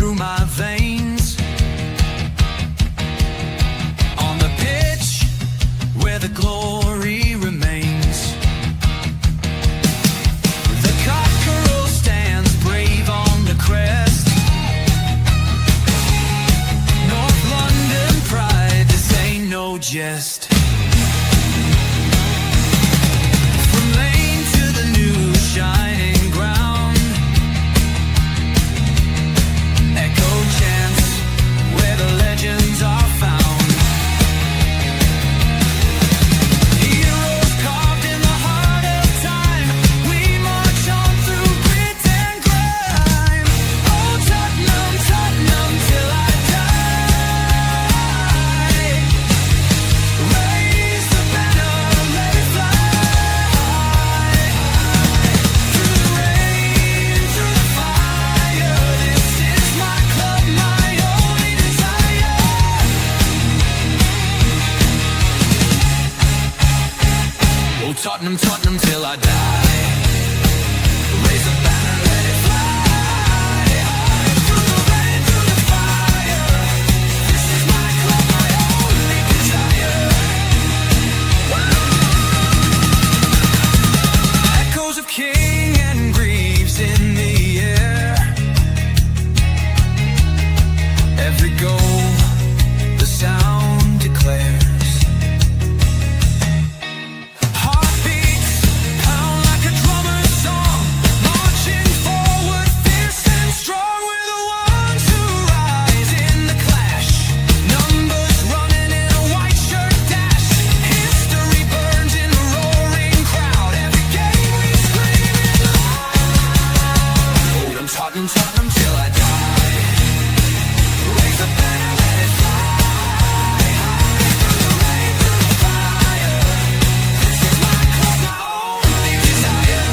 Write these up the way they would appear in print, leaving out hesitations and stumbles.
through my veins. On the pitch where the glory remains, the cockerel stands brave on the crest. North London pride, this ain't no jest. From lane to the new shining ground, echo chants where the legends are found. Heroes carved in the heart of time, we march on through grit and grime. Oh Tottenham, Tottenham till I die. Raise the banner, let it fly. Through the rain, through the fire, this is my club, my only desire. Oh Tottenham, Tottenham till I die. Raise the banner, let it fly. Through the rain, through the fire, this is my club, my only desire. Echoes of King and Greaves in the air. Every goal, the sound declares. Heartbeats pound like a drummer's song, marching forward fierce and strong. We're the ones who rise in the clash, numbers running in a white shirt dash. History burns in the roaring crowd, every game we scream it loud. I'm Tottenham, Tottenham till I die. Raise the banner, let it fly. Through the rain, through the fire, this is my club, my only desire.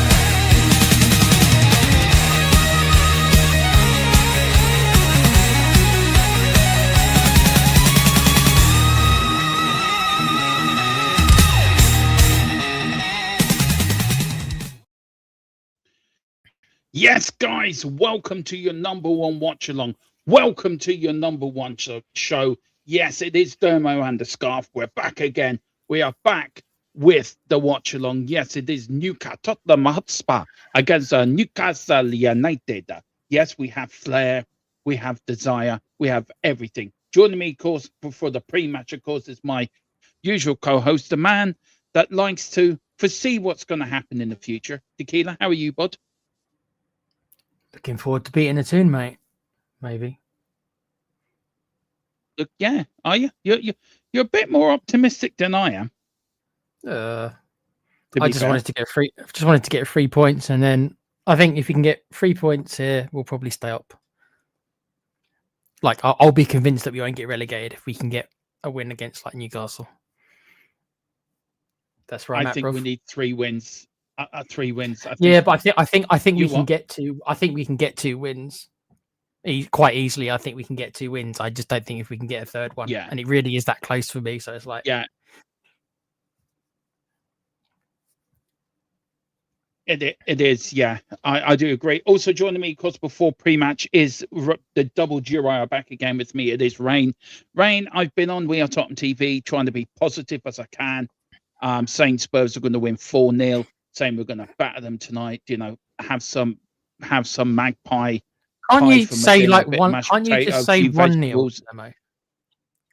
Yes, guys, welcome to your number one watch along. Welcome to your number one show. Yes, it is Dermo and the Scarf. We're back again. We are back with the watch along. Yes, it is Tottenham Hotspur against Newcastle United. Yes, we have flair, we have desire, we have everything. Joining me, of course, for the pre-match, of course, is my usual co-host, the man that likes to foresee what's going to happen in the future. Tequila, how are you, bud? Looking forward to beating a tune, mate. Maybe. Look, yeah, are you? You're a bit more optimistic than I am. I just wanted to get a 3 points, and then I think if we can get 3 points here, we'll probably stay up. Like I'll be convinced that we won't get relegated if we can get a win against like Newcastle. That's right. I think we need 3 wins. 3 wins. But I think we can get to. I think we can get 2 wins quite easily. I think we can get 2 wins. I just don't think if we can get a third one. Yeah, and it really is that close for me. So it's like, yeah, it is. Yeah, I do agree. Also joining me, of course, before pre-match is the double duo are back again with me. It is Rain. Rain, I've been on We Are Tottenham TV trying to be positive as I can. Saying Spurs are going to win 4-0. Saying we're going to batter them tonight. You know, have some magpie. Can't you say like one? Can't you just say 1-0?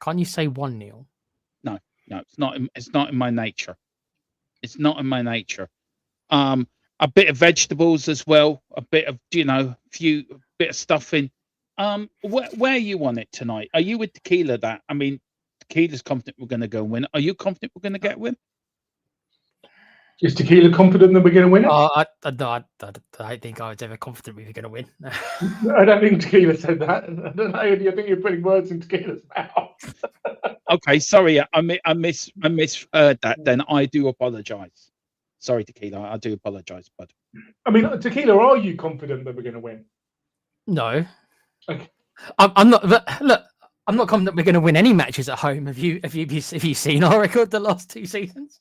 Can't you say 1-0? No, it's not. It's not in my nature. It's not in my nature. A bit of vegetables as well. A bit of bit of stuffing. Where are you on it tonight? Are you with Tequila? Tequila's confident we're going to go win. Are you confident we're going to get a win? Is Tequila confident that we're going to win it? I don't think I was ever confident we were going to win. I don't think Tequila said that. I don't know. I think you're putting words in Tequila's mouth. Okay, sorry. I misheard that. Then I do apologise. Sorry, Tequila. I do apologise, bud. I mean, Tequila, are you confident that we're going to win? No. Okay. I'm not. Look, I'm not confident we're going to win any matches at home. Have you seen our record the last 2 seasons?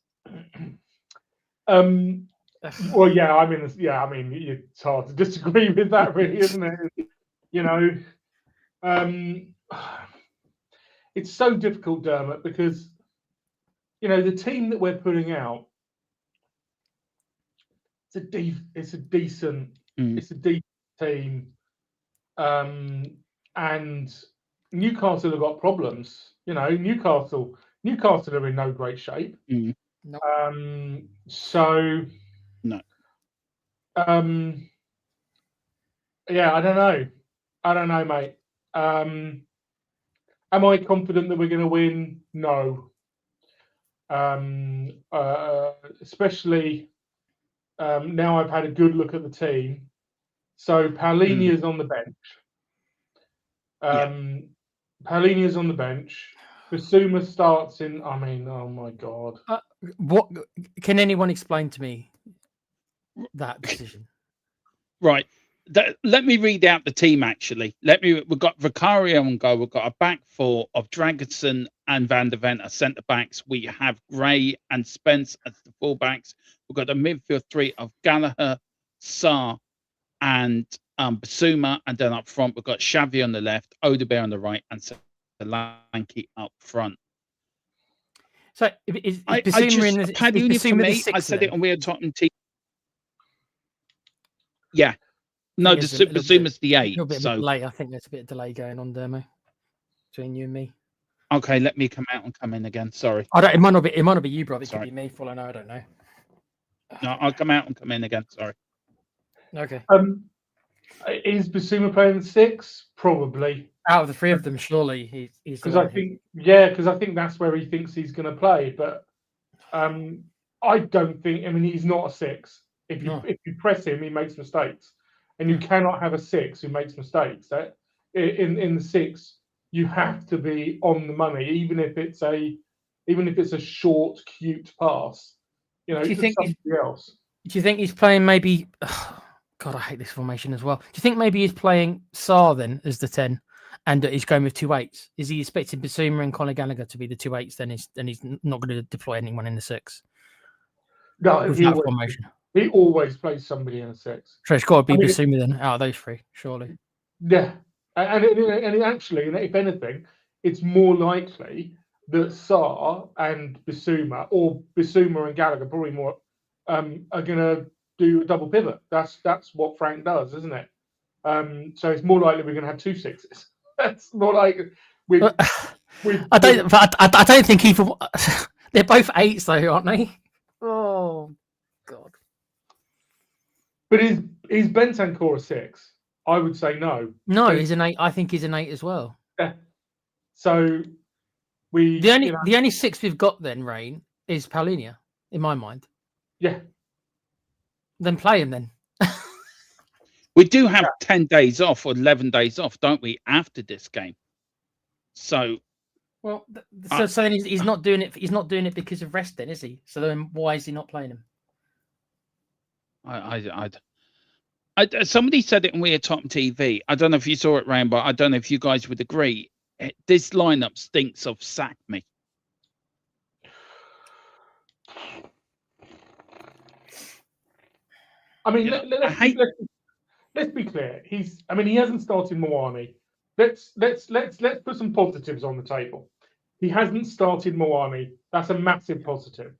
Well, yeah. I mean, it's hard to disagree with that, really, isn't it? You know, It's so difficult, Dermot, because the team that we're putting out, it's a decent team, and Newcastle have got problems. Newcastle are in no great shape. No. So No. Yeah, I don't know, mate. Am I confident that we're going to win? No. Especially now I've had a good look at the team. So Paulinia's on the bench. Paulinia's on the bench. Basuma starts in. I mean, oh my god! What can anyone explain to me that decision? Right. Let me read out the team. Actually, we've got Vicario on goal. We've got a back four of Dragoson and Van der Ven as centre backs. We have Gray and Spence as the full backs. We've got a midfield three of Gallagher, Sarr, and Basuma, and then up front we've got Xavi on the left, Odegaard on the right, and Solanke up front. So is Basuma for me, I said it on We Are Tottenham TV. Yeah. No, Basuma's the 8. A bit late. I think there's a bit of delay going on there, mate, between you and me. Okay, let me come out and come in again. Sorry. It might not be you, brother. It could be me. For all I know, I don't know. No, I'll come out and come in again. Sorry. Okay. Is Basuma playing 6? Probably. Out of the three of them, surely he's. Because I think that's where he thinks he's going to play. But I don't think. I mean, he's not a 6. If you press him, he makes mistakes, and you cannot have a 6 who makes mistakes. In the 6, you have to be on the money, even if it's a short, cute pass. Do you think else? Do you think he's playing maybe? Oh, God, I hate this formation as well. Do you think maybe he's playing Sarr then as the 10, and he's going with 2 8s? Is he expecting Basuma and Conor Gallagher to be the 2 8s? Then he's not going to deploy anyone in the 6. No, he always plays somebody in a 6. So it's got to be Basuma then out of those 3, surely. Yeah, and actually, if anything, it's more likely that Sarr and Basuma, or Basuma and Gallagher, probably more, are going to do a double pivot. That's what Frank does, isn't it? So it's more likely we're going to have 2 6s. That's more like I don't think either. They're both 8s though, aren't they? Oh God. But is Bentancur a 6? I would say no. No, he's an 8. I think he's an 8 as well. Yeah. So the only 6 we've got then, Rain, is Paulinia, in my mind. Yeah. Then play him then. We do have 10 days off or 11 days off, don't we, after this game? So then he's not doing it. He's not doing it because of rest, then, is he? So then why is he not playing him? Somebody said it on We Are Tottenham TV. I don't know if you saw it, Rainbow. I don't know if you guys would agree. This lineup stinks of sack me. I mean, let's be clear. He hasn't started Moani. Let's put some positives on the table. He hasn't started Moani. That's a massive positive.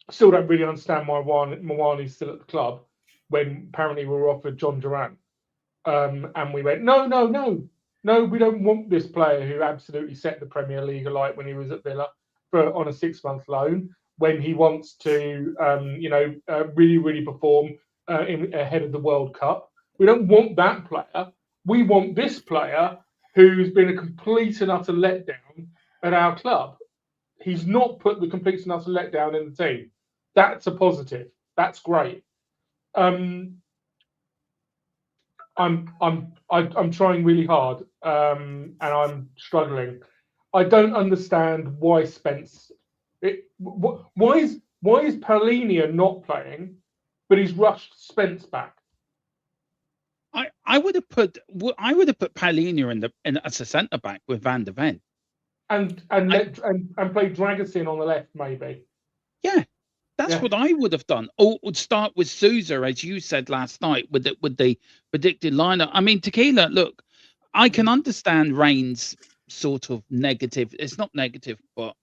Still don't really understand why Moani's still at the club when apparently we were offered John Durant. And we went, no, we don't want this player who absolutely set the Premier League alight when he was at Villa on a 6-month loan, when he wants to, really, really perform ahead of the World Cup. We don't want that player. We want this player who's been a complete and utter letdown at our club. He's not put the complete and utter letdown in the team. That's a positive. That's great. I'm trying really hard, and I'm struggling. I don't understand why Spence. Why is Paulinia not playing, but he's rushed Spence back? I would have put Paulinia in as a centre back with Van der Ven, and play Dragosin on the left, maybe. Yeah, That's Yeah. what I would have done. Or would start with Sousa, as you said last night, with the predicted lineup. I mean, Tequila, look, I can understand Rain's sort of negative. It's not negative, but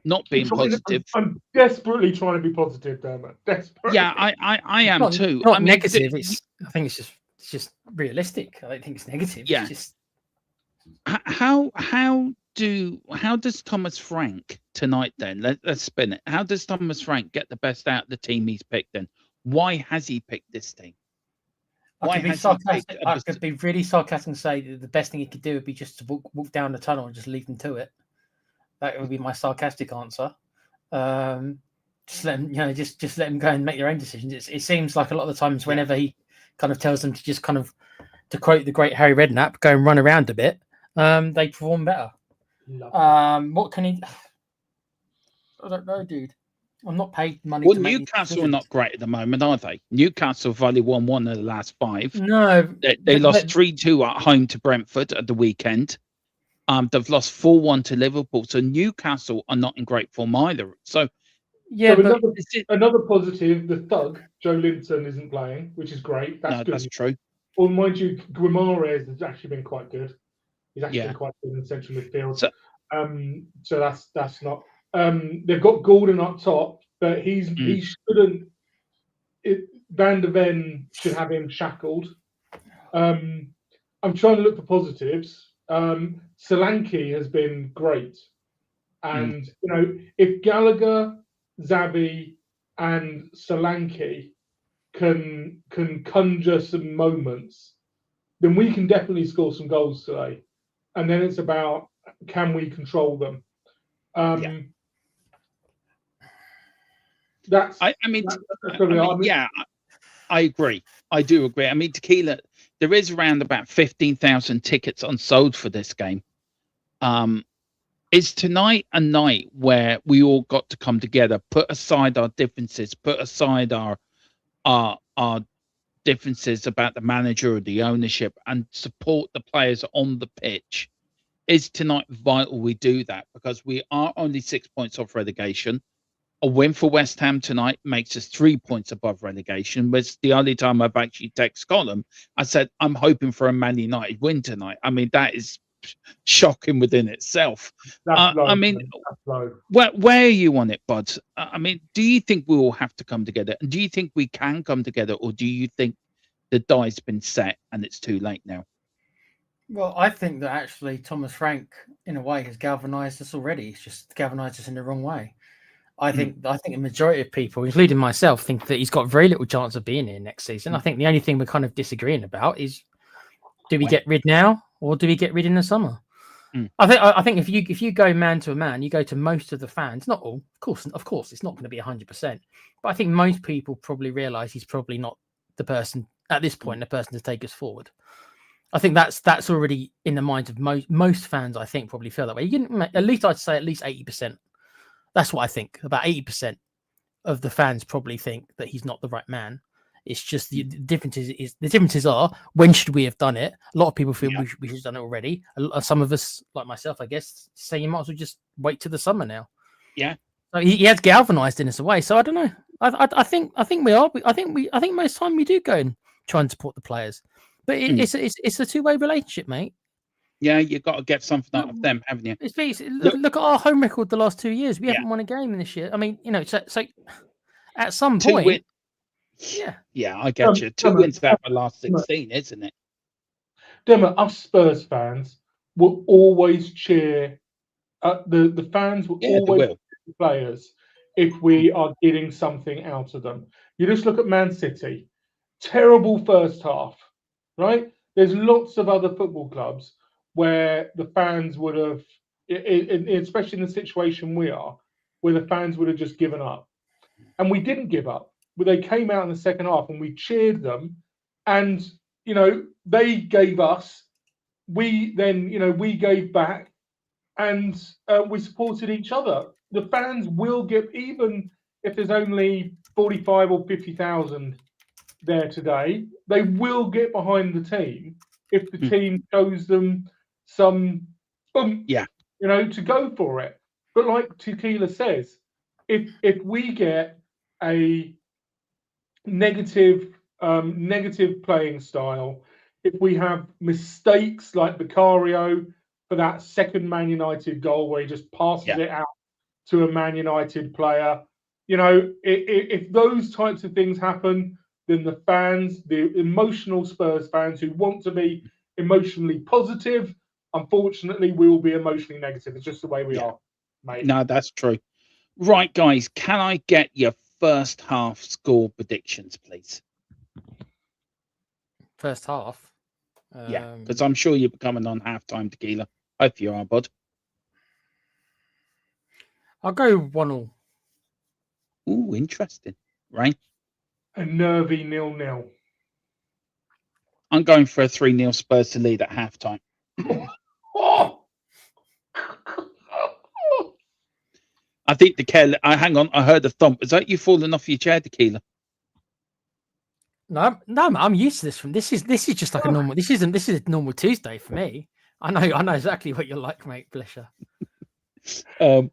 not being positive. I'm desperately trying to be positive, Dermot. Desperately. Yeah, I am Not, too. not I mean, negative. I think it's just realistic. I don't think it's negative. Yeah. It's just how does Thomas Frank tonight then? Let's spin it. How does Thomas Frank get the best out of the team he's picked then? Why has he picked this team? I could be really sarcastic and say that the best thing he could do would be just to walk down the tunnel and just leave them to it. That would be my sarcastic answer. Just let them, just let them go and make their own decisions. It seems like a lot of the times whenever he kind of tells them to just kind of, to quote the great Harry Redknapp, go and run around a bit, they perform better. What can he? I don't know, dude. I'm not paid money. Well, to make Newcastle are not great at the moment, are they? Newcastle have only won one of the last 5. No, they lost 3-2 at home to Brentford at the weekend. They've lost 4-1 to Liverpool. So Newcastle are not in great form either. So yeah, so but another positive, the thug Joe Linton isn't playing, which is great. That's good. That's true. Well, mind you, Guimaraes has actually been quite good. He's actually been quite good in central midfield. So that's not. They've got Gordon up top, but he shouldn't. Van der Ven should have him shackled. I'm trying to look for positives. Solanke has been great, and if Gallagher, Xavi, and Solanke can conjure some moments, then we can definitely score some goals today. And then it's about, can we control them? I agree. I do agree. I mean, Tequila, there is around about 15,000 tickets unsold for this game. Is tonight a night where we all got to come together, put aside our differences, put aside our differences about the manager or the ownership, and support the players on the pitch? Is tonight vital we do that, because we are only 6 points off relegation. A win for West Ham tonight makes us 3 points above relegation. It's the only time I've actually texted Colin. I said, I'm hoping for a Man United win tonight. I mean, that is shocking within itself. I mean, where are you on it, Bud? I mean, do you think we all have to come together? And do you think we can come together? Or do you think the die's been set and it's too late now? Well, I think that actually Thomas Frank, in a way, has galvanised us already. He's just galvanised us in the wrong way. I think a majority of people, including myself, think that he's got very little chance of being here next season. I think the only thing we're kind of disagreeing about is, do we get rid now or do we get rid in the summer? I think if you go man to a man, you go to most of the fans, not all, of course, it's not going to be 100%, but I think most people probably realise he's probably not the person at this point, the person to take us forward. I think that's already in the minds of most fans. I think probably feel that way. At least I'd say at least 80%. That's what I think. About 80% of the fans probably think that he's not the right man. It's just the differences are, when should we have done it? A lot of people feel we should have done it already. Some of us, like myself, I guess, say you might as well just wait till the summer now. Yeah. So he has galvanised in us a way. So I don't know. I think we are. I think most time we do go and try and support the players, but it's a two-way relationship, mate. Yeah, you've got to get something out of them, haven't you? Look at our home record the last 2 years. We haven't won a game in this year. I mean, so at some point, yeah, I get you. 2 wins out of the last 16, isn't it? Demma, us Spurs fans will always cheer. The fans will always cheer the players if we are getting something out of them. You just look at Man City, terrible first half, right? There's lots of other football clubs where the fans would have, especially in the situation we are, where the fans would have just given up. And we didn't give up. But they came out in the second half and we cheered them. And, they gave us. We then, we gave back. And we supported each other. The fans will give, even if there's only 45 or 50,000 there today, they will get behind the team if the team shows them some to go for it. But like Tequila says, if we get a negative playing style, if we have mistakes like Vicario for that second Man United goal where he just passes it out to a Man United player, if those types of things happen, then the fans, the emotional Spurs fans who want to be emotionally positive, unfortunately, we will be emotionally negative. It's just the way we are, mate. No, that's true. Right, guys, can I get your first half score predictions, please? First half. Yeah, because I'm sure you're coming on halftime, Tequila. Hope you are, bud. I'll go 1-1. Ooh, interesting. Right? A nervy 0-0. I'm going for a 3-0 Spurs to lead at halftime. I think Tequila. Hang on, I heard a thump. Is that you falling off your chair, Tequila? No, I'm used to this. This is just like a normal. This is a normal Tuesday for me. I know exactly what you're like, mate. Bless you.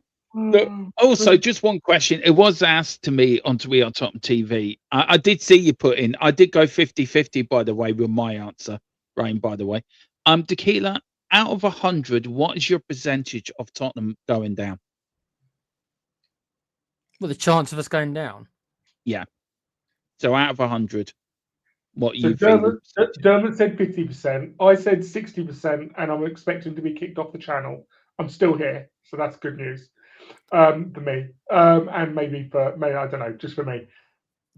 Also, just one question. It was asked to me on We Are Tottenham TV. I did see you put in. I did go 50-50, by the way, with my answer, Rain, by the way. Tequila, out of 100, what is your percentage of Tottenham going down? Well, the chance of us going down? Yeah. So out of 100, what So you Dermot said 50%. I said 60%, and I'm expecting to be kicked off the channel. I'm still here, so that's good news for me, and maybe I don't know, just for me.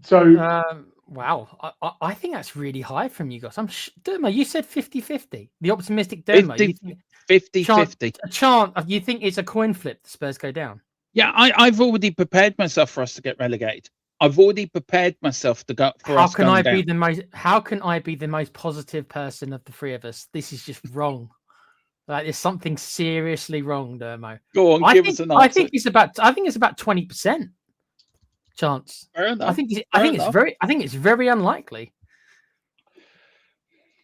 So wow, I think that's really high from you guys. Dermo, you said 50-50. The optimistic Dermo. 50-50. A chance. You think it's a coin flip? The Spurs go down. Yeah, I've already prepared myself for us to get relegated. I've already prepared myself to go for us. How can I be the most positive person of the three of us? This is just wrong. Like there's something seriously wrong, Dermo. Go on, give us an answer. I think it's about 20% chance. Fair enough. I think it's very unlikely.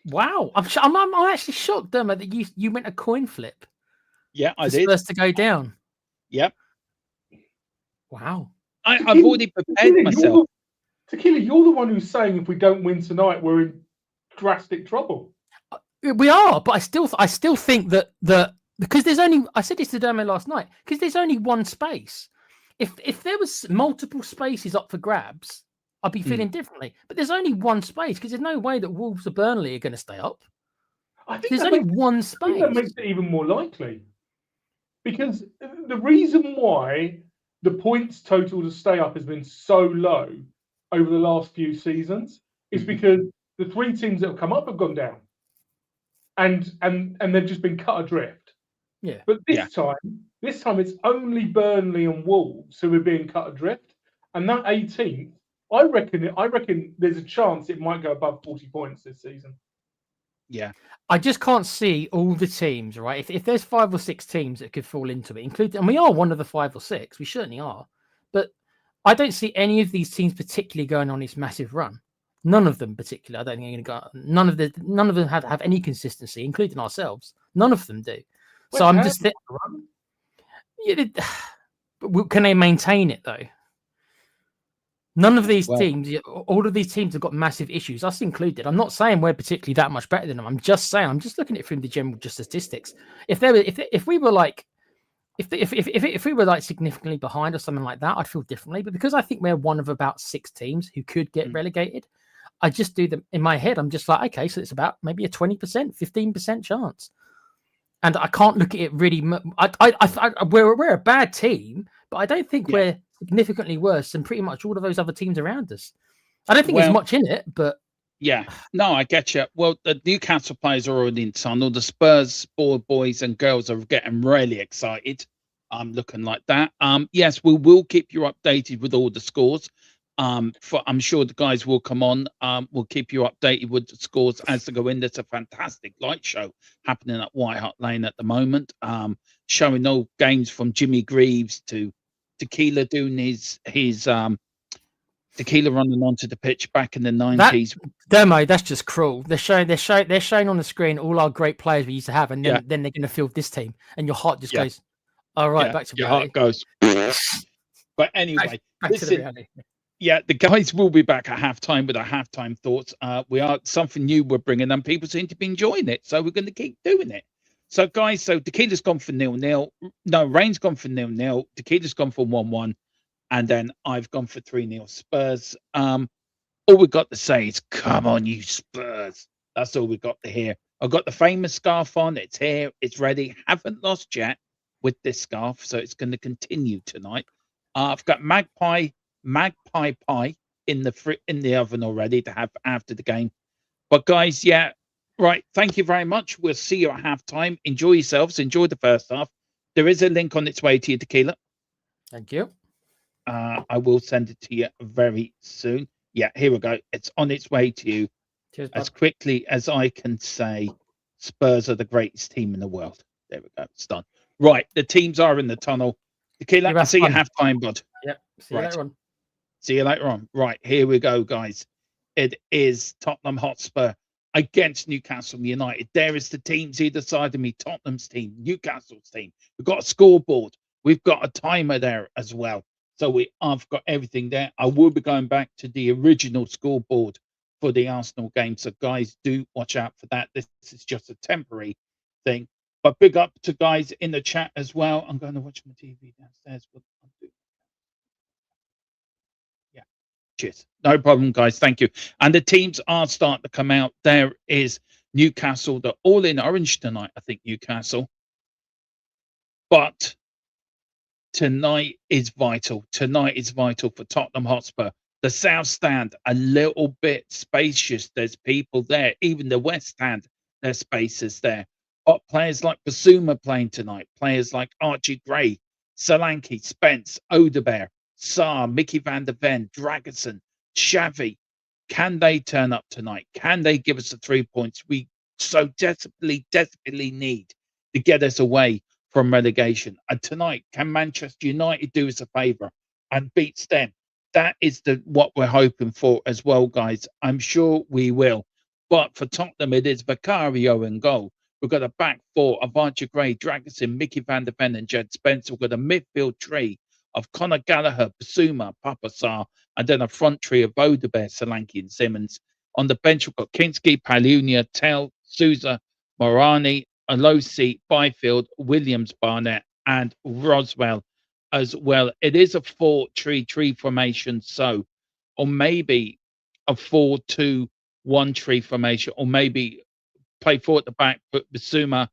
Wow, I'm actually shocked, Dermo, that you went a coin flip. Yeah, I did. Spurs to go down. Yep. Wow. I've already prepared myself. Tequila, you're the one who's saying if we don't win tonight, we're in drastic trouble. We are, but I still think that because there's only, I said this to Dermo last night, because there's only one space. If there was multiple spaces up for grabs, I'd be feeling differently. But there's only one space because there's no way that Wolves or Burnley are going to stay up. I think there's only one space. I think that makes it even more likely. Because the reason why the points total to stay up has been so low over the last few seasons is because the three teams that have come up have gone down. And they've just been cut adrift. Yeah. But this time it's only Burnley and Wolves who are being cut adrift. And that 18th, I reckon there's a chance it might go above 40 points this season. Yeah. I just can't see all the teams, right? If there's 5 or 6 teams that could fall into it, including, and we are one of the 5 or 6, we certainly are. But I don't see any of these teams particularly going on this massive run. None of them particularly. I don't think they're going to go. None of them have any consistency, including ourselves. None of them do. So I'm just but can they maintain it though? None of these teams, all of these teams have got massive issues, us included. I'm not saying we're particularly that much better than them. I'm just saying, I'm just looking at it from the general statistics. If we were like significantly behind or something like that, I'd feel differently. But because I think we're one of about 6 teams who could get relegated, I just do them in my head. I'm just like, okay, so it's about maybe a 20%, 15% chance. And I can't look at it really. We're a bad team, but I don't think we're significantly worse than pretty much all of those other teams around us. I don't think there's much in it, but yeah, no, I get you. Well, the Newcastle players are already in tunnel. The Spurs boys and girls are getting really excited. Looking like that. Yes, we will keep you updated with all the scores. I'm sure the guys will come on. We'll keep you updated with the scores as they go in. There's a fantastic light show happening at White Hart Lane at the moment. Showing all games from Jimmy Greaves to Tequila doing his Tequila running onto the pitch back in the 90s. Dermo, that's just cruel. They're showing on the screen all our great players we used to have, and then they're going to field this team, and your heart just goes, all right, back to your reality. heart goes. But anyway, back to the reality. Yeah, the guys will be back at halftime with our halftime thoughts. We are something new we're bringing, and people seem to be enjoying it, so we're going to keep doing it. So, guys, so Tequila's gone for 0-0. No, Rain's gone for 0-0. Tequila's gone for 1-1, and then I've gone for 3-0 Spurs. All we've got to say is, come on, you Spurs. That's all we've got to hear. I've got the famous scarf on. It's here. It's ready. Haven't lost yet with this scarf, so it's going to continue tonight. I've got magpie pie in the oven already to have after the game. But guys, yeah, right. Thank you very much. We'll see you at halftime. Enjoy yourselves. Enjoy the first half. There is a link on its way to your Tequila. Thank you. I will send it to you very soon. Yeah, here we go. It's on its way to you. Cheers, As bud. quickly as I can say, Spurs are the greatest team in the world. There we go. It's done. Right. The teams are in the tunnel. Tequila, You I'll have see you fun. halftime, bud. Yep. See you Right. later on. See you later on. Right, here we go, guys. It is Tottenham Hotspur against Newcastle United. There is the teams either side of me. Tottenham's team, Newcastle's team. We've got a scoreboard. We've got a timer there as well. So I've got everything there. I will be going back to the original scoreboard for the Arsenal game. So guys, do watch out for that. This is just a temporary thing. But big up to guys in the chat as well. I'm going to watch my TV downstairs. But I'll do. Yeah. Cheers. No problem, guys. Thank you. And the teams are starting to come out. There is Newcastle. They're all in orange tonight, I think, Newcastle. But tonight is vital. Tonight is vital for Tottenham Hotspur. The South Stand, a little bit spacious. There's people there. Even the West Stand, there's spaces there. But players like Basuma playing tonight. Players like Archie Gray, Solanke, Spence, Odebear, Sarr, Mickey van der Ven, Dragerson, Xavi. Can they turn up tonight? Can they give us the 3 points we so desperately need to get us away from relegation? And tonight, can Manchester United do us a favour and beat them? That is what we're hoping for as well, guys. I'm sure we will. But for Tottenham, it is Vicario in goal. We've got a back four of Archie Gray, Dragerson, Mickey van der Ven, and Jed Spence. We've got a midfield tree of Conor Gallagher, Basuma, Papa Sarr, and then a front tree of Odebear, Solanke, and Simmons. On the bench, we've got Kinski, Palunia, Tell, Souza, Morani, Alosi, Byfield, Williams, Barnett, and Roswell as well. It is a 4-3-3 formation, so, or maybe a 4-2-1 tree formation, or maybe play four at the back, but Basuma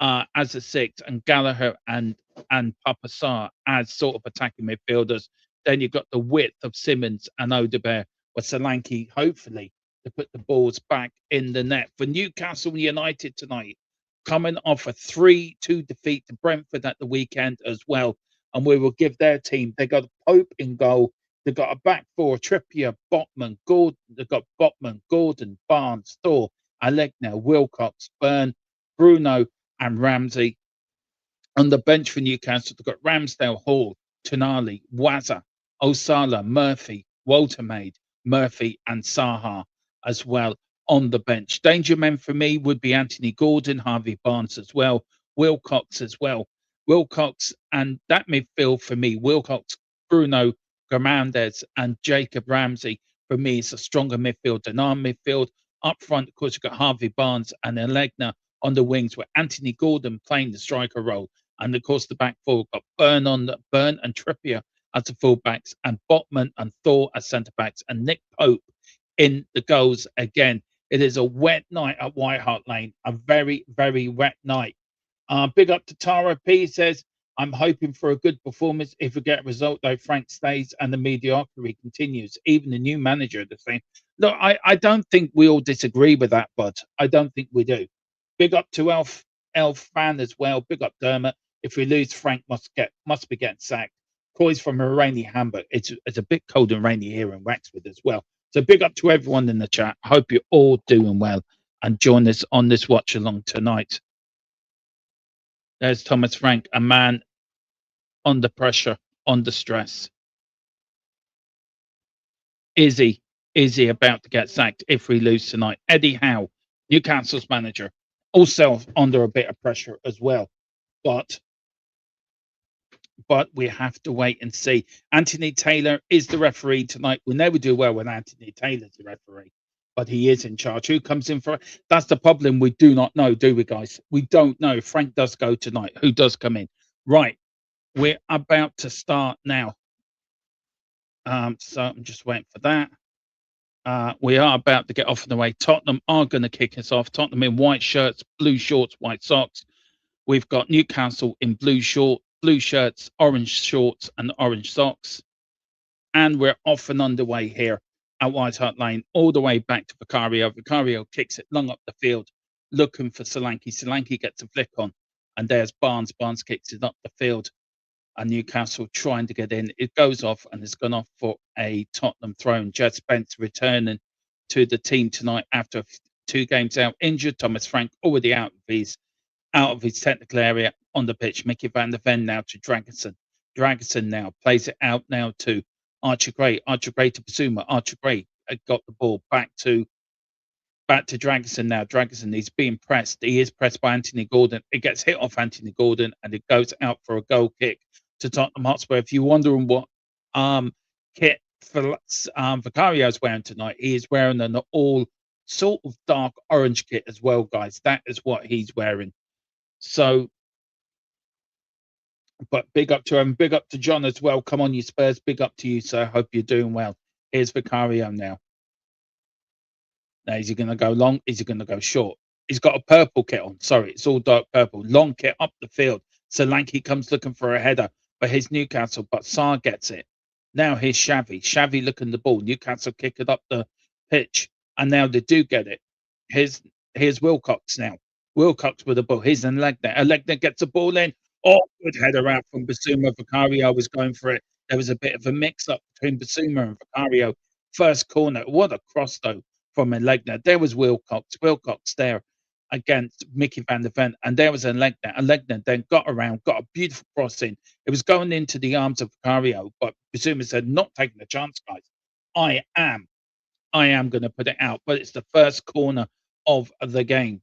as a six, and Gallagher and Papa Sarr as sort of attacking midfielders. Then you've got the width of Simmons and Odebear, or Solanke, hopefully, to put the balls back in the net. For Newcastle United tonight, coming off a 3-2 defeat to Brentford at the weekend as well. And we will give their team, they got Pope in goal. They've got a back four, Trippier, Botman, Gordon. They've got Botman, Gordon, Barnes, Thor, Alegna, Wilcox, Byrne, Bruno, and Ramsey. On the bench for Newcastle, they've got Ramsdale, Hall, Tonali, Wazza, Osala, Murphy, Waltermaid, Murphy, and Saha as well on the bench. Danger men for me would be Anthony Gordon, Harvey Barnes as well, Wilcox as well. Wilcox and that midfield for me, Wilcox, Bruno, Fernandes, and Jacob Ramsey for me is a stronger midfield than our midfield. Up front, of course, you've got Harvey Barnes and Alegna on the wings, with Anthony Gordon playing the striker role. And of course, the back four, we've got Byrne and Trippier as the fullbacks, and Botman and Thor as centre backs, and Nick Pope in the goals again. It is a wet night at White Hart Lane, a very, very wet night. Big up to Tara P. Says, I'm hoping for a good performance. If we get a result, though, Frank stays and the mediocrity continues. Even the new manager, the same. Look, I don't think we all disagree with that, but I don't think we do. Big up to Elf fan as well. Big up Dermot. If we lose, Frank must be getting sacked. Coy's from a rainy Hamburg. It's a bit cold and rainy here in Waxford as well. So big up to everyone in the chat. Hope you're all doing well and join us on this watch along tonight. There's Thomas Frank, a man under pressure, under stress. Is he about to get sacked if we lose tonight? Eddie Howe, Newcastle's manager, also under a bit of pressure as well. But but we have to wait and see. Anthony Taylor is the referee tonight. We never do well when Anthony Taylor's the referee, but he is in charge. Who comes in for? That's the problem. We do not know, do we, guys? We don't know. Frank does go tonight. Who does come in? Right, we're about to start now. So I'm just waiting for that. We are about to get off and away. Tottenham are going to kick us off. Tottenham in white shirts, blue shorts, white socks. We've got Newcastle in blue shirts, orange shorts, and orange socks. And we're off and underway here at White Hart Lane, all the way back to Vicario. Vicario kicks it long up the field, looking for Solanke. Solanke gets a flick on, and there's Barnes. Barnes kicks it up the field, and Newcastle trying to get in. It goes off, and it's gone off for a Tottenham throw. Jed Spence returning to the team tonight after 2 games out injured. Thomas Frank already out of his technical area on the pitch. Mickey van der Ven now to Dragerson. Dragerson now plays it out now to Archie Gray. Archie Gray to Basuma. Archie Gray got the ball back to Dragerson now. Dragerson is being pressed. He is pressed by Anthony Gordon. It gets hit off Anthony Gordon and it goes out for a goal kick to Tottenham Hotspur. If you're wondering what kit Vicario's wearing tonight, he is wearing an all sort of dark orange kit as well, guys. That is what he's wearing. So, but big up to him, big up to John as well. Come on, you Spurs, big up to you, sir. Hope you're doing well. Here's Vicario now. Now, is he going to go long? Is he going to go short? He's got a purple kit on. Sorry, it's all dark purple. Long kit up the field. Solanke comes looking for a header for his Newcastle, but Sarr gets it. Now here's Xavi. Xavi looking the ball. Newcastle kick it up the pitch, and now they do get it. Here's Wilcox now. Wilcox with the ball. Here's Alegna. Alegna gets the ball in. Oh, good header out from Basuma. Vicario was going for it. There was a bit of a mix-up between Basuma and Vicario. First corner. What a cross, though, from Alegna. There was Wilcox. Wilcox there against Mickey van der Ven. And there was Alegna. Alegna then got around, got a beautiful cross in. It was going into the arms of Vicario, but Basuma said, not taking the chance, guys. I am going to put it out. But it's the first corner of the game.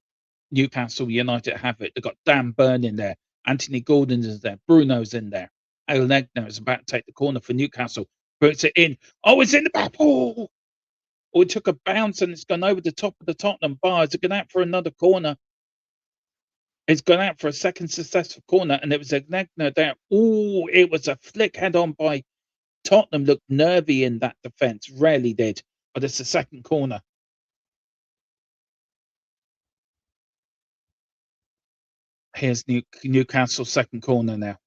Newcastle United have it. They've got Dan Burn in there. Anthony Gordon is there. Bruno's in there. Alegna is about to take the corner for Newcastle. Puts it in. Oh, it's in the back. Oh, it took a bounce and it's gone over the top of the Tottenham bar. It's gone out for another corner. It's gone out for a second successful corner, and it was Alegna there. Oh, it was a flick head on by Tottenham. Looked nervy in that defence. Rarely did. But it's the second corner. Here's Newcastle's second corner now.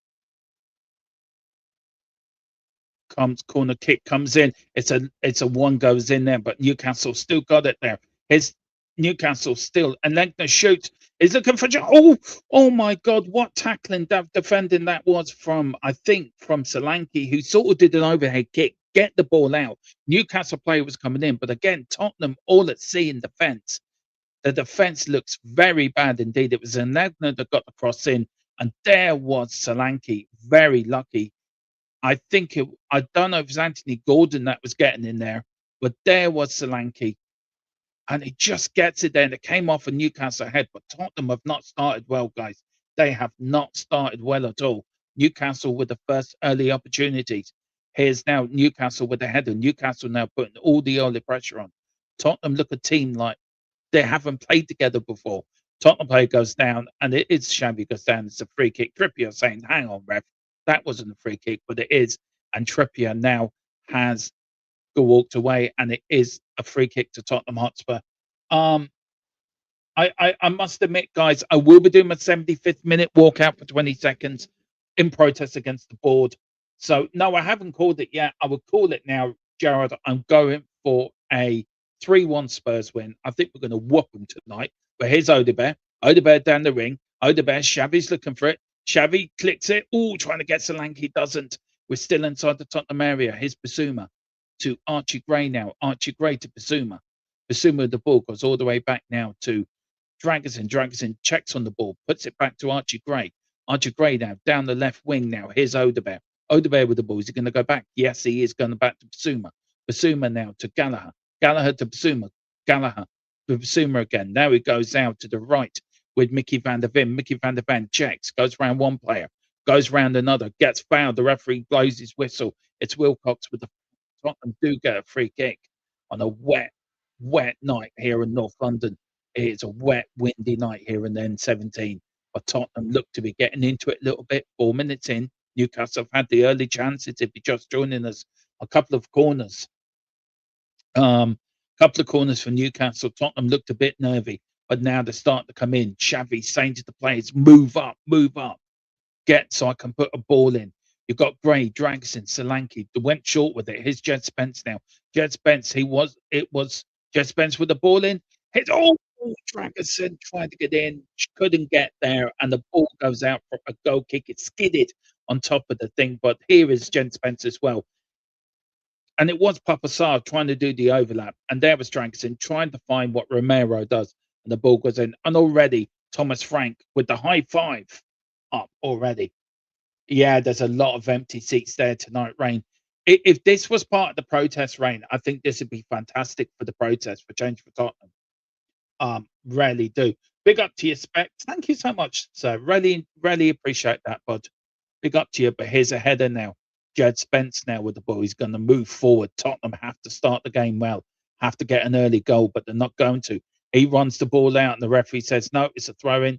Corner kick comes in. It's a one goes in there, but Newcastle still got it there. Here's Newcastle still, and Legner shoots. He's looking for oh my God! What tackling defending that was from Solanke, who sort of did an overhead kick, get the ball out. Newcastle player was coming in, but again Tottenham all at sea in defence. The defence looks very bad indeed. It was Alegna that got the cross in, and there was Solanke. Very lucky. I don't know if it was Anthony Gordon that was getting in there, but there was Solanke. And he just gets it there, and it came off a Newcastle head. But Tottenham have not started well, guys. They have not started well at all. Newcastle with the first early opportunities. Here's now Newcastle with the header. Newcastle now putting all the early pressure on. Tottenham look a team like they haven't played together before. Tottenham player goes down, and it is Xavi goes down. It's a free kick. Trippier saying, hang on, ref. That wasn't a free kick, but it is. And Trippier now has walked away, and it is a free kick to Tottenham Hotspur. I must admit, guys, I will be doing my 75th minute walkout for 20 seconds in protest against the board. So, no, I haven't called it yet. I will call it now, Gerard. I'm going for a 3-1 Spurs win. I think we're going to whoop them tonight. But here's Odebear. Odebear down the ring. Odebear, Xavi's looking for it. Xavi clicks it. Oh, trying to get Solanke. Doesn't. We're still inside the Tottenham area. Here's Basuma to Archie Gray now. Archie Gray to Basuma. Basuma with the ball goes all the way back now to Dragerson. Dragerson checks on the ball, puts it back to Archie Gray. Archie Gray now down the left wing now. Here's Odebear. Odebear with the ball. Is he going to go back? Yes, he is going back to Basuma. Basuma now to Gallagher. Gallagher to Basuma. Gallagher to Basuma again. Now he goes out to the right with Mickey van der Ven. Mickey van der Ven checks, goes around one player, goes round another, gets fouled. The referee blows his whistle. It's Wilcox with the Tottenham do get a free kick on a wet night here in North London. It's a wet, windy night here in the N17. But Tottenham look to be getting into it a little bit. 4 minutes in, Newcastle have had the early chances. If you're just joining us, a couple of corners. Couple of corners for Newcastle. Tottenham looked a bit nervy, but now they're starting to come in. Xavi saying to the players, move up, get so I can put a ball in. You've got Gray, Dragosin, Solanke. They went short with it. Here's Jed Spence now. Jed Spence, it was Jed Spence with the ball in. Hit Dragosin tried to get in, couldn't get there, and the ball goes out for a goal kick. It skidded on top of the thing, but here is Jed Spence as well. And it was Papa Sarr trying to do the overlap, and there was Dragosin trying to find what Romero does, and the ball goes in. And already Thomas Frank with the high five up already. Yeah, there's a lot of empty seats there tonight, Rain. If this was part of the protest, Rain, I think this would be fantastic for the protest, for change for Tottenham. Really do. Big up to your Specs. Thank you so much, sir. Really appreciate that, bud. Big up to you. But here's a header now. Jed Spence now with the ball. He's going to move forward. Tottenham have to start the game well, have to get an early goal, but they're not going to. He runs the ball out, and the referee says, no, it's a throw in.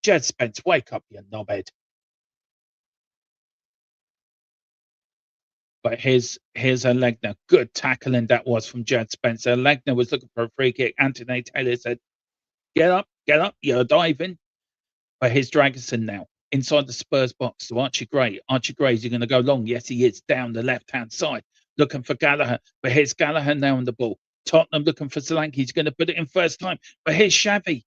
Jed Spence, wake up, you knobhead. But here's Legner. Good tackling that was from Jed Spencer. Legner was looking for a free kick. Anthony Taylor said, get up, you're diving. But here's Dragosin now. Inside the Spurs box to Archie Gray. Archie Gray, is he going to go long? Yes, he is. Down the left-hand side. Looking for Gallagher. But here's Gallagher now on the ball. Tottenham looking for Solanke. He's going to put it in first time. But here's Xavi.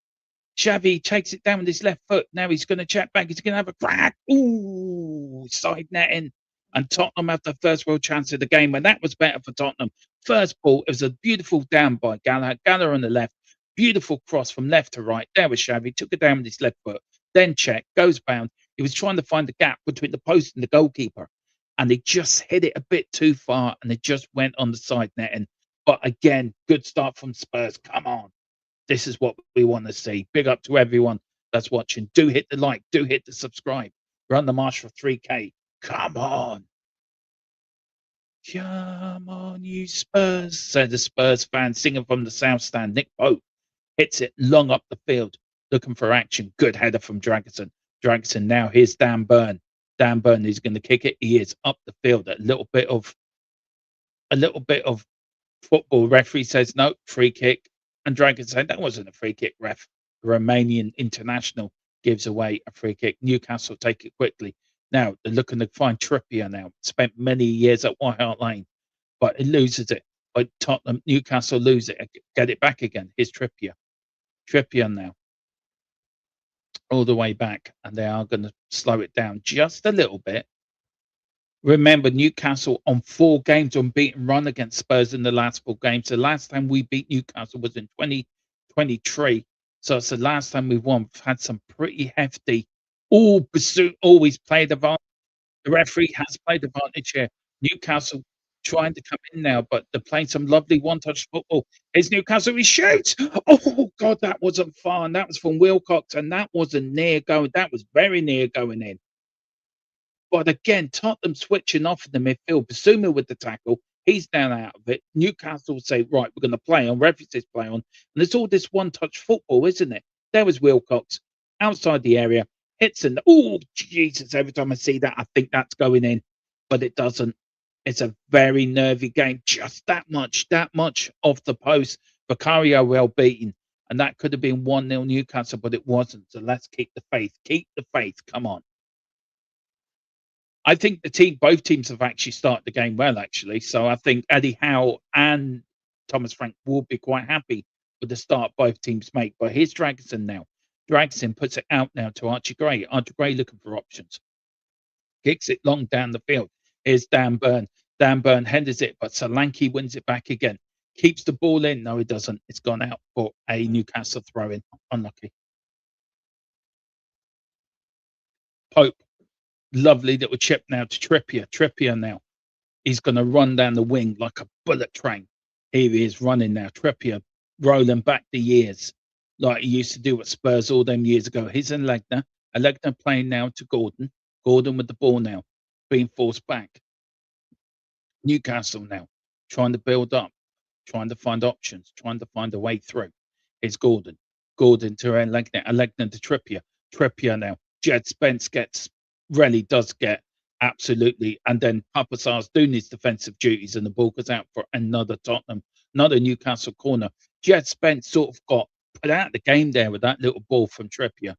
Xavi takes it down with his left foot. Now he's going to check back. He's going to have a crack. Ooh, side netting. And Tottenham have the first real chance of the game, and that was better for Tottenham. First ball, it was a beautiful down by Gallagher. Gallagher on the left, beautiful cross from left to right. There was Xavi, took it down with his left foot, then check, goes bound. He was trying to find the gap between the post and the goalkeeper, and he just hit it a bit too far, and it just went on the side netting. But again, good start from Spurs. Come on. This is what we want to see. Big up to everyone that's watching. Do hit the like, do hit the subscribe. We're on the march for 3K. Come on. Come on, you Spurs, said the Spurs fan singing from the south stand. Nick Pope hits it long up the field, looking for action. Good header from Dragosin. Dragosin now, here's Dan Burn. Dan Burn is going to kick it. He is up the field. A little bit of football. Referee says no, free kick. And Dragosin said that wasn't a free kick, ref. The Romanian international gives away a free kick. Newcastle take it quickly. Now they're looking to find Trippier now. Spent many years at White Hart Lane, but it loses it. But Tottenham, Newcastle lose it, get it back again. Here's Trippier. Trippier now. All the way back, and they are going to slow it down just a little bit. Remember, Newcastle on 4 games unbeaten run against Spurs in the last 4 games. The last time we beat Newcastle was in 2023. So it's the last time we've won. We've had some pretty hefty. Always played advantage. The referee has played advantage here. Newcastle trying to come in now, but they're playing some lovely one-touch football. Here's Newcastle. He shoots. Oh, God, that wasn't fun. That was from Wilcox, and that wasn't near going. That was very near going in. But again, Tottenham switching off in the midfield. Basuma with the tackle. He's down out of it. Newcastle will say, right, we're going to play on. Referee says play on. And it's all this one-touch football, isn't it? There was Wilcox outside the area. Hits in. Oh, Jesus. Every time I see that, I think that's going in. But it doesn't. It's a very nervy game. Just that much off the post. Vicario well beaten. And that could have been 1-0 Newcastle, but it wasn't. So let's keep the faith. Keep the faith. Come on. I think both teams have actually started the game well, actually. So I think Eddie Howe and Thomas Frank will be quite happy with the start both teams make. But here's Dragosin now. Dragosin puts it out now to Archie Gray. Archie Gray looking for options. Kicks it long down the field. Here's Dan Burn. Dan Burn headers it, but Solanke wins it back again. Keeps the ball in. No, he doesn't. It's gone out for a Newcastle throw-in. Unlucky. Pope. Lovely little chip now to Trippier. Trippier now. He's going to run down the wing like a bullet train. Here he is running now. Trippier rolling back the years like he used to do at Spurs all them years ago. He's in Legner. Legner playing now to Gordon. Gordon with the ball now, being forced back. Newcastle now trying to build up, trying to find options, trying to find a way through. It's Gordon. Gordon to Alegna, Alegna to Trippier. Trippier now. Jed Spence really does get absolutely, and then Papa Sarr's doing his defensive duties, and the ball goes out for another Newcastle corner. Jed Spence sort of got put out of the game there with that little ball from Trippier.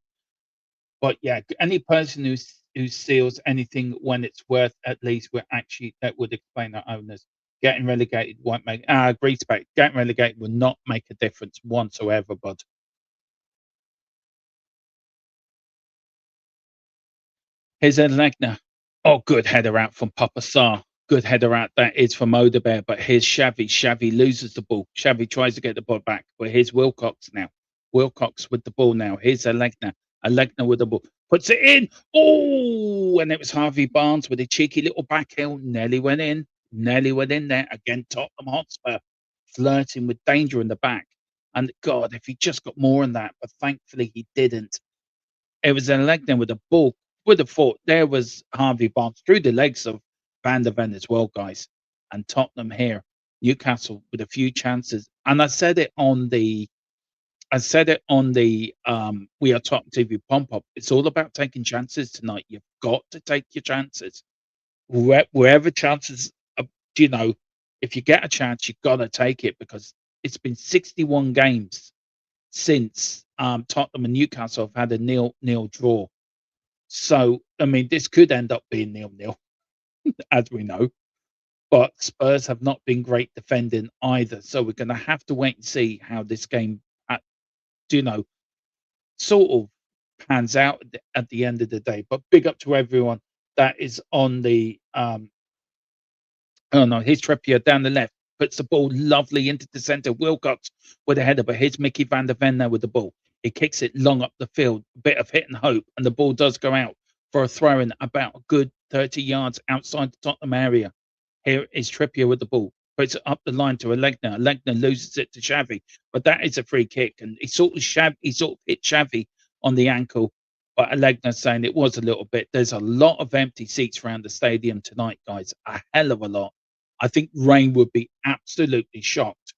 But yeah, any person who steals anything when it's worth at least, that would explain our owners. Getting relegated won't make. I agree to that. Getting relegated will not make a difference whatsoever, bud. Here's Legner. Oh, good header out from Papa Sarr. Good header out that is from Odebear. But here's Xavi. Xavi loses the ball. Xavi tries to get the ball back. But here's Wilcox now. Wilcox with the ball now. Here's Alegna. Alegna with the ball. Puts it in. Oh, and it was Harvey Barnes with a cheeky little back heel. Nearly went in. Nearly went in there. Again, Tottenham Hotspur flirting with danger in the back. And God, if he just got more on that. But thankfully he didn't. It was Alegna with the ball. Would have thought there was Harvey Barnes through the legs of Van der Ven as well, guys. And Tottenham here. Newcastle with a few chances. And I said it on the We Are Tottenham TV pump up. It's all about taking chances tonight. You've got to take your chances. Wherever chances, if you get a chance, you've got to take it, because it's been 61 games since Tottenham and Newcastle have had a nil draw. So, I mean, this could end up being 0-0, as we know. But Spurs have not been great defending either. So we're going to have to wait and see how this game, sort of pans out at the end of the day. But big up to everyone that is on the here's Trippier down the left, puts the ball lovely into the centre. Wilcox with a header, but here's Mickey van der Ven there with the ball. He kicks it long up the field, a bit of hit and hope, and the ball does go out for a throw-in about a good 30 yards outside the Tottenham area. Here is Trippier with the ball. Puts it up the line to Alegna. Alegna loses it to Xavi, but that is a free kick, and he sort of hit Xavi on the ankle. But Alegna saying it was a little bit. There's a lot of empty seats around the stadium tonight, guys. A hell of a lot. I think Rain would be absolutely shocked.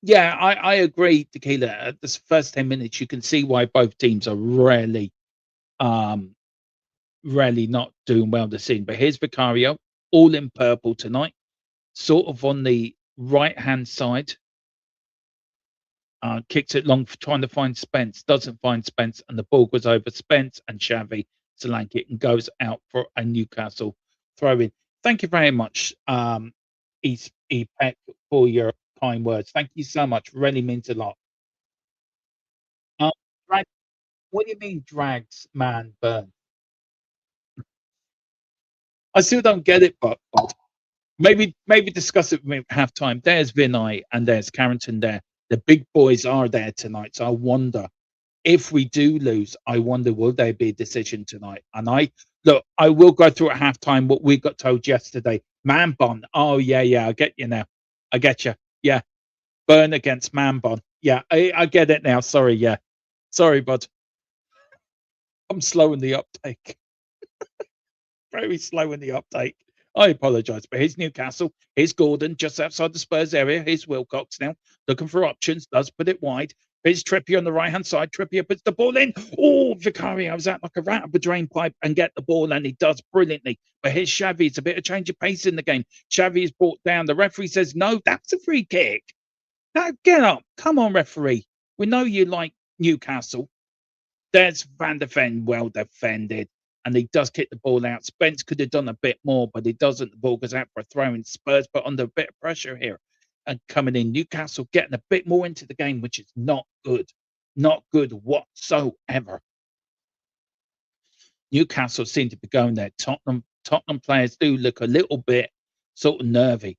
Yeah, I agree, Tequila. At the first 10 minutes, you can see why both teams are really not doing well this season. But here's Vicario, all in purple tonight, sort of on the right-hand side. Kicks it long, trying to find Spence. Doesn't find Spence, and the ball goes over Spence and Xavi Solanke and goes out for a Newcastle throw-in. Thank you very much, Peck, for your kind words. Thank you so much. Really means a lot. What do you mean drags man burn? I still don't get it, but maybe discuss it with halftime. There's Vinay and there's Carrington there. The big boys are there tonight. So I wonder if we do lose, will there be a decision tonight? And I will go through at halftime what we got told yesterday. Man bun. Oh yeah, I get you now. I get you. Yeah. Burn against man bun. Yeah, I get it now. Sorry, yeah. Sorry, bud. I'm slow in the uptake. Very slow in the uptake. I apologise. But here's Newcastle. Here's Gordon just outside the Spurs area. Here's Wilcox now. Looking for options. Does put it wide. Here's Trippier on the right-hand side. Trippier puts the ball in. Oh, Vicario was out like a rat up a drain pipe and get the ball, and he does brilliantly. But here's Xavi. It's a bit of change of pace in the game. Xavi is brought down. The referee says, no, that's a free kick. Now, get up. Come on, referee. We know you like Newcastle. There's Van der Ven, well defended. And he does kick the ball out. Spence could have done a bit more, but he doesn't. The ball goes out for a throw in. Spurs put under a bit of pressure here. And coming in, Newcastle getting a bit more into the game, which is not good. Not good whatsoever. Newcastle seem to be going there. Tottenham players do look a little bit sort of nervy.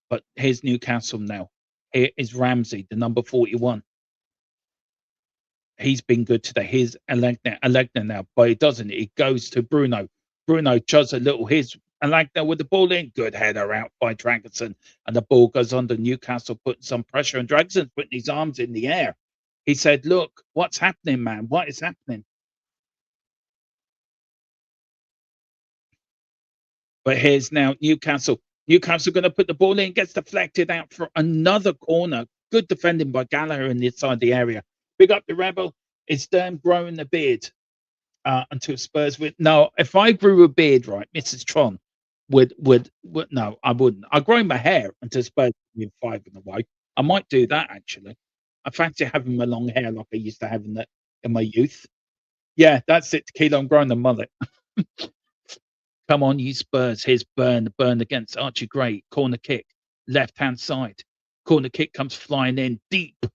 But here's Newcastle now. Here is Ramsey, the number 41. He's been good today. Here's Alegna now, but he doesn't. He goes to Bruno. Bruno does a little. Here's Alegna with the ball in. Good header out by Dragonson. And the ball goes under. Newcastle putting some pressure on Dragonson, putting his arms in the air. He said, look, what's happening, man? What is happening? But here's now Newcastle. Newcastle going to put the ball in, gets deflected out for another corner. Good defending by Gallagher in the inside the area. Big up the Rebel. It's them growing the beard until Spurs with. No, if I grew a beard, right, Mrs. Tron would no, I wouldn't. I grow my hair until Spurs win 5 in a row. I might do that actually. I fancy having my long hair like I used to have in my youth. Yeah, that's it. Tequila, I'm growing the mullet. Come on, you Spurs. Here's Burn against Archie Gray. Corner kick, left hand side. Corner kick comes flying in deep.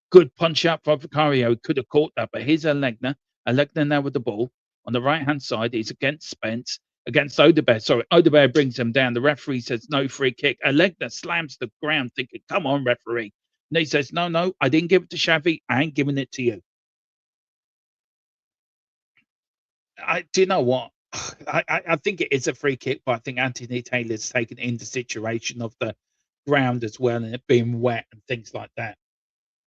Good punch out from Vicario. Could have caught that, but here's Alegna. Alegna now with the ball on the right hand side. He's against Spence, against Odebear. Sorry, Odebear brings him down. The referee says no free kick. Alegna slams the ground, thinking, "Come on, referee." And he says, "No, I didn't give it to Xavi. I ain't giving it to you." Do you know what? I think it is a free kick, but I think Anthony Taylor's taken it into situation of the ground as well and it being wet and things like that.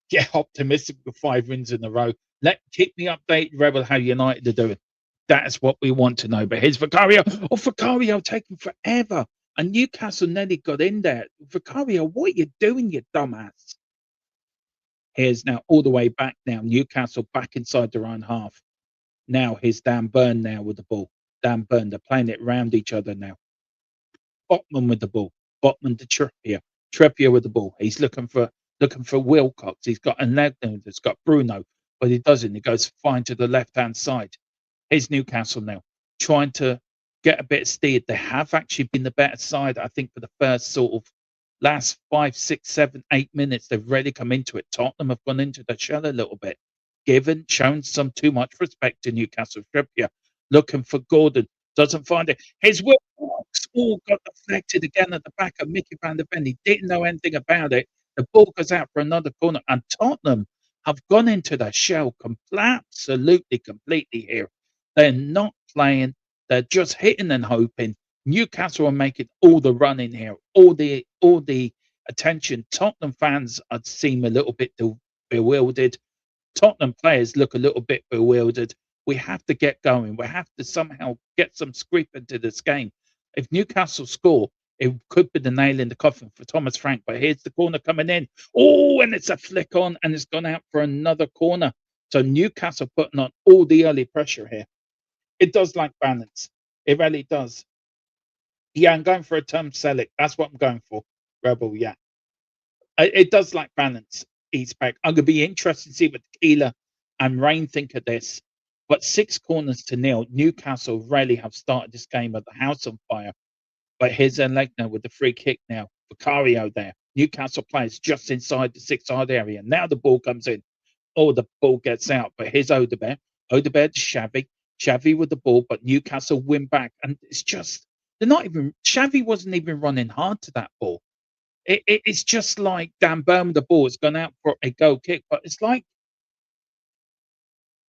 Get optimistic with 5 wins in a row. Keep me updated, Rebel, how United are doing. That's what we want to know. But here's Vicario. Oh, Vicario taking forever. And Newcastle nearly got in there. Vicario, what are you doing, you dumbass? Here's now all the way back now. Newcastle back inside their own half. Now here's Dan Burn now with the ball. Dan Burn, they're playing it round each other now. Botman with the ball. Botman to Trippier. Trippier with the ball. He's looking for Wilcox. He's got a Legner that's got Bruno, but he doesn't. He goes fine to the left-hand side. Here's Newcastle now, trying to get a bit of steer. They have actually been the better side, I think, for the first sort of last 5, 6, 7, 8 minutes. They've really come into it. Tottenham have gone into the shell a little bit. Shown some too much respect to Newcastle. Trippier looking for Gordon, doesn't find it. His Wilcox all got deflected again at the back of Mickey van der Ven. He didn't know anything about it. The ball goes out for another corner, and Tottenham have gone into the shell absolutely, completely here. They're not playing. They're just hitting and hoping. Newcastle are making all the running here, all the attention. Tottenham fans seem a little bit bewildered. Tottenham players look a little bit bewildered. We have to get going. We have to somehow get some script into this game. If Newcastle score, it could be the nail in the coffin for Thomas Frank. But here's the corner coming in. Oh, and it's a flick on, and it's gone out for another corner. So Newcastle putting on all the early pressure here. It does like balance. It really does. Yeah, I'm going for a term Selleck. That's what I'm going for. Rebel, yeah. It does like balance. He's back. I'm going to be interested to see what Tequila and Rain think of this. But 6 corners to nil. Newcastle really have started this game at the house on fire. But here's Legner with the free kick now. Vicario there. Newcastle players just inside the 6-yard area. Now the ball comes in. Oh, the ball gets out. But here's Odebear. Odebear to Xavi. Xavi with the ball, but Newcastle win back. And it's just, they're not even, Xavi wasn't even running hard to that ball. It's just like Dan Burn with the ball. It's gone out for a goal kick. But it's like,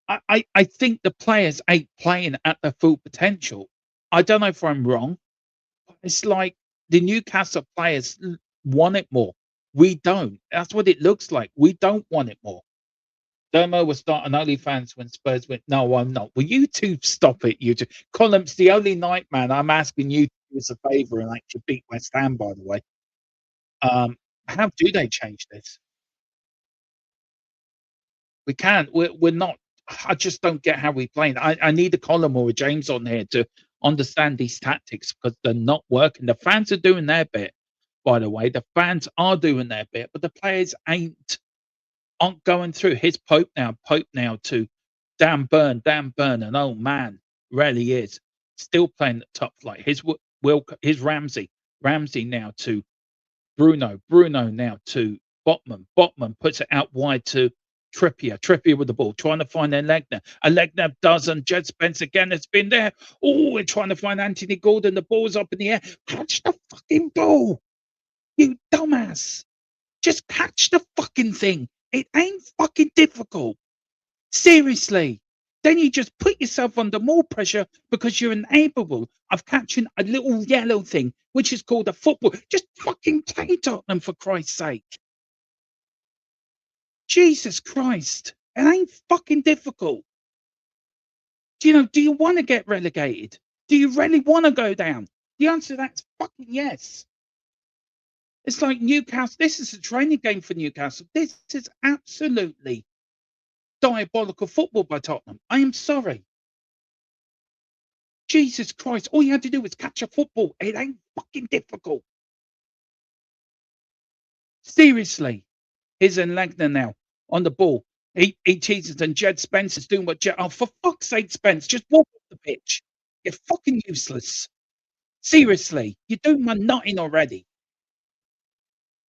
I think the players ain't playing at their full potential. I don't know if I'm wrong. It's like the Newcastle players want it more. We don't. That's what it looks like. We don't want it more. Dermo was starting OnlyFans when Spurs went. No, I'm not. Will you two stop it? You two. Columns, the only night man. I'm asking you to do us a favour and actually beat West Ham, by the way. How do they change this? We can't. We're not. I just don't get how we play. I need a Colin or a James on here to understand these tactics because they're not working. The fans are doing their bit, by the way. The fans are doing their bit, but the players aren't going through. Here's Pope now to Dan Burn, an old man, really is still playing the top flight. Here's Ramsey now to Bruno now to Botman puts it out wide to Trippier with the ball, trying to find Legner doesn't. Jed Spence again has been there. Oh, we're trying to find Anthony Gordon. The ball's up in the air. Catch the fucking ball, you dumbass. Just catch the fucking thing. It ain't fucking difficult. Seriously. Then you just put yourself under more pressure because you're incapable of catching a little yellow thing, which is called a football. Just fucking play Tottenham, for Christ's sake. Jesus Christ. It ain't fucking difficult. Do you want to get relegated? Do you really want to go down? The answer to that's fucking yes. It's like Newcastle. This is a training game for Newcastle. This is absolutely diabolical football by Tottenham. I am sorry. Jesus Christ. All you had to do was catch a football. It ain't fucking difficult. Seriously. Here's Legner now on the ball. He cheated, and Jed Spencer's doing what Jed. Oh, for fuck's sake, Spence, just walk off the pitch. You're fucking useless. Seriously. You're doing my nutting already.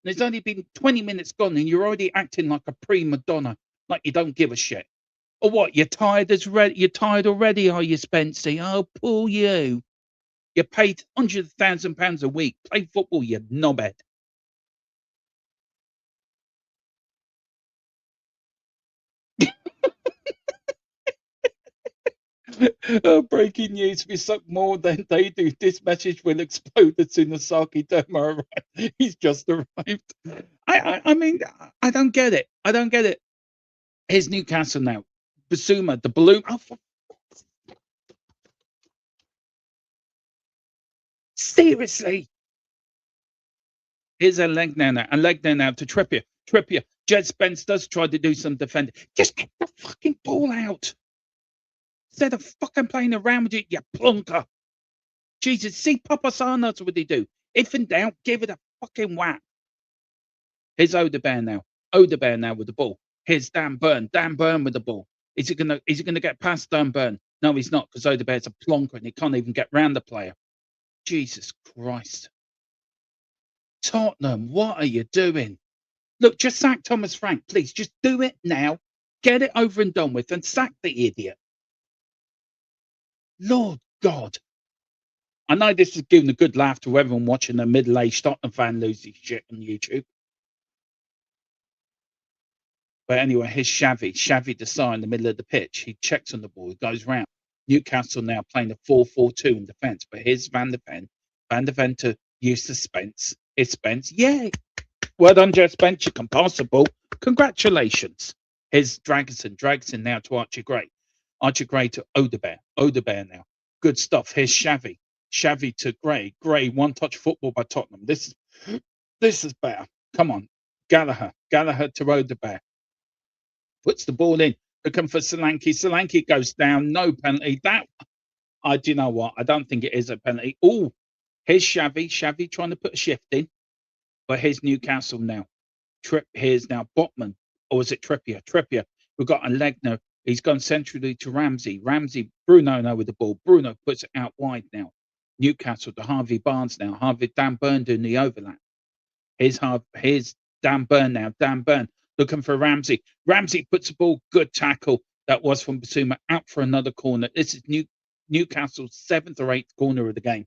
There's only been 20 minutes gone, and you're already acting like a prima donna, like you don't give a shit. Or what? You're tired You're tired already, are you, Spencer? Oh, poor you. You're paid £100,000 a week. Play football, you knobhead. Oh, breaking news. We suck more than they do. This message will explode as soon as Saki Demo arrives. He's just arrived. I mean, I don't get it. I don't get it. Here's Newcastle now. Basuma, the balloon. Oh, seriously. Here's a leg now. A leg now to Trippier. Jed Spence does try to do some defending. Just get the fucking ball out. Instead of fucking playing around with it, you plunker. Jesus, see Papasana, what they do. If in doubt, give it a fucking whack. Here's Odebear now. Odebear now with the ball. Here's Dan Burn. Dan Burn with the ball. Is he gonna get past Dan Burn? No, he's not, because Odebear's a plonker and he can't even get round the player. Jesus Christ. Tottenham, what are you doing? Look, just sack Thomas Frank, please. Just do it now. Get it over and done with and sack the idiot. Lord God. I know this is giving a good laugh to everyone watching a middle-aged Tottenham fan lose his shit on YouTube. But anyway, here's Xavi. Xavi Desai in the middle of the pitch. He checks on the ball. He goes round. Newcastle now playing a 4-4-2 in defence. But here's Van der Ven. Van der Ven to Eustace Spence. It's Spence. Yay! Well done, Jeff Spence. You can pass the ball. Congratulations. Here's Dragonson. Dragonson now to Archie Gray. Archie Gray to Odebear. Odebear now. Good stuff. Here's Xavi. Xavi to Gray. Gray, one-touch football by Tottenham. This is better. Come on. Gallagher. Gallagher to Odebear. Puts the ball in. Looking for Solanke. Solanke goes down. No penalty. Do you know what? I don't think it is a penalty. Oh, here's Xavi. Xavi trying to put a shift in. But here's Newcastle now. Here's now Botman. Or is it Trippier? Trippier. We've got a Legner. He's gone centrally to Ramsey. Bruno now with the ball. Bruno puts it out wide now. Newcastle to Harvey Barnes now. Dan Burn doing the overlap. Here's Dan Burn now. Dan Burn looking for Ramsey. Ramsey puts the ball. Good tackle. That was from Basuma out for another corner. This is Newcastle's 7th or 8th corner of the game.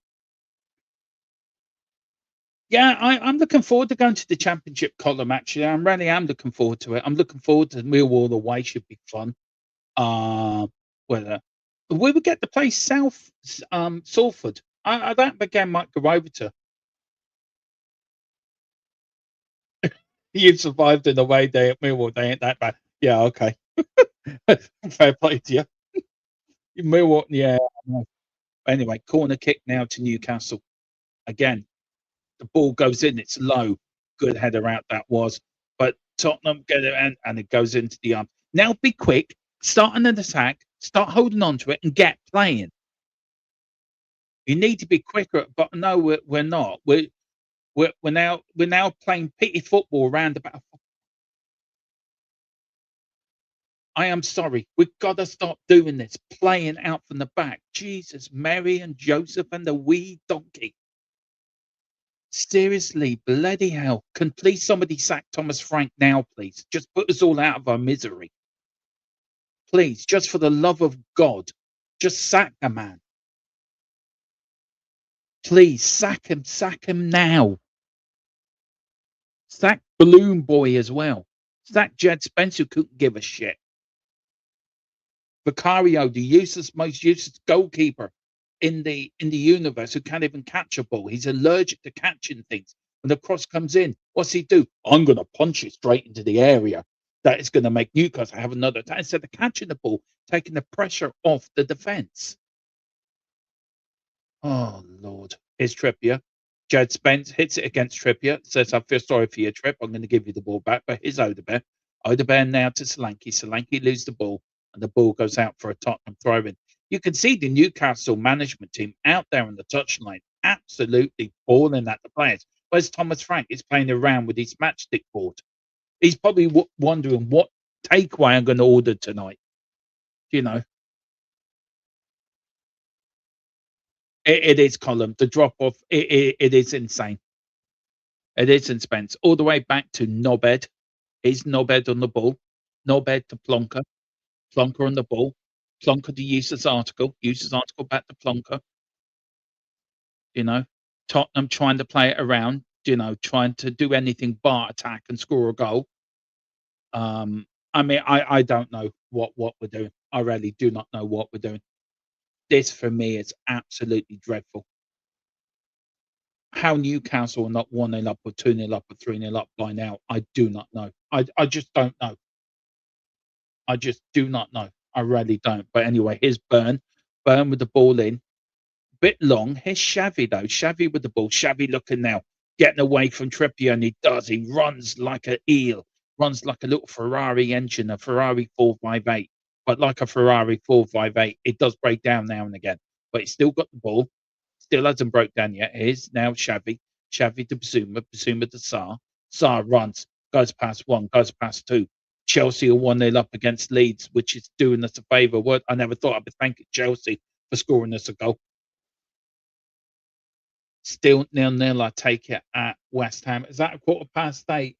Yeah, I'm looking forward to going to the championship column, actually. I really am looking forward to it. I'm looking forward to Millwall away. Should be fun. Whether we would get to play Salford. I that again might go over to. You've survived in a way day at Millwall. They ain't that bad. Yeah, okay. Fair play to you. Millwall, yeah. Anyway, corner kick now to Newcastle. Again, the ball goes in. It's low. Good header out that was. But Tottenham get it and it goes into the arm. Now be quick. Start an attack. Start holding on to it and get playing. You need to be quicker, but no, we're not. We're now playing pity football around about. I am sorry. We've got to stop doing this. Playing out from the back. Jesus, Mary and Joseph and the wee donkey. Seriously, bloody hell. Can please somebody sack Thomas Frank now, please? Just put us all out of our misery. Please, just for the love of God, just sack the man. Please, sack him now. Sack Balloon Boy as well. Sack Jed Spence, who couldn't give a shit. Vicario, the most useless goalkeeper in the universe, who can't even catch a ball. He's allergic to catching things. When the cross comes in, what's he do? I'm going to punch it straight into the area. That is going to make Newcastle have another attack. Instead of catching the ball, taking the pressure off the defence. Oh, Lord. Here's Trippier. Jed Spence hits it against Trippier. Says, I feel sorry for your trip. I'm going to give you the ball back. But here's Odebear. Odebear now to Solanke. Solanke loses the ball. And the ball goes out for a Tottenham throw-in. You can see the Newcastle management team out there on the touchline absolutely balling at the players. Whereas Thomas Frank is playing around with his matchstick board. He's probably wondering what takeaway I'm going to order tonight. You know, it is Column. The drop off, it is insane. It is in Spence. All the way back to Nobed. Is Nobed on the ball? Nobed to Plonker. Plonker on the ball. Plonker to User's article. User's article back to Plonker. You know, Tottenham trying to play it around. You know, trying to do anything but attack and score a goal. I mean, I don't know what we're doing. I really do not know what we're doing. This for me is absolutely dreadful. How Newcastle are not 1-0 up or 2-0 up or 3-0 up by now, I do not know. I just don't know. I just do not know. I really don't. But anyway, here's Burn. Burn with the ball in. Bit long. Here's Xavi though. Xavi with the ball. Xavi looking now. Getting away from Trippier, and he does. He runs like an eel. Runs like a little Ferrari engine, a Ferrari 458. But like a Ferrari 458, it does break down now and again. But he's still got the ball. Still hasn't broke down yet. Here's now Xavi. Xavi to Basuma. Basuma to Sarr. Sarr runs. Goes past one. Goes past two. Chelsea are 1-0 up against Leeds, which is doing us a favour. I never thought I'd be thanking Chelsea for scoring us a goal. Still 0-0. I take it at West Ham. Is that a 8:15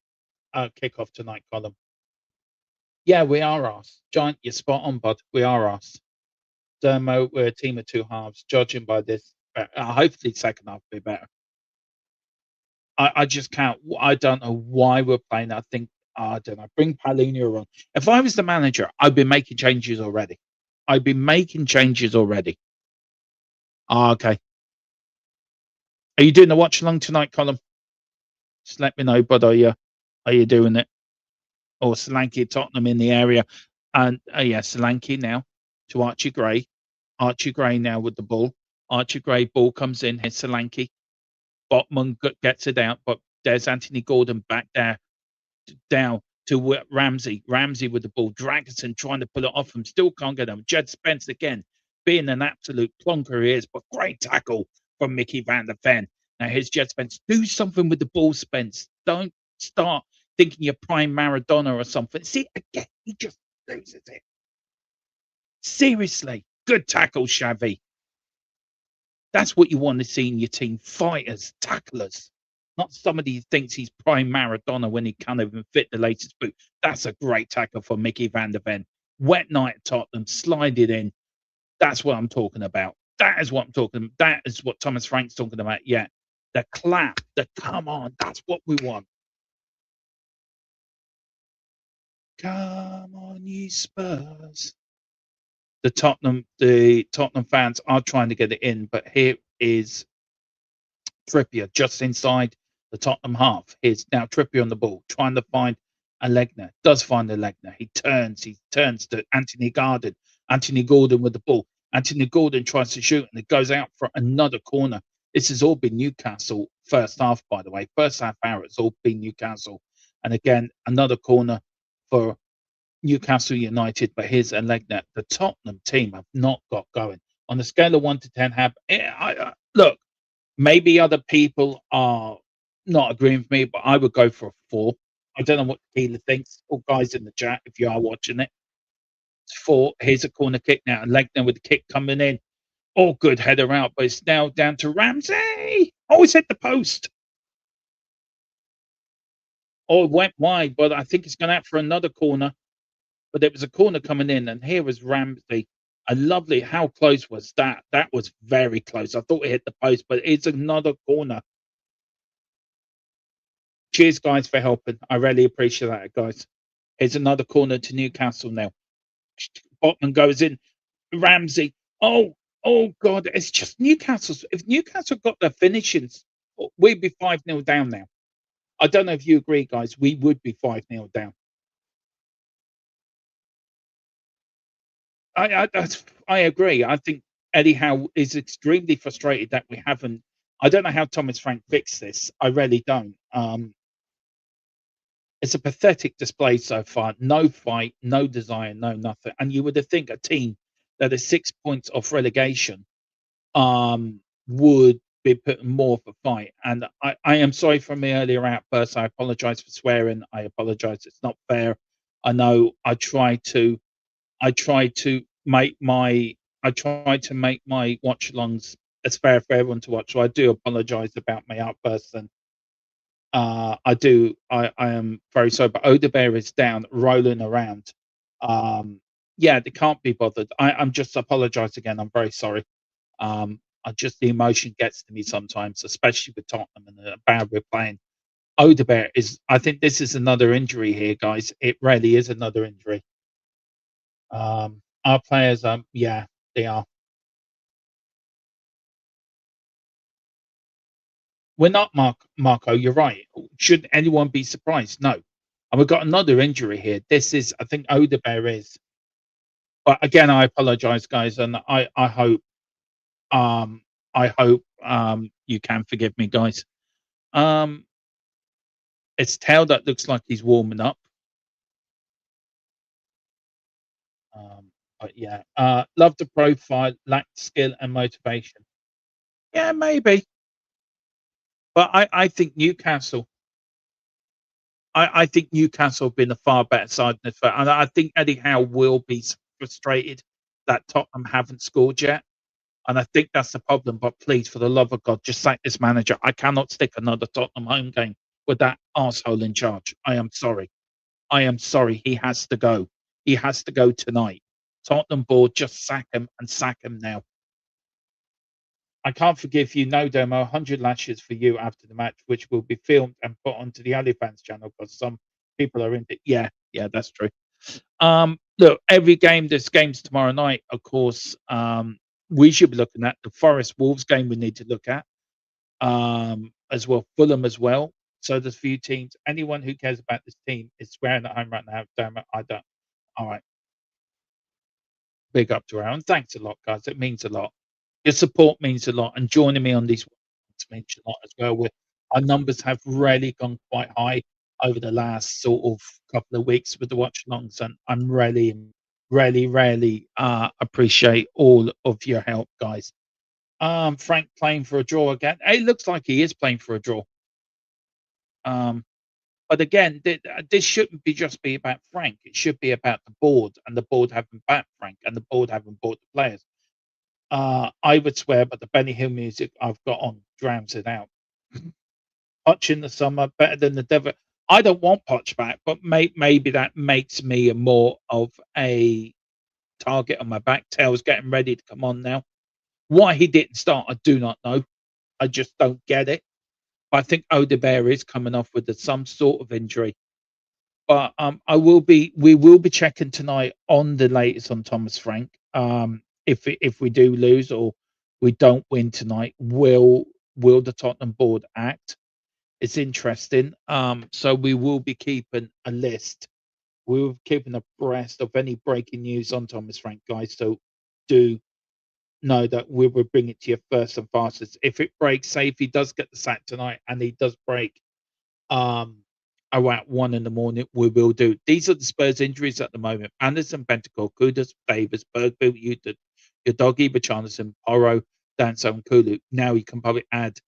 kickoff tonight, Colin? Yeah, we are asked. Giant, you're spot on, bud. We are asked. Dermo, we're a team of two halves. Judging by this, hopefully second half will be better. I just can't. I don't know why we're playing. I think I don't know. Bring Palhinha on. If I was the manager, I'd be making changes already. I'd be making changes already. Okay. Are you doing the watch along tonight, Colin? Just let me know, bud. Are you doing it? Or Solanke Tottenham in the area? And yeah, Solanke now to Archie Gray. Archie Gray now with the ball. Archie Gray ball comes in. Here's Solanke. Botman gets it out, but there's Anthony Gordon back there down to Ramsey. Ramsey with the ball. Dragerson trying to pull it off him. Still can't get him. Jed Spence again, being an absolute plonker he is, but great tackle from Mickey van der Ven. Now here's Jed Spence. Do something with the ball, Spence. Don't start thinking you're prime Maradona or something. See, again, he just loses it. Seriously. Good tackle, Xavi. That's what you want to see in your team. Fighters, tacklers. Not somebody who thinks he's prime Maradona when he can't even fit the latest boot. That's a great tackle for Mickey van der Ven. Wet night at Tottenham, slide it in. That's what I'm talking about. That is what I'm talking about. That is what Thomas Frank's talking about. Yeah. The clap, the come on. That's what we want. Come on, you Spurs. The Tottenham fans are trying to get it in, but here is Trippier just inside the Tottenham half. Here's now Trippier on the ball, trying to find Allegna. Does find Allegna. He turns to Anthony Gordon. Anthony Gordon with the ball. Anthony Gordon tries to shoot, and it goes out for another corner. This has all been Newcastle first half, by the way. First half hour, it's all been Newcastle. And again, another corner for Newcastle United, but here's Allegna. The Tottenham team have not got going. On a scale of 1 to 10, look, maybe other people are not agreeing with me, but I would go for a 4. I don't know what Keeler thinks. All guys in the chat, if you are watching it. It's 4. Here's a corner kick now. Allegna with the kick coming in. Oh, good header out, but it's now down to Ramsey. Oh, it's hit the post. Oh, it went wide, but I think it's gone out for another corner. But there was a corner coming in, and here was Ramsey. A lovely, how close was that? That was very close. I thought it hit the post, but it's another corner. Cheers, guys, for helping. I really appreciate that, guys. Here's another corner to Newcastle now. Botman goes in. Ramsey. Oh, God. It's just Newcastle. If Newcastle got their finishings, we'd be 5-0 down now. I don't know if you agree, guys. We would be 5-0 down. I agree. I think Eddie Howe is extremely frustrated that we haven't I don't know how Thomas Frank fixed this. I really don't. It's a pathetic display so far. No fight, no desire, no nothing. And you would have think a team that is 6 points off relegation would be putting more of a fight. And I am sorry for my earlier outburst. I apologise for swearing. I apologise. It's not fair. I know I try to make my watch-alongs as fair for everyone to watch. So I do apologise about my outbursts, and I am very sorry. But Odebear is down, rolling around. Yeah, they can't be bothered. I'm just apologise again. I'm very sorry. The emotion gets to me sometimes, especially with Tottenham and the bad we're playing. Odebear is. I think this is another injury here, guys. It really is another injury. Our players, yeah, they are. We're not, Marco. You're right. Should anyone be surprised? No. And we've got another injury here. This is, I think, Odebear is. But again, I apologise, guys, and I hope you can forgive me, guys. It's Tail that looks like he's warming up. But yeah, love the profile, lacked skill and motivation. Yeah, maybe. But I think Newcastle. I think Newcastle have been a far better side than this, and I think Eddie Howe will be frustrated that Tottenham haven't scored yet. And I think that's the problem. But please, for the love of God, just sack this manager. I cannot stick another Tottenham home game with that arsehole in charge. I am sorry. I am sorry. He has to go. He has to go tonight. Tottenham board, just sack him and sack him now. I can't forgive you. No, Demo. 100 lashes for you after the match, which will be filmed and put onto the Alifans channel because some people are into. Yeah, that's true. Look, every game. There's games tomorrow night, of course. We should be looking at the Forest Wolves game. We need to look at as well. Fulham as well. So there's a few teams. Anyone who cares about this team is swearing at home right now. Damn it, I don't. All right. Big up to Aaron. Thanks a lot, guys. It means a lot. Your support means a lot, and joining me on these means a lot as well. Our numbers have really gone quite high over the last sort of couple of weeks with the watch-alongs, and I'm really appreciate all of your help, guys. Frank playing for a draw again. It looks like he is playing for a draw. But again, this shouldn't just be about Frank. It should be about the board, and the board haven't backed Frank, and the board haven't bought the players. I would swear, but the Benny Hill music I've got on drowns it out. Poch in the summer, better than the devil. I don't want Poch back, but maybe that makes me more of a target on my back. Tail's getting ready to come on now. Why he didn't start, I do not know. I just don't get it. I think Odebear is coming off with some sort of injury. But we will be checking tonight on the latest on Thomas Frank. If we do lose or we don't win tonight, will the Tottenham board act? It's interesting. So we will be keeping a list. We're keeping abreast of any breaking news on Thomas Frank, guys. So do know that we will bring it to you first and fastest. If it breaks, say if he does get the sack tonight and he does break around 1 a.m, we will do. These are the Spurs injuries at the moment. Anderson, Bentancur, Kudus, Favors, Bergville, your doggy, Bacharnison, Porro, Danso, and Kulu. Now you can probably add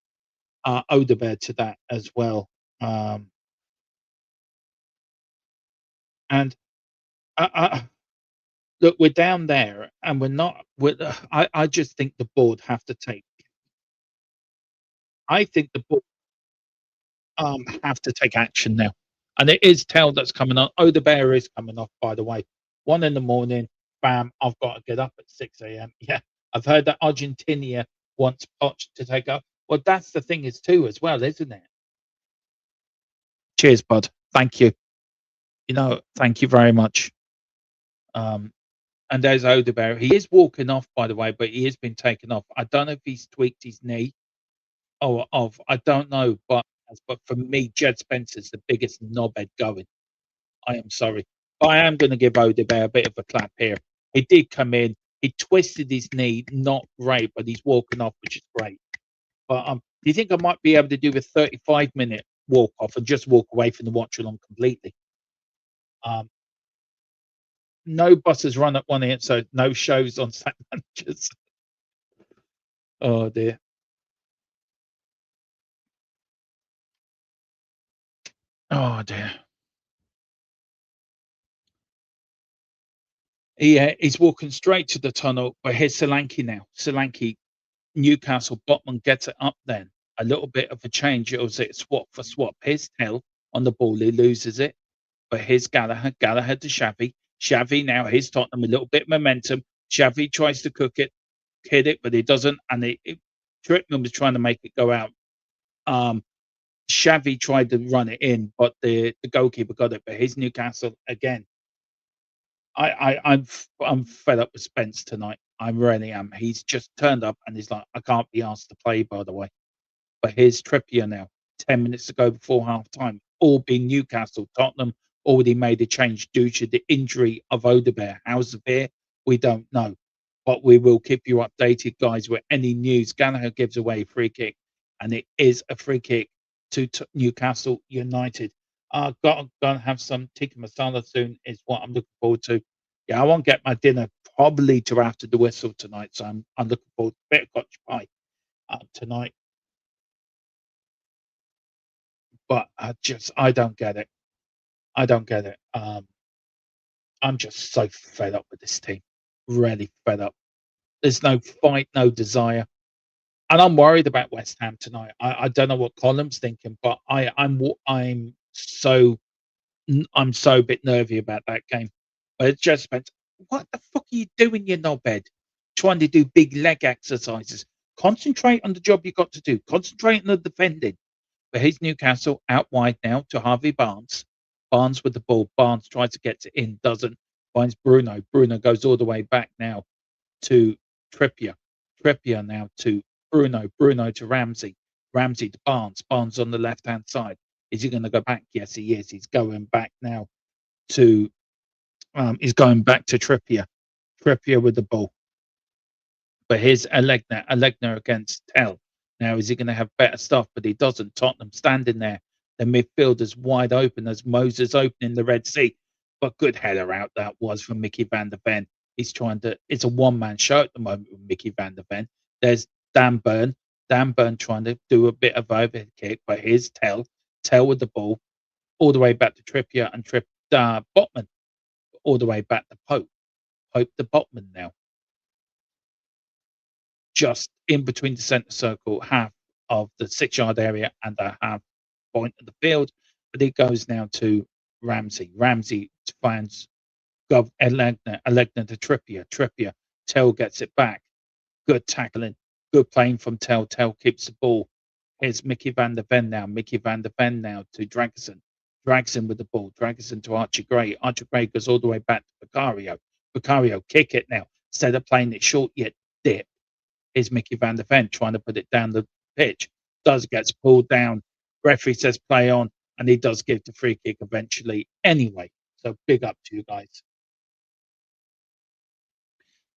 Odebear to that as well. And look, we're down there, and we're not. I just think the board have to take. I think the board have to take action now, and it is Tell that's coming on. Odebear is coming off, by the way. 1 a.m, bam! I've got to get up at 6 a.m. Yeah, I've heard that Argentina wants Poch to take up. Well, that's the thing is too as well, isn't it? Cheers, bud. Thank you. Thank you very much. And there's Odebear. He is walking off, by the way, but he has been taken off. I don't know if he's tweaked his knee or off. I don't know, but for me, Jed Spencer's the biggest knobhead going. I am sorry. But I am going to give Odebear a bit of a clap here. He did come in. He twisted his knee. Not great, but he's walking off, which is great. But Do you think I might be able to do a 35-minute walk off and just walk away from the watch along completely? No buses run at 1 a.m., so no shows on St. Managers. Oh dear. Oh dear. He's walking straight to the tunnel, but here's Solanke now. Solanke, Newcastle Botman gets it up then. A little bit of a change. It was it swap for swap. Here's Tell on the ball. He loses it. But here's Gallagher. Gallagher to Xavi. Xavi now. Here's Tottenham. A little bit of momentum. Xavi tries to cook it, hit it, but he doesn't. And Trippman was trying to make it go out. Xavi tried to run it in, but the goalkeeper got it. But here's Newcastle again. I'm fed up with Spence tonight. I really am. He's just turned up and he's like, I can't be asked to play, by the way. But here's Trippier now. 10 minutes to go before half time. All being Newcastle. Tottenham already made a change due to the injury of Odegaard. How severe? We don't know. But we will keep you updated, guys, with any news. Gallagher gives away a free kick, and it is a free kick to Newcastle United. Gonna have some tikka masala soon, is what I'm looking forward to. Yeah, I won't get my dinner probably till after the whistle tonight, so I'm looking forward to a bit of Scotch pie tonight. But I don't get it. I don't get it. I'm just so fed up with this team. Really fed up. There's no fight, no desire. And I'm worried about West Ham tonight. I don't know what Colum's thinking, but I'm so a bit nervy about that game. But it's just spent. What the fuck are you doing, you knobhead? Trying to do big leg exercises. Concentrate on the job you got to do. Concentrate on the defending. But here's Newcastle out wide now to Harvey Barnes. Barnes with the ball. Barnes tries to get it in, doesn't. Finds Bruno. Bruno goes all the way back now to Trippier. Trippier now to Bruno. Bruno to Ramsey. Ramsey to Barnes. Barnes on the left-hand side. Is he going to go back? Yes, he is. He's going back now to Trippier. Trippier with the ball. But here's Alegna. Alegna against Tell. Now, is he going to have better stuff? But he doesn't. Tottenham standing there. The midfield is wide open as Moses opening the Red Sea. But good header out that was from Mickey van der Ven. He's trying to. It's a one-man show at the moment with Mickey van der Ven. There's Dan Burn. Dan Burn trying to do a bit of overhead kick. But here's Tell. Tell with the ball. All the way back to Trippier and Botman. All the way back to Pope. Pope to Botman now. Just in between the centre circle, half of the 6-yard area and a half point of the field. But it goes now to Ramsey. Ramsey finds Alegna to Trippier. Trippier. Tell gets it back. Good tackling. Good playing from Tell. Tell keeps the ball. Here's Mickey van der Ven now. Mickey van der Ven now to Dragerson. Dragerson with the ball. Dragerson to Archie Gray. Archie Gray goes all the way back to Vicario. Vicario kick it now. Instead of playing it short yet dip. Here's Mickey van der Ven trying to put it down the pitch. Gets pulled down. Referee says play on, and he does give the free kick eventually anyway. So big up to you guys.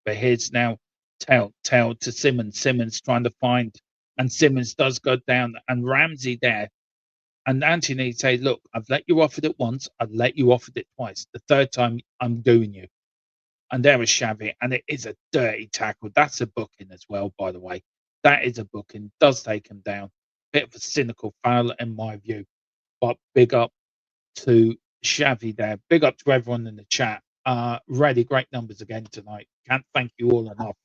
But here's now Tell to Simmons. Simmons trying to find, and Simmons does go down, and Ramsey there. And Anthony says, look, I've let you off it once. I've let you off it twice. The third time, I'm doing you. And there was Xavi, and it is a dirty tackle. That's a booking as well, by the way. That is a booking. Does take him down. Bit of a cynical foul in my view. But big up to Xavi there. Big up to everyone in the chat. Really great numbers again tonight. Can't thank you all enough.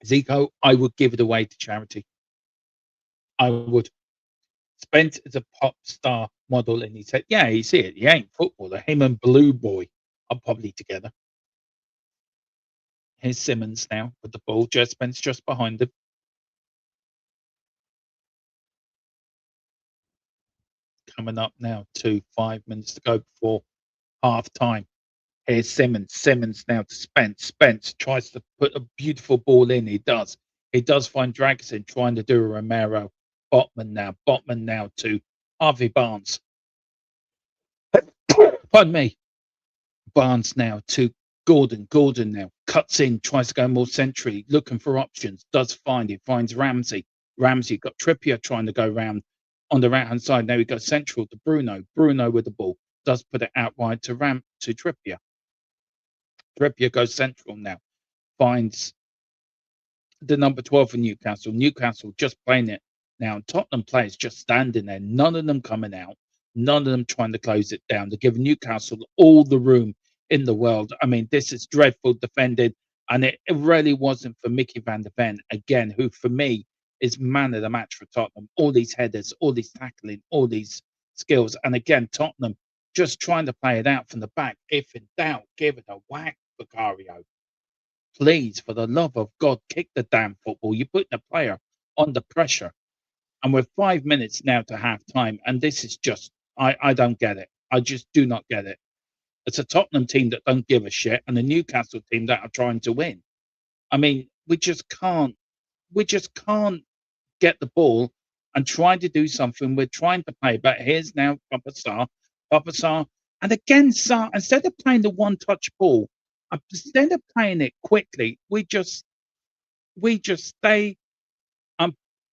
Zico, I would give it away to charity. I would. Spence is a pop star model, and he said, yeah, he's here. He ain't footballer. Him and Blue Boy are probably together. Here's Simmons now with the ball. Spence just behind him. Coming up now to 5 minutes to go before half time. Here's Simmons. Simmons now to Spence. Spence tries to put a beautiful ball in. He does. He does find Dragerson trying to do a Romero. Botman now to Harvey Barnes. Pardon me. Barnes now to Gordon now cuts in, tries to go more centrally, looking for options, does find it, finds Ramsey. Ramsey got Trippier trying to go round on the right hand side. Now he goes central to Bruno. Bruno with the ball does put it out wide to Trippier. Trippier goes central now, finds the number 12 for Newcastle. Newcastle just playing it now. Tottenham players just standing there, none of them coming out, none of them trying to close it down. They're giving Newcastle all the room in the world. I mean, this is dreadful defended, and it really wasn't for Mickey van der Ven again, who for me is man of the match for Tottenham. All these headers, all these tackling, all these skills, and again Tottenham just trying to play it out from the back. If in doubt, give it a whack, Vicario. Please, for the love of God, kick the damn football. You're putting a player under pressure, and we're 5 minutes now to half time, and this is just I don't get it. I just do not get it. It's a Tottenham team that don't give a shit, and a Newcastle team that are trying to win. I mean, we just can't get the ball and try to do something. We're trying to play, but here's now Papa Sarr, and again Sarr, instead of playing the one-touch ball, instead of playing it quickly, we just stay.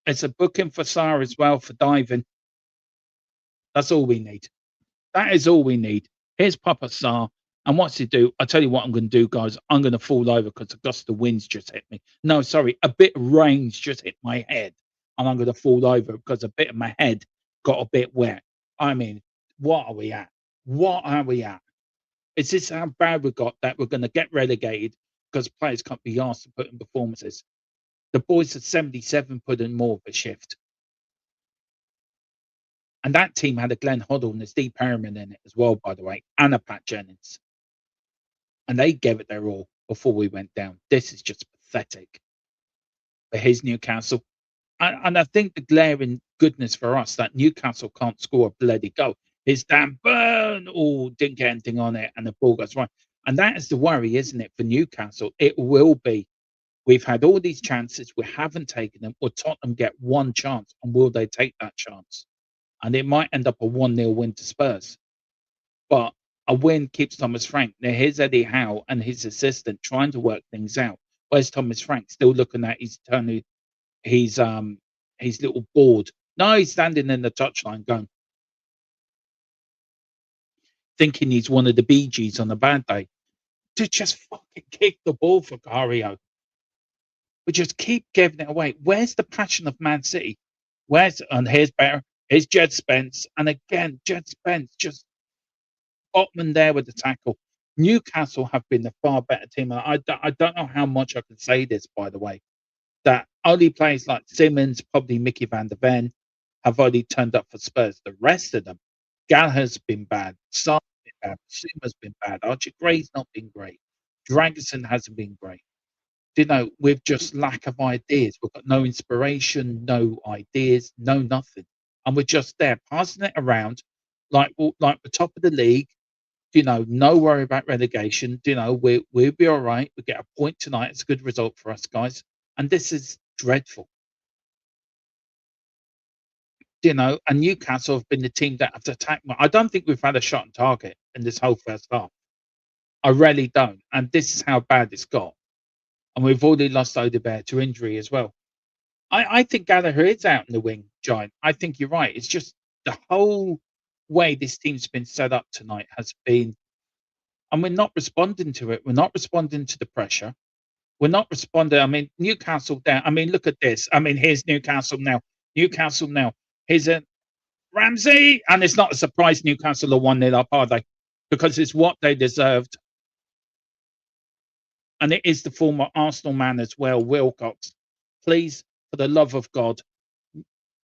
It's a booking for Sarr as well for diving. That's all we need. That is all we need. Here's Papa Sarr. And what's he do? I tell you what I'm going to do, guys. I'm going to fall over because a gust of winds just hit me. No, sorry, a bit of rain's just hit my head, and I'm going to fall over because a bit of my head got a bit wet. I mean, what are we at? What are we at? Is this how bad we got that we're going to get relegated because players can't be asked to put in performances? The boys at 77 put in more of a shift. And that team had a Glenn Hoddle and a Steve Perryman in it as well, by the way, and a Pat Jennings. And they gave it their all before we went down. This is just pathetic. But here's Newcastle. And I think the glaring goodness for us that Newcastle can't score a bloody goal. His damn burn, didn't get anything on it, and the ball goes right. And that is the worry, isn't it, for Newcastle? It will be. We've had all these chances, we haven't taken them, or Tottenham get one chance, and will they take that chance? And it might end up a 1-0 win to Spurs. But a win keeps Thomas Frank. Now here's Eddie Howe and his assistant trying to work things out. Where's Thomas Frank? Still looking at his little board. No, he's standing in the touchline going, thinking he's one of the Bee Gees on a bad day. To just fucking kick the ball for Vicario. We just keep giving it away. Where's the passion of Man City? And here's better. Here's Jed Spence. And again, Jed Spence just Botman there with the tackle. Newcastle have been the far better team. I don't know how much I can say this, by the way, that only players like Simmons, probably Mickey van der Ven, have only turned up for Spurs. The rest of them, Gallagher's been bad. Sarr's been bad. Simmons been bad. Archie Gray's not been great. Dragerson hasn't been great. You know, with just lack of ideas. We've got no inspiration, no ideas, no nothing. And we're just there passing it around like the top of the league. You know, no worry about relegation. You know, we'll be all right. We get a point tonight. It's a good result for us, guys. And this is dreadful. You know, and Newcastle have been the team that have attacked. I don't think we've had a shot on target in this whole first half. I really don't. And this is how bad it's got. And we've already lost Odegaard to injury as well. I think Gallagher is out in the wing, Giant. I think you're right. It's just the whole way this team's been set up tonight has been, and we're not responding to it. We're not responding to the pressure. We're not responding. I mean, Newcastle down. I mean, look at this. I mean, here's Newcastle now. Here's a Ramsey. And it's not a surprise Newcastle are 1-0 up, are they? Because it's what they deserved. And it is the former Arsenal man as well, Wilcox. Please, for the love of God,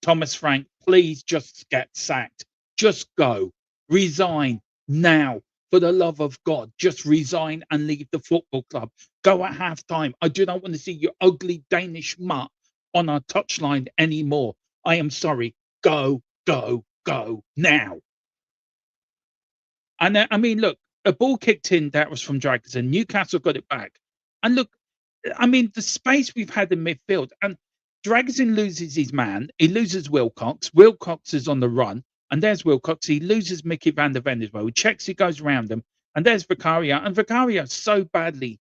Thomas Frank, please just get sacked. Just go. Resign now. For the love of God, just resign and leave the football club. Go at half-time. I do not want to see your ugly Danish mutt on our touchline anymore. I am sorry. Go, go, go now. And I mean, look, a ball kicked in that was from Dragerson. Newcastle got it back. And look, I mean, the space we've had in midfield, and Dragerson loses his man. He loses Wilcox. Wilcox is on the run. And there's Wilcox. He loses Mickey van der Ven as well. He checks, he goes around him. And there's Vicaria, and Vicaria so badly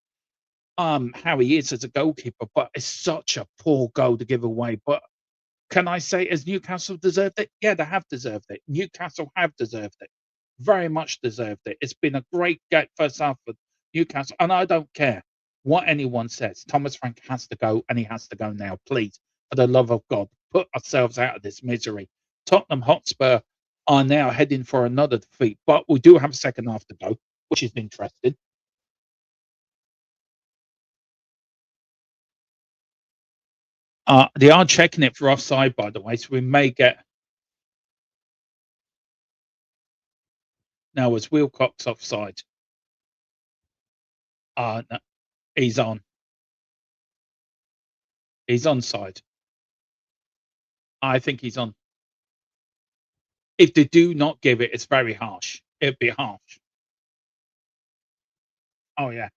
how he is as a goalkeeper, but it's such a poor goal to give away. But can I say, has Newcastle deserved it? Yeah, they have deserved it. Newcastle have deserved it. Very much deserved it. It's been a great first half for Newcastle, and I don't care what anyone says. Thomas Frank has to go, and he has to go now. Please, for the love of God, put ourselves out of this misery. Tottenham Hotspur are now heading for another defeat, but we do have a second half to go, which is interesting. They are checking it for offside, by the way, so we may get. Now, was Wilcox offside? No, he's on. He's onside. I think he's on. If they do not give it, it's very harsh. It'd be harsh. Oh, yeah.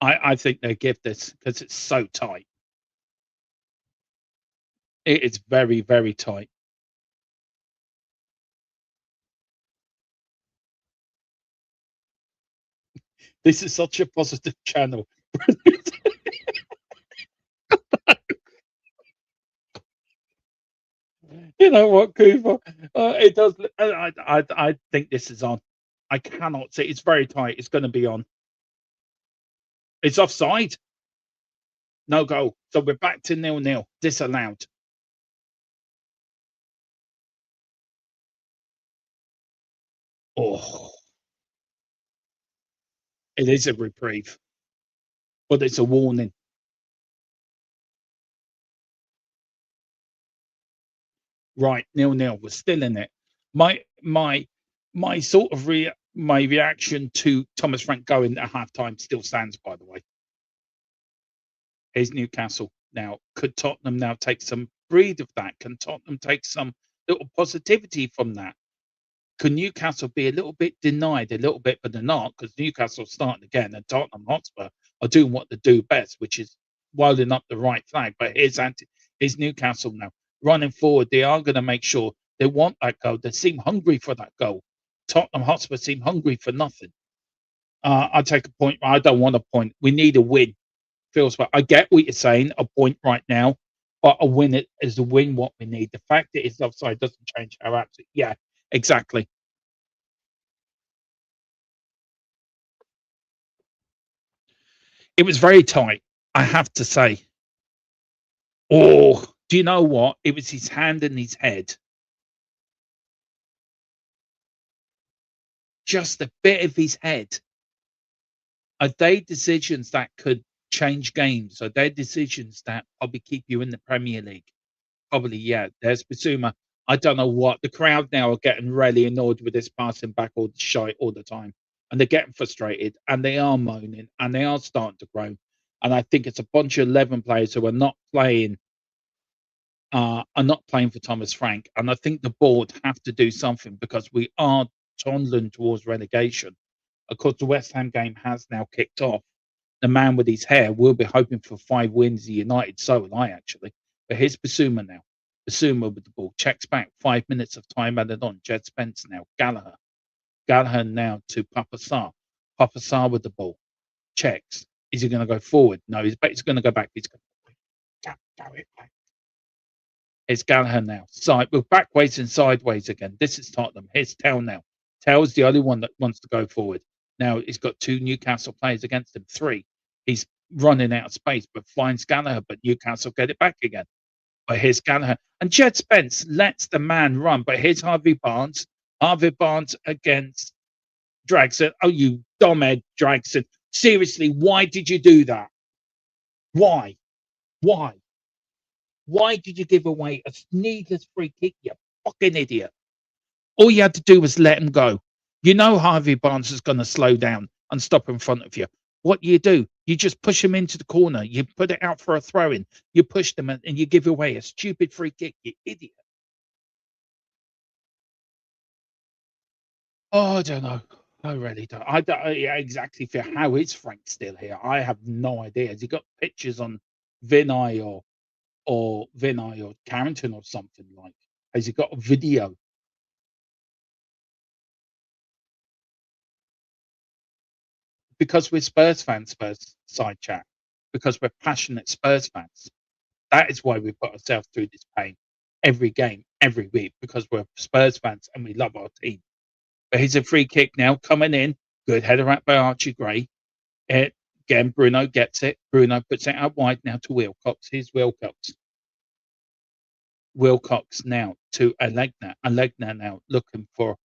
I think they give this because it's so tight. It is very, very tight. This is such a positive channel. You know what, Cooper? It does. I think this is on. I cannot see. It's very tight. It's going to be on. It's offside. No goal. So we're back to 0-0. Disallowed. Oh, it is a reprieve, but it's a warning. Right, 0-0. We're still in it. My sort of my reaction to Thomas Frank going at halftime still stands. By the way, here's Newcastle now. Could Tottenham now take some breed of that? Can Tottenham take some little positivity from that? Can Newcastle be a little bit denied a little bit, but they're not because Newcastle's starting again, and Tottenham Hotspur are doing what they do best, which is wielding up the right flag. But here's Newcastle now running forward. They are going to make sure they want that goal. They seem hungry for that goal. Tottenham Hotspur seem hungry for nothing. I take a point. I don't want a point. We need a win. Feels but I get what you're saying. A point right now, but a win is a win. What we need. The fact that it's offside doesn't change our attitude. Yeah, exactly. It was very tight, I have to say. Oh, do you know what? It was his hand and his head. Just a bit of his head. Are they decisions that could change games? Are they decisions that probably keep you in the Premier League? Probably, yeah. There's Basuma. I don't know what the crowd now are getting really annoyed with this passing back all the shite all the time, and they're getting frustrated, and they are moaning, and they are starting to groan. And I think it's a bunch of 11 players who are not playing for Thomas Frank, and I think the board have to do something because we are trundling towards relegation. Of course, the West Ham game has now kicked off. The man with his hair will be hoping for 5 wins at United. So will I, actually. But here's Basuma now. Basuma with the ball. Checks back. 5 minutes of time added on. Jed Spence now. Gallagher. Gallagher now to Papa Sarr. Papa Sarr with the ball. Checks. Is he going to go forward? No, he's going to go back. He's going to go it back. It's Gallagher now. We're backwards and sideways again. This is Tottenham. Here's Tell now. Tell's the only one that wants to go forward. Now he's got 2 Newcastle players against him. 3. He's running out of space, but finds Gallagher, but Newcastle get it back again. But here's Gallagher. And Jed Spence lets the man run. But here's Harvey Barnes. Harvey Barnes against Dragson. Oh, you dumbhead, Dragson. Seriously, why did you do that? Why? Why? Why did you give away a needless free kick, you fucking idiot? All you had to do was let him go. You know Harvey Barnes is going to slow down and stop in front of you. What do? You just push him into the corner. You put it out for a throw-in. You push them and you give away a stupid free kick, you idiot. Oh, I don't know. I really don't. I don't exactly feel how is Frank still here. I have no idea. Has he got pictures on Vinay or Vinay or Carrington or something like? Has he got a video? because we're Spurs fans, Spurs side chat, because we're passionate Spurs fans. That is why we put ourselves through this pain every game, every week, because we're Spurs fans and we love our team. But here's a free kick now coming in. Good header out by Archie Gray. Again, Bruno gets it. Bruno puts it out wide now to Wilcox. Here's Wilcox. Wilcox now to Alegna. Alegna now looking for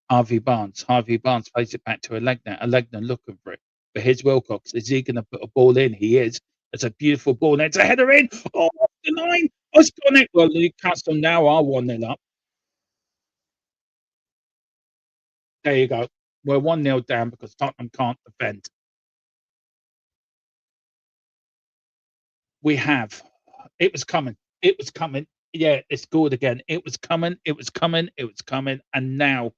Harvey Barnes. Harvey Barnes plays it back to Alegna. Alegna looking for it. But here's Wilcox. Is he going to put a ball in? He is. It's a beautiful ball. And it's a header in. Oh, off the line. Oh, it's gone in. Well, Newcastle now are 1-0 up. There you go. We're 1-0 down because Tottenham can't defend. We have. It was coming. It was coming. Yeah, it scored again. It was coming. It was coming. It was coming. And now,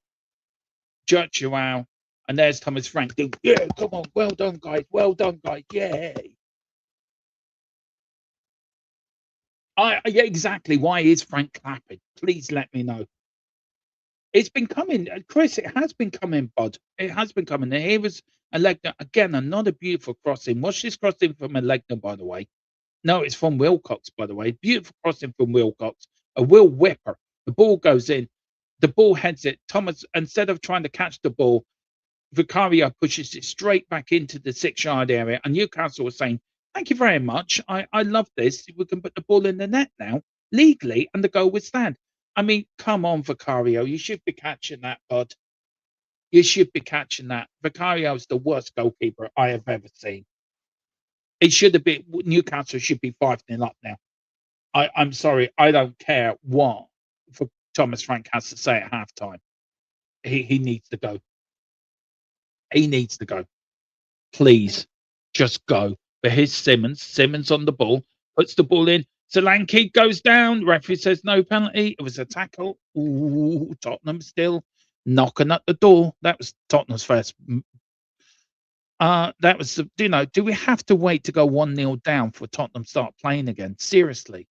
Watchalong. And there's Thomas Frank. Yeah, come on. Well done, guys. Well done, guys. Yay. Yeah, exactly. Why is Frank clapping? Please let me know. It's been coming, Chris. It has been coming, bud. It has been coming. And here was Alegna again. Another beautiful crossing. What's this crossing from Alegna, by the way? No, it's from Wilcox, by the way. Beautiful crossing from Wilcox. A Will Whipper. The ball goes in. The ball heads it. Thomas, instead of trying to catch the ball, Vicario pushes it straight back into the 6-yard area. And Newcastle was saying, thank you very much. I love this. We can put the ball in the net now, legally, and the goal would stand. I mean, come on, Vicario. You should be catching that, bud. You should be catching that. Vicario is the worst goalkeeper I have ever seen. It should have been Newcastle should be 5-0 up now. I'm sorry, I don't care what Thomas Frank has to say at halftime. He needs to go. He needs to go. Please, just go. But here's Simmons. Simmons on the ball, puts the ball in. Solanke goes down. Referee says no penalty. It was a tackle. Ooh, Tottenham still knocking at the door. That was Tottenham's first. That was, do we have to wait to go 1-0 down for Tottenham start playing again? Seriously.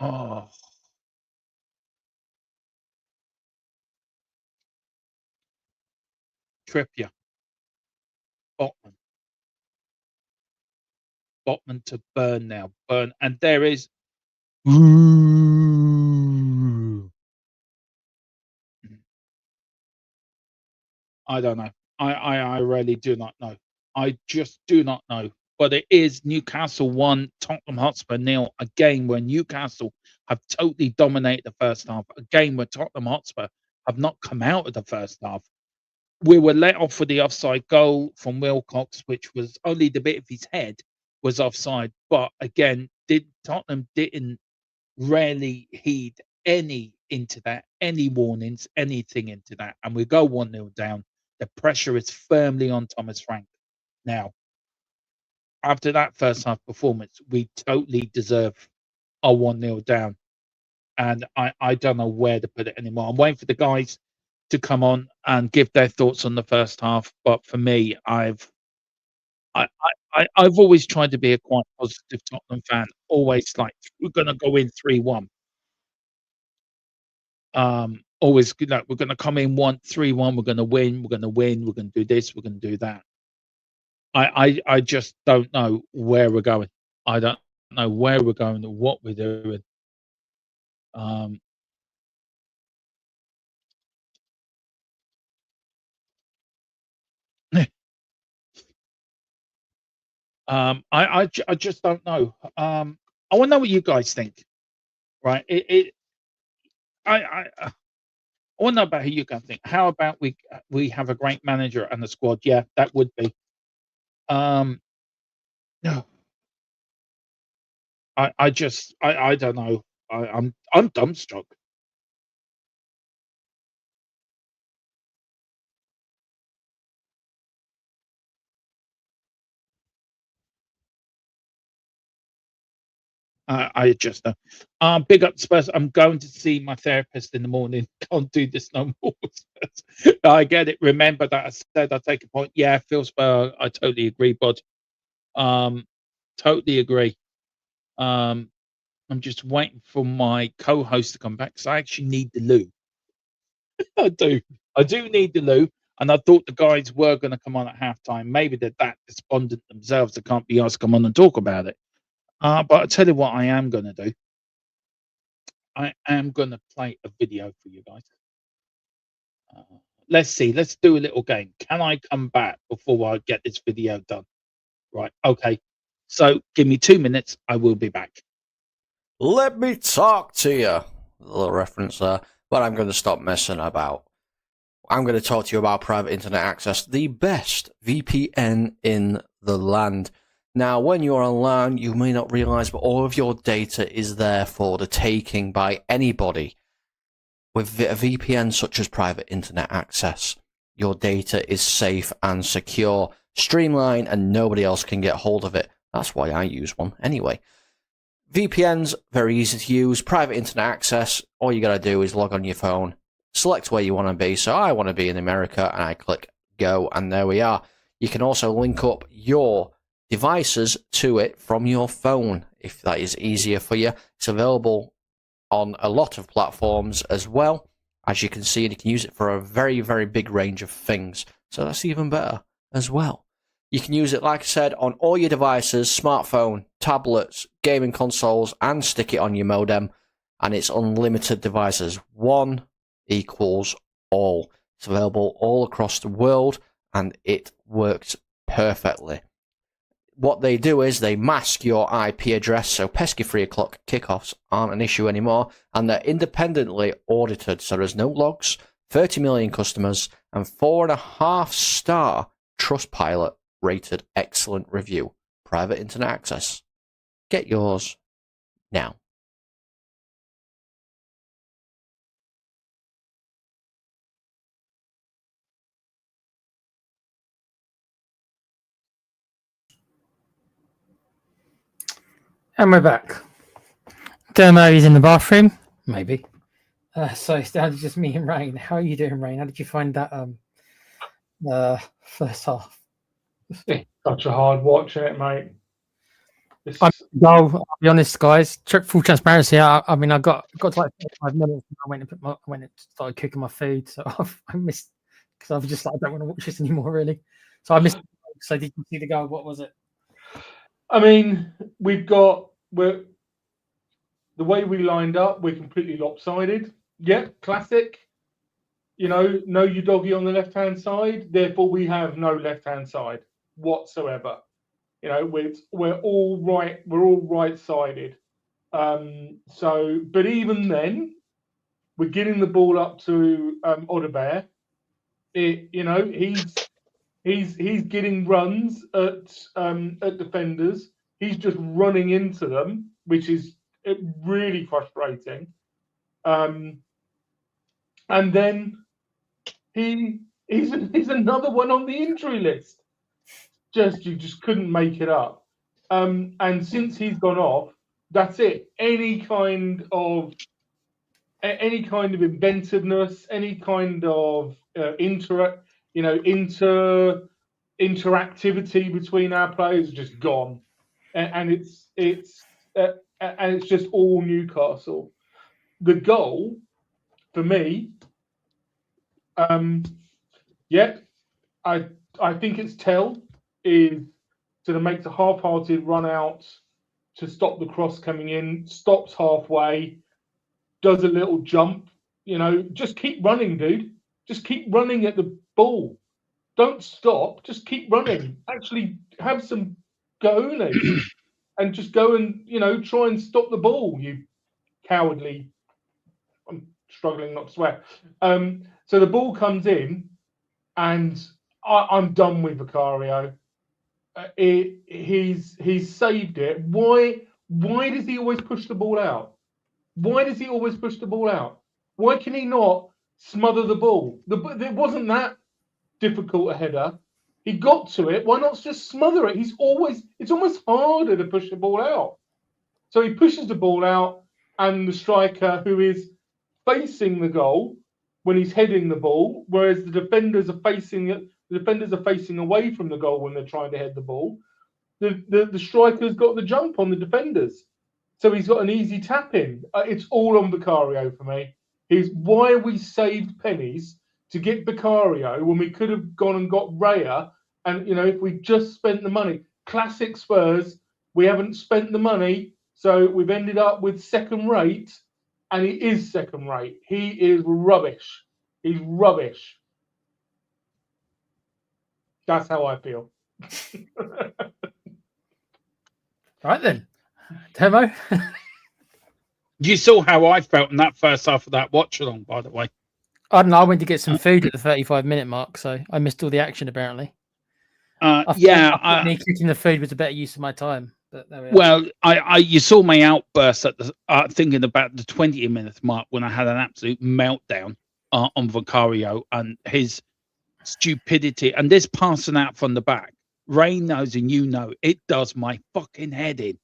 Oh. Trippier. Botman. Botman to Burn now. Burn. And there is. I don't know. I really do not know. I just do not know. But it is Newcastle 1, Tottenham Hotspur 0. A game where Newcastle have totally dominated the first half. A game where Tottenham Hotspur have not come out of the first half. We were let off for the offside goal from Wilcox, which was only the bit of his head was offside. But again, Tottenham didn't really heed any warnings, anything into that. And we go 1-0 down. The pressure is firmly on Thomas Frank. Now, after that first half performance, we totally deserve a 1-0 down. And I don't know where to put it anymore. I'm waiting for the guys to come on and give their thoughts on the first half. But for me, I've always tried to be a quite positive Tottenham fan. Always like, we're going to go in 3-1. Always like, we're going to come in 3-1. We're going to win. We're going to win. We're going to do this. We're going to do that. I just don't know where we're going. I don't know where we're going or what we're doing. I just don't know. I want to know what you guys think. Right? I want to know about who you guys think. How about we have a great manager and a squad? Yeah, that would be. No. I don't know. I'm dumbstruck. I just know. Big up Spurs. I'm going to see my therapist in the morning. Can't do this no more. I get it. Remember that I said I take a point. Yeah, Phil Spurs. I totally agree, bud. Totally agree. I'm just waiting for my co-host to come back because I actually need the loo. I do. I do need the loo. And I thought the guys were going to come on at halftime. Maybe they're that despondent themselves they can't be asked to come on and talk about it. But I'll tell you what I am going to do. I am going to play a video for you guys. Let's see. Let's do a little game. Can I come back before I get this video done? Right. Okay. So give me 2 minutes. I will be back. Let me talk to you. A little reference there. But I'm going to stop messing about. I'm going to talk to you about private internet access, the best VPN in the land. Now, when you're online, you may not realize, but all of your data is there for the taking by anybody. With a VPN such as private internet access, your data is safe and secure, streamlined, and nobody else can get hold of it. That's why I use one anyway. VPN's very easy to use. Private internet access, all you got to do is log on your phone, select where you want to be. So I want to be in America, and I click go, and there we are. You can also link up your devices to it from your phone if that is easier for you. It's available on a lot of platforms as well, as you can see, and you can use it for a very, very big range of things. So that's even better as well. You can use it, like I said, on all your devices, smartphone, tablets, gaming consoles, and stick it on your modem, and it's unlimited devices. One equals all. It's available all across the world, and it works perfectly. What they do is they mask your IP address, so pesky 3 o'clock kickoffs aren't an issue anymore, and they're independently audited, so there's no logs, 30 million customers, and 4.5-star Trustpilot rated excellent review. Private internet access. Get yours now. And we're back. Don't know, he's in the bathroom. Maybe. So it's down to just me and Rain. How are you doing, Rain? How did you find that first half? Such a hard watch, isn't it, mate? I'll be honest, guys. Full transparency. I mean, I got to like 5 minutes. And I went and started cooking my food, so I missed because I was just like, I don't want to watch this anymore, really. So I missed. So did you see the goal? What was it? I mean, we're the way we lined up, we're completely lopsided. Yeah, classic. You know your doggy on the left-hand side. Therefore, we have no left-hand side whatsoever. You know, we're all right. We're all right-sided. So, but even then, we're getting the ball up to Odebear. He's getting runs at defenders. He's just running into them, which is really frustrating. And then he's another one on the injury list. You just couldn't make it up. And since he's gone off, that's it. Any kind of inventiveness, any kind of interactivity between our players is just gone, and it's just all Newcastle. The goal for me, I think it's Tell is sort of makes a half-hearted run out to stop the cross coming in, stops halfway, does a little jump. Just keep running, dude. Just keep running at the ball. Don't stop. Just keep running. Actually, have some cojones and just go and try and stop the ball. You cowardly. I'm struggling not to swear. So the ball comes in, and I'm done with Vicario. He's saved it. Why does he always push the ball out? Why does he always push the ball out? Why can he not smother the ball? It wasn't that difficult a header. He got to it. Why not just smother it? It's almost harder to push the ball out. So he pushes the ball out, and the striker, who is facing the goal when he's heading the ball, whereas the defenders are facing away from the goal when they're trying to head the ball. The striker's got the jump on the defenders. So he's got an easy tap in. It's all on Vicario for me. Why we saved pennies to get Vicario when we could have gone and got Raya. And, if we just spent the money, classic Spurs, we haven't spent the money. So we've ended up with second rate. And he is second rate. He is rubbish. He's rubbish. That's how I feel. Right then, Temo. You saw how I felt in that first half of that watch-along, by the way. I don't know. I went to get some food at the 35-minute mark, so I missed all the action apparently. I thought kicking the food was a better use of my time. But there we are. Well, you saw my outburst at the thinking about the 20-minute mark when I had an absolute meltdown on Vicario and his stupidity and this passing out from the back. Ray knows, and it does my fucking head in.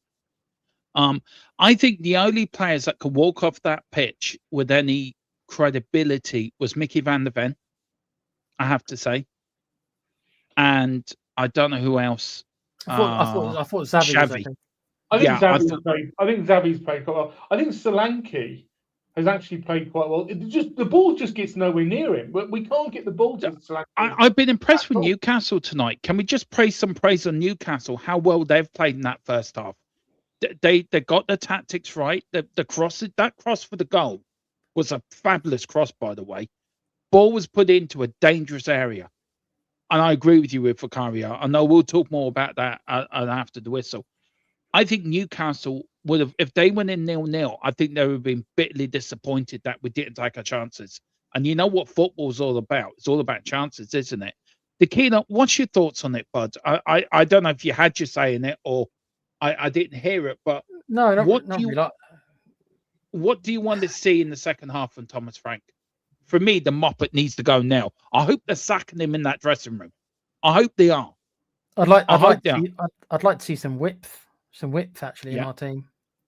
I think the only players that could walk off that pitch with any credibility was Mickey van der Ven, I have to say, and I don't know who else. I thought Xavi. Xavi. I think Xavi's played quite well. I think Solanke has actually played quite well. The ball just gets nowhere near him. But we can't get the ball to Solanke. I've been impressed with Newcastle tonight. Can we just praise on Newcastle? How well they've played in that first half. They got the tactics right. That cross for the goal was a fabulous cross, by the way. Ball was put into a dangerous area. And I agree with you with Vicario. I know we'll talk more about that after the whistle. I think Newcastle would have, if they went in 0-0, I think they would have been bitterly disappointed that we didn't take our chances. And you know what football's all about? It's all about chances, isn't it? Dakina, what's your thoughts on it, bud? I don't know if you had your say in it or I didn't hear it, but what do you want to see in the second half from Thomas Frank? For me, the Moppet needs to go now. I hope they're sacking him in that dressing room. I hope they are. I'd like to see some width actually in our team.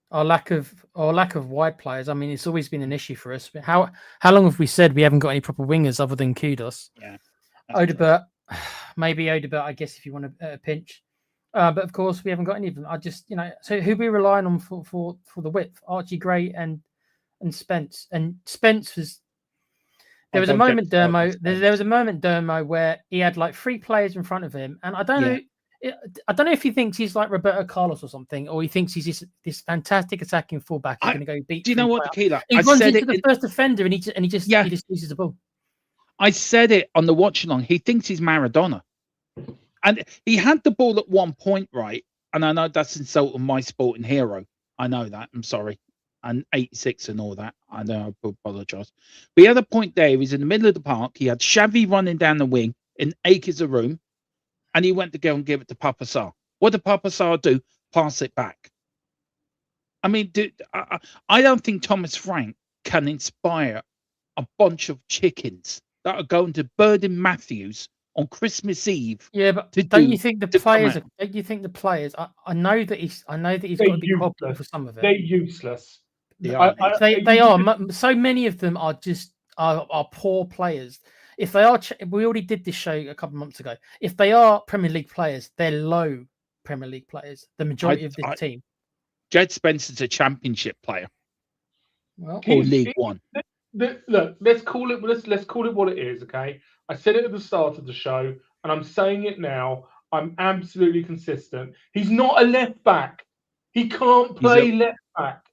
Our lack of wide players. I mean, it's always been an issue for us. But how long have we said we haven't got any proper wingers other than Kudos? Yeah. Odebert, maybe Odebert, I guess, if you want a pinch. But of course, we haven't got any of them. I just, so who are we relying on for the width? Archie Gray and Spence. And Spence was. There was a moment, Dermo, where he had like 3 players in front of him, and I don't know if he thinks he's like Roberto Carlos or something, or he thinks he's this fantastic attacking fullback who's going to go beat. Do you know what, Tequila? He runs into the first defender, and he just loses the ball. I said it on the watch-along. He thinks he's Maradona, and he had the ball at one point, right? And I know that's insulting my sporting hero. I know that. I'm sorry. And 86 and all that. I know, I apologise. But he had a point there. He was in the middle of the park. He had Xavi running down the wing in acres of room. And he went to go and give it to Papa Sarr. What did Papa Sarr do? Pass it back. I mean, I don't think Thomas Frank can inspire a bunch of chickens that are going to Burden Matthews on Christmas Eve. Yeah, but don't you think the players? I know that he's got to be popular for some of it. They're useless. They are. So many of them are just are poor players. If they are, we already did this show a couple of months ago. If they are Premier League players, they're low Premier League players. The majority of this team. Jed Spencer's a Championship player, or League One. Look, let's call it what it is. Okay, I said it at the start of the show, and I'm saying it now. I'm absolutely consistent. He's not a left back. He can't play left back.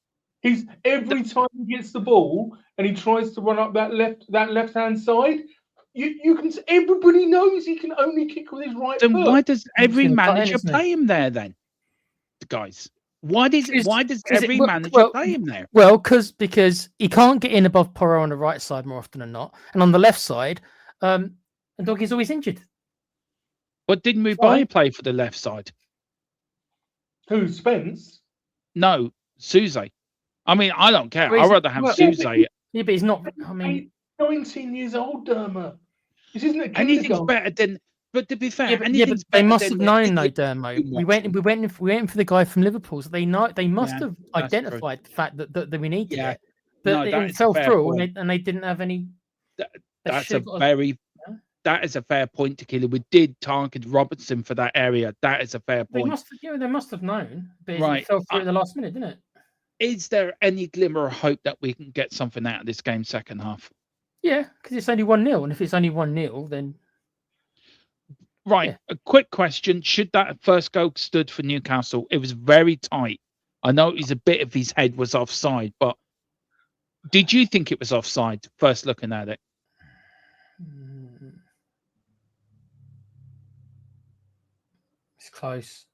He's every time he gets the ball and he tries to run up that left hand side. You can. Everybody knows he can only kick with his right foot. Then why does every manager play him there? Then, guys, why does every manager play him there? Well, because he can't get in above Porro on the right side more often than not, and on the left side, Doggy's always injured. But didn't Mubai play for the left side? Who, Spence? No, Suze. I mean, I don't care. I'd rather have Suze. Yeah, but he's not. I mean, 19 years old, Dermo. This isn't a anything's better than. But to be fair, but they must have known though, Dermo. We went for the guy from Liverpool, so they must have identified the fact that we need it. But it fell through, and they didn't have any. That is a fair point, Tequila. We did target Robertson for that area. That is a fair point. They must have known, but it fell through at the last minute, didn't it? Is there any glimmer of hope that we can get something out of this game second half? Yeah, because it's only 1-0, and if it's only 1-0, then Right. Yeah. A quick question. Should that first goal stood for Newcastle? It was very tight. I know it was a bit of his head was offside, but did you think it was offside first looking at it? It's close.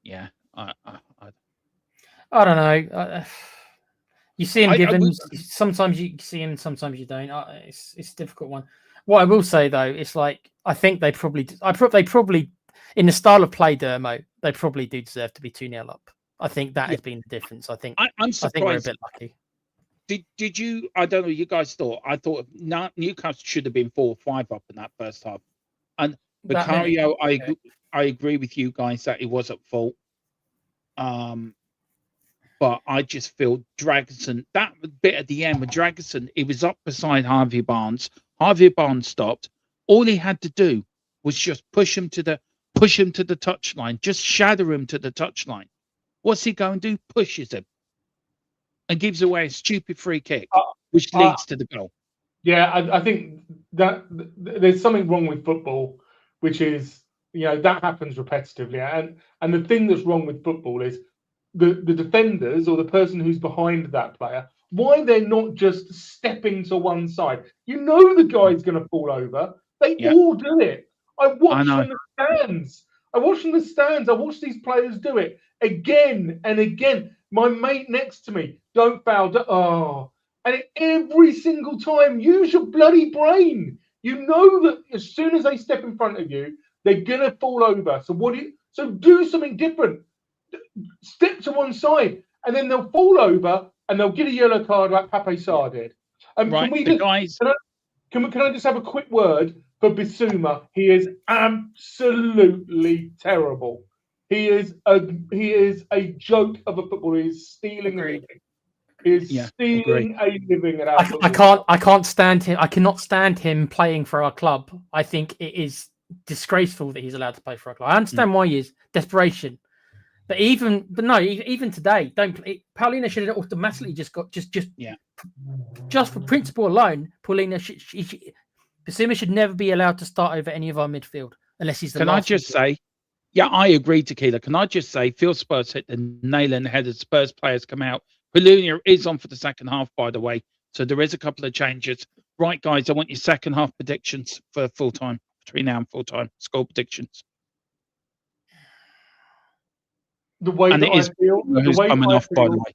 Yeah. I don't know. You see him I given. would- Sometimes you see him, sometimes you don't. It's a difficult one. What I will say though, it's like I think they probably in the style of play, Dermo, they probably do deserve to be 2-0 up. I think that has been the difference. I think I'm I think we're a surprised. bit lucky. Did you? I don't know. You guys thought. I thought Newcastle should have been 4-5 up in that first half. And That many? Vicario, Okay. I agree with you guys that he was at fault. But I just feel Dragoson, that bit at the end with Dragoson, he was up beside Harvey Barnes. Harvey Barnes stopped. All he had to do was just push him to the touchline, just shadow him to the touchline. What's he going to do? Pushes him and gives away a stupid free kick, which leads to the goal. Yeah, I think that there's something wrong with football, which is, that happens repetitively. And the thing that's wrong with football is the defenders or the person who's behind that player, why they're not just stepping to one side. You know the guy's going to fall over. They all do it. I watch from the stands. I watch these players do it again and again. My mate next to me, don't foul. And every single time, use your bloody brain. You know that as soon as they step in front of you, they're gonna fall over. So do something different. Step to one side, and then they'll fall over and they'll get a yellow card like Pape Sarr did. Right, Can I just have a quick word for Bissouma? He is absolutely terrible. He is a joke of a footballer. He is stealing a living. He is stealing a living at our football. I can't stand him. I cannot stand him playing for our club. I think it is disgraceful that he's allowed to play for our club. I understand why he is desperation. But even today, Paulina should have automatically just for principle alone. Bissouma should never be allowed to start over any of our midfield unless he's the Can last. I just say, yeah, I agree, Tequila. Can I just say, Phil Spurs hit the nail on the head. Spurs players come out. Paulina is on for the second half, by the way. So there is a couple of changes. Right, guys, I want your second half predictions for full time, between now and full time. Score predictions. The way and that it is I feel, who's coming off, by the way.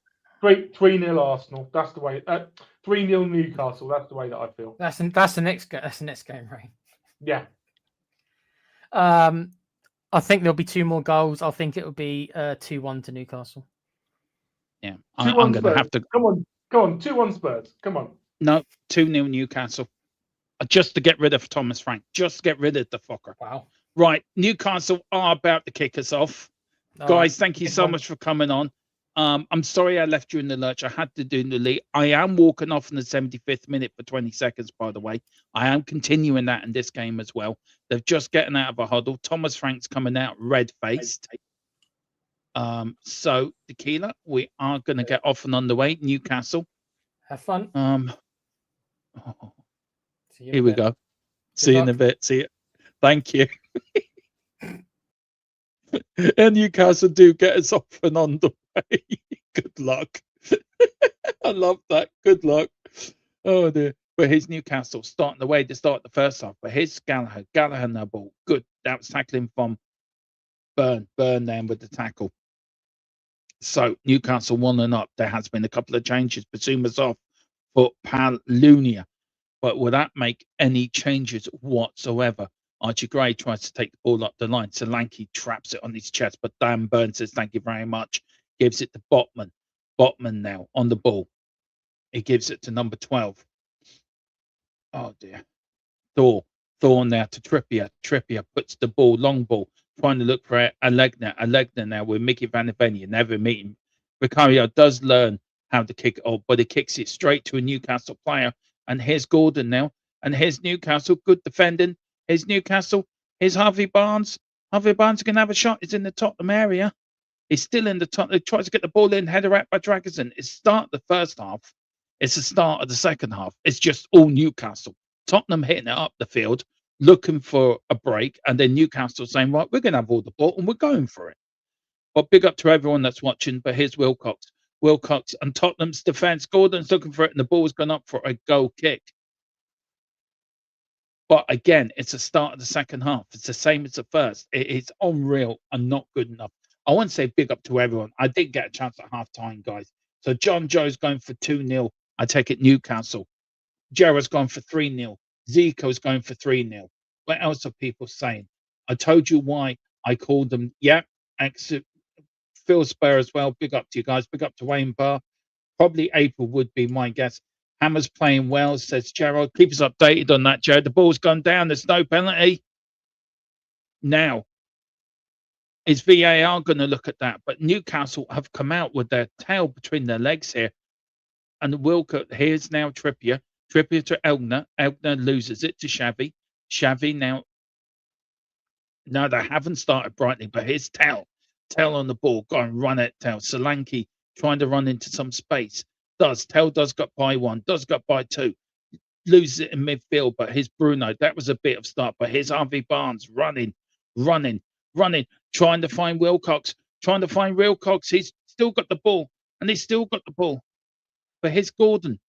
3-0 Arsenal. That's the way. 3-0 Newcastle. That's the way that I feel. That's the next game, right? Yeah. I think there'll be 2 more goals. I think it will be 2-1 to Newcastle. Yeah, I'm going to have to. Come on, 2-1 Spurs. Come on. No, 2-0 Newcastle. Just to get rid of Thomas Frank. Just to get rid of the fucker. Wow. Right, Newcastle are about to kick us off. Guys, thank you so much for coming on. I'm sorry I left you in the lurch. I had to do the lead. I am walking off in the 75th minute for 20 seconds, by the way. I am continuing that in this game as well. They're just getting out of a huddle. Thomas Frank's coming out red-faced. So, Tequila, we are going to get off and on the way. Newcastle. Have fun. Here we go. See you in a bit. See you. Thank you. And Newcastle do get us off and on the way. Good luck. I love that. Good luck. Oh dear. But here's Newcastle starting the way to start the first half. But here's Gallagher. Gallagher no ball. Good. That was tackling from Burn then with the tackle. So Newcastle 1 up. There has been a couple of changes. Bissouma's off for Palunia. But will that make any changes whatsoever? Archie Gray tries to take the ball up the line. Solanke traps it on his chest, but Dan Burns says, thank you very much. Gives it to Botman. Botman now on the ball. He gives it to number 12. Oh, dear. Thor now to Trippier. Trippier puts the ball, long ball, trying to look for Allegna. Allegna now with Mickey Van Evenia. Never meet him. Vicario does learn how to kick it off, but he kicks it straight to a Newcastle player. And here's Gordon now. And here's Newcastle. Good defending. Here's Newcastle. Here's Harvey Barnes. Harvey Barnes can have a shot. He's in the Tottenham area. He's still in the top. He tries to get the ball in. Header out by Dragoson. It start the first half. It's the start of the second half. It's just all Newcastle. Tottenham hitting it up the field, looking for a break, and then Newcastle saying, right, we're going to have all the ball and we're going for it. But big up to everyone that's watching. But here's Wilcox. Wilcox and Tottenham's defence. Gordon's looking for it, and the ball's gone up for a goal kick. But again, it's the start of the second half. It's the same as the first. It's unreal and not good enough. I want to say big up to everyone. I did get a chance at half time, guys. So John Joe's going for 2-0. I take it Newcastle. Gerard's gone for 3-0. Zico's going for 3-0. What else are people saying? I told you why I called them. Yeah, Phil Spur as well. Big up to you guys. Big up to Wayne Barr. Probably April would be my guess. Hammer's playing well, says Gerald. Keep us updated on that, Joe. The ball's gone down. There's no penalty. Now, is VAR going to look at that? But Newcastle have come out with their tail between their legs here. And Wilcox, here's now Trippier. Trippier to Elgner. Elgner loses it to Xavi. Xavi now. No, they haven't started brightly, but here's Tell. Tell on the ball. Go and run it, Tell. Solanke trying to run into some space. Tell does got by one. Does got by two. Loses it in midfield, but here's Bruno. That was a bit of start, but here's Harvey Barnes running, trying to find Wilcox. He's still got the ball, and he's still got the ball. But here's Gordon.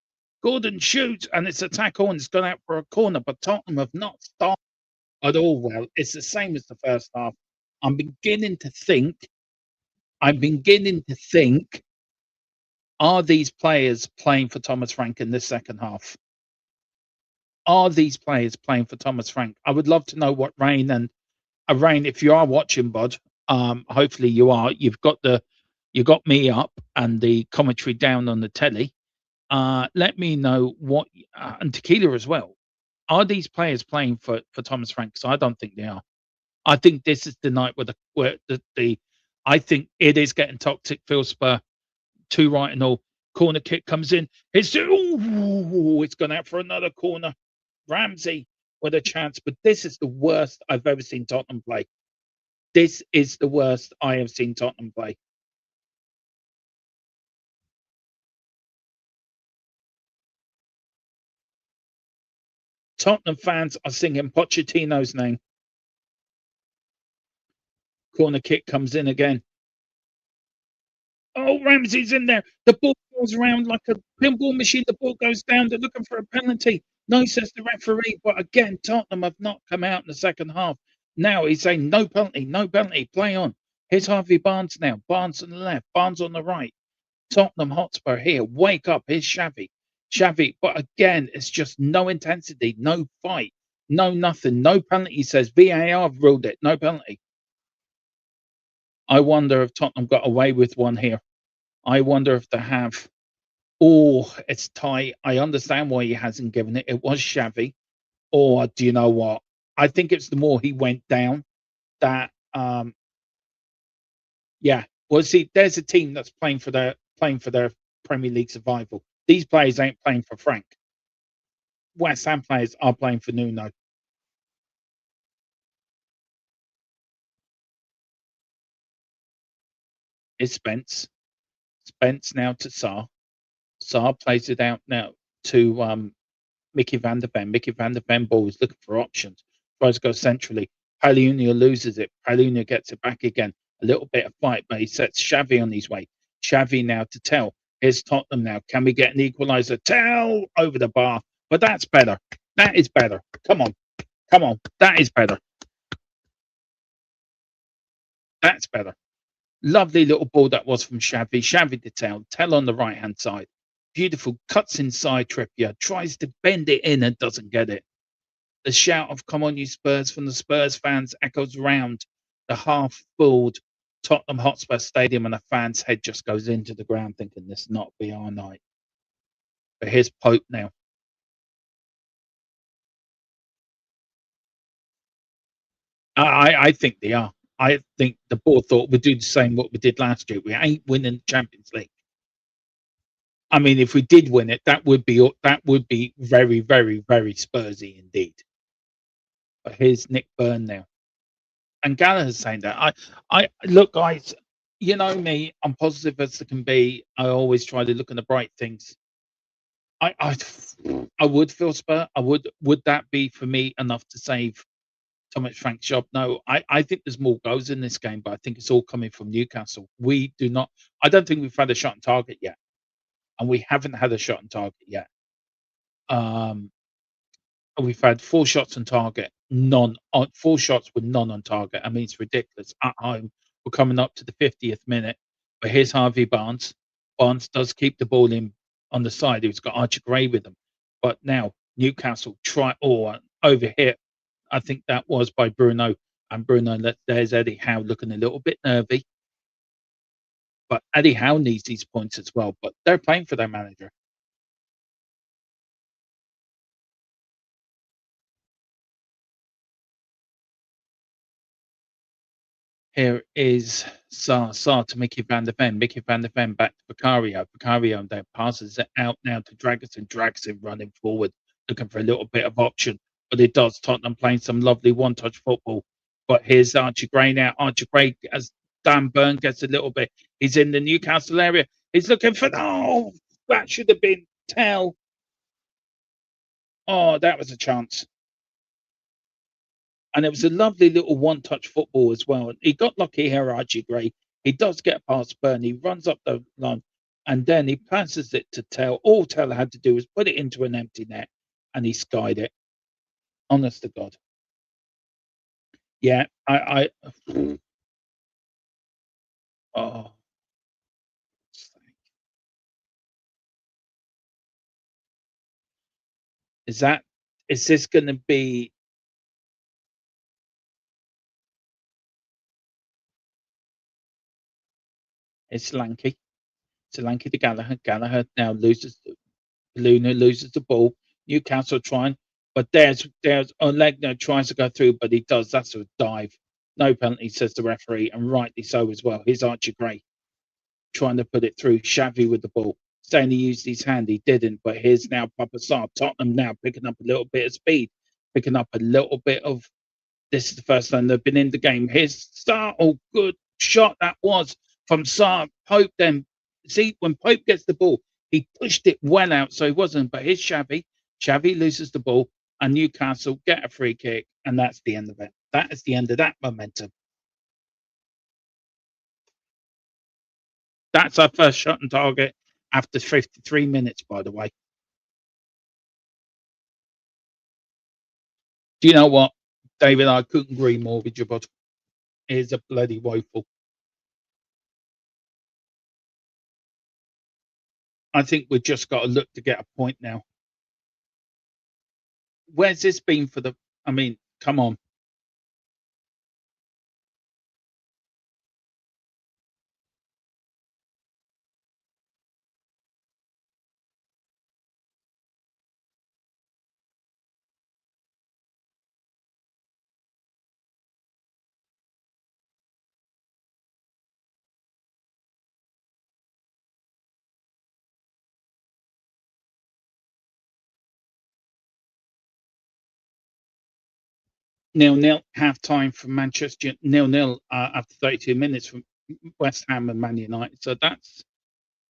Gordon shoots, and it's a tackle, and it's gone out for a corner, but Tottenham have not started at all well. It's the same as the first half. I'm beginning to think, are these players playing for Thomas Frank in this second half? Are these players playing for Thomas Frank? I would love to know what Rain, if you are watching, bud, hopefully you are. You got me up and the commentary down on the telly. Let me know what, and Tequila as well. Are these players playing for Thomas Frank? Because I don't think they are. I think this is the night where I think it is getting toxic. Phil Spur, 2 right and all. Corner kick comes in. It's gone out for another corner. Ramsey with a chance, but this is the worst I've ever seen Tottenham play. This is the worst I have seen Tottenham play. Tottenham fans are singing Pochettino's name. Corner kick comes in again. Oh, Ramsey's in there. The ball goes around like a pinball machine. The ball goes down. They're looking for a penalty. No, says the referee. But again, Tottenham have not come out in the second half. Now he's saying no penalty, play on. Here's Harvey Barnes now. Barnes on the left, Barnes on the right. Tottenham Hotspur here. Wake up. Here's Xavi. But again, it's just no intensity, no fight, no nothing, no penalty. He says VAR have ruled it. No penalty. I wonder if Tottenham got away with one here. I wonder if they have. Oh, it's tight. I understand why he hasn't given it. It was Xavi. Or do you know what? I think it's the more he went down that yeah. Well, see, there's a team that's playing for their Premier League survival. These players ain't playing for Frank. West Ham players are playing for Nuno. It's Spence. Spence now to Sarr. Sarr plays it out now to Mickey van der Ven. Mickey van der Ven ball is looking for options. Tries to go centrally. Palhinha loses it. Palhinha gets it back again. A little bit of fight, but he sets Xavi on his way. Xavi now to Tell. Here's Tottenham now. Can we get an equaliser? Tell over the bar. But that's better. That is better. Come on. That is better. That's better. Lovely little ball that was from Xavi. Xavi to Tell. Tell on the right-hand side. Beautiful. Cuts inside Trippier. Tries to bend it in and doesn't get it. The shout of "Come on, you Spurs" from the Spurs fans echoes round the half-filled Tottenham Hotspur Stadium, and a fan's head just goes into the ground thinking this not be our night. But here's Pope now. I think they are. I think the board thought we'd do the same what we did last year. We ain't winning the Champions League. I mean, if we did win it, that would be very, very, very Spursy indeed. But here's Nick Byrne now. And Gallagher's saying that. I look, guys, you know me, I'm positive as I can be. I always try to look at the bright things. I would feel Spur. I would. Would that be for me enough to save Thomas Frank's job? No, I think there's more goals in this game, but I think it's all coming from Newcastle. We do not. I don't think we've had a shot on target yet, and we haven't had a shot on target yet. Um, we've had 4 shots on target, none on 4 shots with none on target. I mean, it's ridiculous. At home, we're coming up to the 50th minute, but here's Harvey Barnes. Barnes does keep the ball in on the side. He's got Archie Gray with him, but now Newcastle try over here. I think that was by Bruno, and Bruno. There's Eddie Howe looking a little bit nervy, but Eddie Howe needs these points as well. But they're playing for their manager. Here is Sar to Mickey van der Ven. Mickey van der Ven back to Vicario. Vicario then passes it out now to Dragosin. Dragosin running forward, looking for a little bit of option. But it does. Tottenham playing some lovely one-touch football. But here's Archie Gray now. Archie Gray, as Dan Burn gets a little bit. He's in the Newcastle area. He's looking for... Oh, that should have been Tell. Oh, that was a chance. And it was a lovely little one-touch football as well. He got lucky here, Archie Gray. He does get past Burn. He runs up the line, and then he passes it to Tell. All Tell had to do was put it into an empty net, and he skied it. Honest to God. Yeah, oh. Is this going to be... It's Lanky. It's Lanky to Gallagher. Gallagher now loses. Luna loses the ball. Newcastle trying, but there's Olegno tries to go through, but he does. That's a dive. No penalty, says the referee, and rightly so as well. Here's Archie Gray trying to put it through. Xavi with the ball, saying he used his hand. He didn't, but here's now Papa Sarr. Tottenham now picking up a little bit of speed, picking up a little bit of... This is the first time they've been in the game. Here's Sarr. Oh, good shot that was from Sarr. Pope then, see, when Pope gets the ball, he pushed it well out, so he wasn't. But here's Xavi. Xavi loses the ball, and Newcastle get a free kick, and that's the end of it. That is the end of that momentum. That's our first shot on target after 53 minutes, by the way. Do you know what, David? I couldn't agree more with you, but it is a bloody woeful. I think we've just got to look to get a point now. Where's this been for the... I mean, come on. Nil-nil, half-time from Manchester. Nil-nil after 32 minutes from West Ham and Man United. So that's...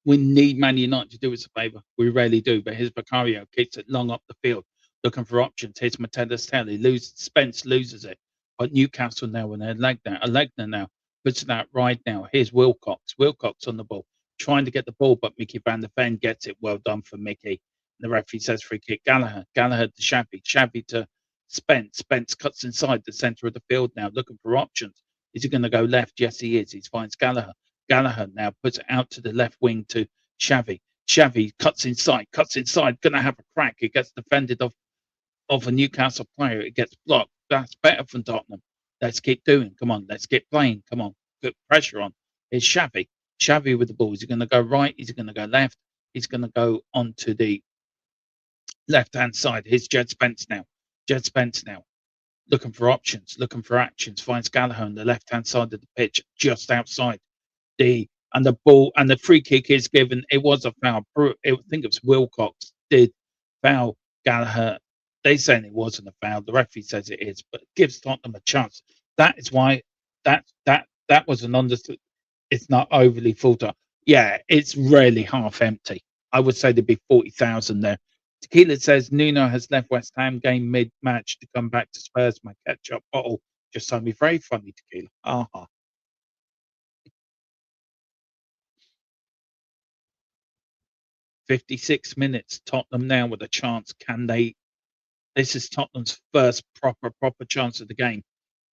We need Man United to do us a favour. We rarely do. But here's Vicario, kicks it long up the field, looking for options. Here's Mateus Telly. Spence loses it. But Newcastle now, when they're Legner now puts it out right now. Here's Wilcox. Wilcox on the ball, trying to get the ball, but Mickey van der Ven gets it. Well done for Mickey. And the referee says free kick. Gallagher to Xavi. Xavi to Spence. Spence cuts inside the centre of the field now, looking for options. Is he going to go left? Yes, he is. He finds Gallagher. Gallagher now puts it out to the left wing to Xavi. Xavi cuts inside, going to have a crack. It gets defended of a Newcastle player. It gets blocked. That's better from Tottenham. Let's keep doing. Come on, let's get playing. Come on, put pressure on. It's Xavi. Xavi with the ball. Is he going to go right? Is he going to go left? He's going to go onto the left-hand side. Here's Jed Spence now. Jed Spence now, looking for options, looking for actions. Finds Gallagher on the left-hand side of the pitch, just outside. And the ball and the free kick is given. It was a foul. I think it was Wilcox did foul Gallagher. They saying it wasn't a foul. The referee says it is, but it gives Tottenham a chance. That is why that was an understood. It's not overly full time. Yeah, it's really half empty. I would say there'd be 40,000 there. Tequila says Nuno has left West Ham game mid-match to come back to Spurs. My ketchup bottle just told me very funny, Tequila. Aha. 56 minutes. Tottenham now with a chance. Can they? This is Tottenham's first proper chance of the game.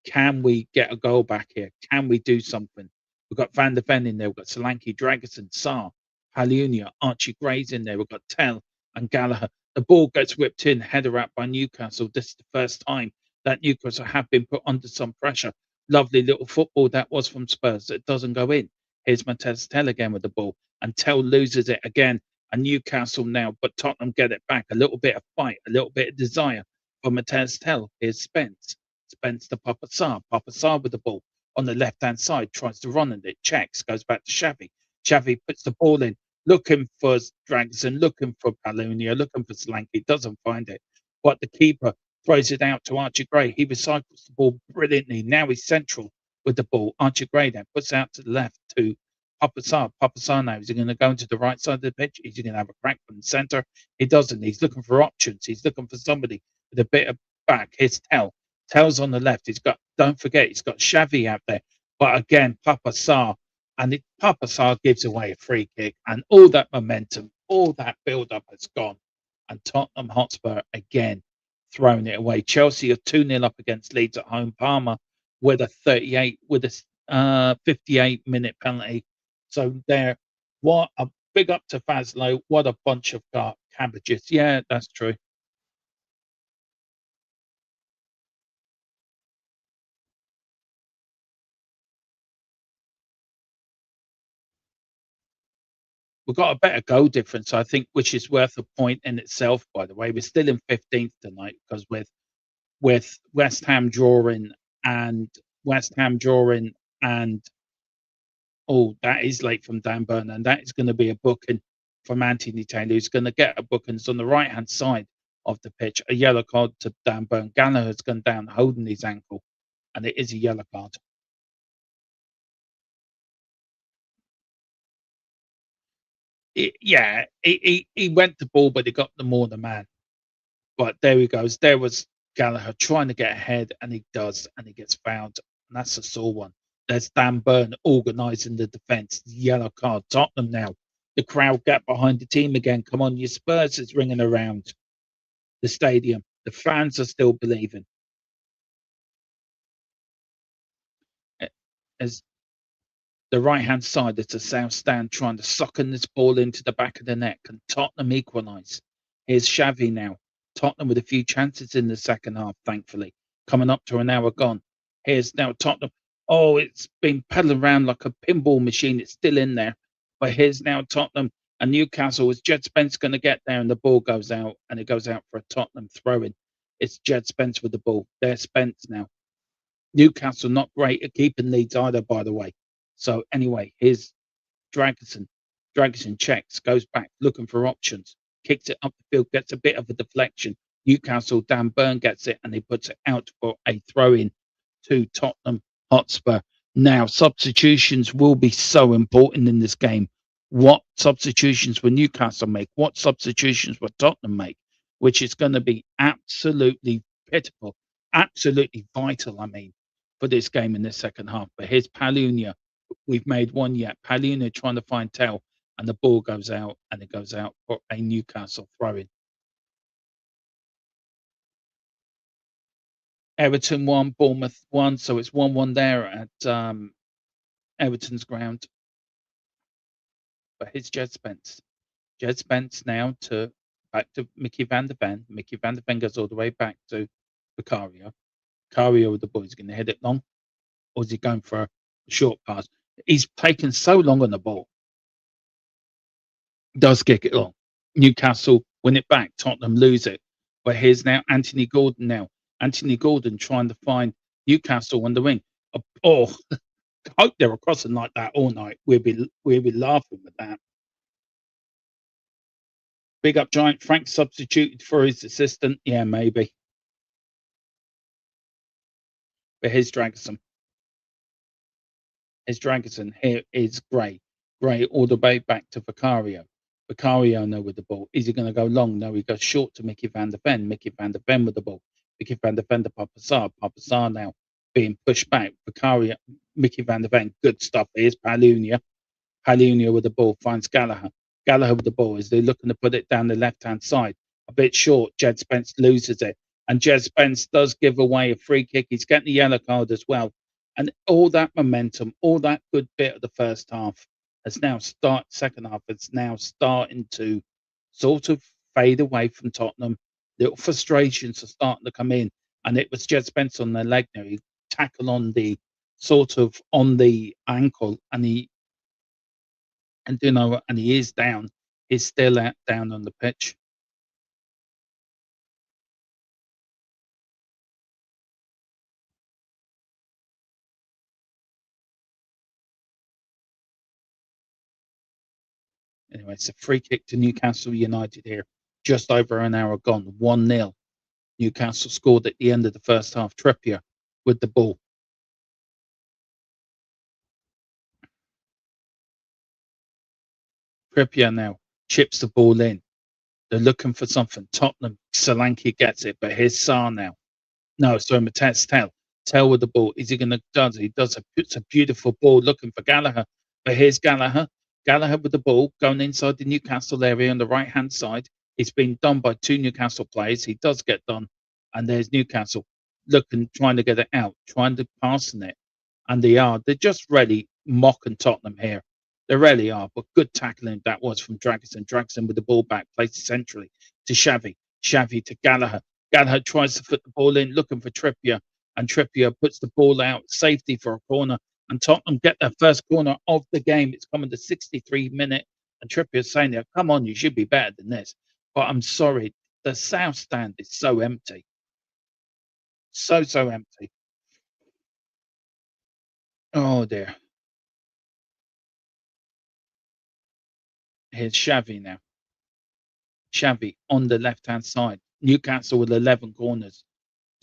Can we get a goal back here? Can we do something? We've got Van der Ven in there. We've got Solanke, Dragerson, Sarr, Palunia, Archie Gray's in there. We've got Tell and Gallagher. The ball gets whipped in, header out by Newcastle. This is the first time that Newcastle have been put under some pressure. Lovely little football that was from Spurs. It doesn't go in. Here's Matez Tell again with the ball. And Tell loses it again. And Newcastle now, but Tottenham get it back. A little bit of fight, a little bit of desire for Matez Tell. Here's Spence. Spence to Papa Sarr. Papa Sarr with the ball on the left-hand side, tries to run and it checks, goes back to Xavi. Xavi puts the ball in, looking for Dragoson, looking for Palunia, looking for Solanke, doesn't find it. But the keeper throws it out to Archie Gray. He recycles the ball brilliantly. Now he's central with the ball. Archie Gray then puts out to the left to Papa Sarr. Papa Sarr now, is he going to go into the right side of the pitch? Is he going to have a crack from the centre? He doesn't. He's looking for options. He's looking for somebody with a bit of back. Here's Tell. Tell's on the left. He's got, don't forget, he's got Xavi out there. But again, Papa Sarr, and Papa Sarr gives away a free kick, and all that momentum, all that build-up has gone. And Tottenham Hotspur again throwing it away. Chelsea are 2-0 up against Leeds at home. Palmer with a 58-minute penalty. So there, what a big up to Fazlo. What a bunch of cabbages. Yeah, that's true. We've got a better goal difference, I think, which is worth a point in itself, by the way. We're still in 15th tonight because with West Ham drawing and oh, that is late from Dan Burn, and that is going to be a booking from Anthony Taylor, who's going to get a booking. It's on the right hand side of the pitch. A yellow card to Dan Burn. Gallagher's gone down holding his ankle, and it is a yellow card. He went the ball, but he got the more the man. But there he goes. There was Gallagher trying to get ahead, and he does, and he gets fouled. And that's a sore one. There's Dan Burn organising the defence. Yellow card. Tottenham now. The crowd get behind the team again. Come on, your Spurs is ringing around the stadium. The fans are still believing. As the right-hand side, it's a South Stand trying to sucken this ball into the back of the net. Can Tottenham equalise? Here's Xavi now. Tottenham with a few chances in the second half, thankfully. Coming up to an hour gone. Here's now Tottenham. Oh, it's been pedalling around like a pinball machine. It's still in there. But here's now Tottenham and Newcastle. Is Jed Spence going to get there? And the ball goes out, and it goes out for a Tottenham throw-in. It's Jed Spence with the ball. There's Spence now. Newcastle not great at keeping leads either, by the way. So anyway, here's Dragerson. Dragerson checks, goes back, looking for options, kicks it up the field, gets a bit of a deflection. Newcastle, Dan Burn gets it, and he puts it out for a throw-in to Tottenham Hotspur. Now, substitutions will be so important in this game. What substitutions will Newcastle make? What substitutions will Tottenham make? Which is going to be absolutely pitiful, absolutely vital, I mean, for this game in the second half. But here's Palunia. We've made one yet. Palunia trying to find Tell, and the ball goes out, and it goes out for a Newcastle throw-in. Everton 1, Bournemouth 1, so it's 1-1 there at Everton's ground. But here's Jed Spence. Jed Spence now back to Mickey Van der Ven. Mickey Van der Ven goes all the way back to Vicario. Vicario with the ball. Is going to hit it long, or is he going for a short pass? He's taken so long on the ball. Does kick it long. Newcastle win it back. Tottenham lose it. But here's now Anthony Gordon now. Anthony Gordon trying to find Newcastle on the wing. Oh, I hope they were crossing like that all night. We'll be laughing with that. Big up Giant. Frank substituted for his assistant. Yeah, maybe. But here's Dragerson. Here's Dragerson. Here is Gray. Gray all the way back to Vicario. Vicario now with the ball. Is he going to go long? No, he goes short to Mickey van der Ven. Mickey van der Ven with the ball. Mickey van der Ven to Papasar. Papasar now being pushed back. Vicario, Mickey van der Ven. Good stuff. Here's Palunia. Palunia with the ball finds Gallagher. Gallagher with the ball. Is they looking to put it down the left-hand side? A bit short. Jed Spence loses it. And Jed Spence does give away a free kick. He's getting the yellow card as well. And all that momentum, all that good bit of the first half has now second half, it's now starting to sort of fade away from Tottenham. Little frustrations are starting to come in. And it was Jed Spence on the leg now. He tackled on the sort of on the ankle and he is down. He's still out down on the pitch. Anyway, it's a free kick to Newcastle United here. Just over an hour gone. 1-0. Newcastle scored at the end of the first half. Trippier with the ball. Trippier now chips the ball in. They're looking for something. Tottenham, Solanke gets it, but here's Sarr now. No, sorry, Matez Tell. Tell with the ball. Is he going to does? He does. It's a beautiful ball looking for Gallagher. But here's Gallagher. Gallagher with the ball going inside the Newcastle area on the right-hand side. It's been done by two Newcastle players. He does get done. And there's Newcastle looking, trying to get it out, trying to pass it. And they're just really mocking Tottenham here. They really are. But good tackling that was from Dragusin. Dragusin with the ball back, placed centrally to Xavi. Xavi to Gallagher. Gallagher tries to put the ball in, looking for Trippier. And Trippier puts the ball out, safety for a corner. And Tottenham get their first corner of the game. It's coming to 63 minutes. And Trippier's saying, there, come on, you should be better than this. But I'm sorry, the South Stand is so empty. So empty. Oh, dear. Here's Xavi now. Xavi on the left-hand side. Newcastle with 11 corners.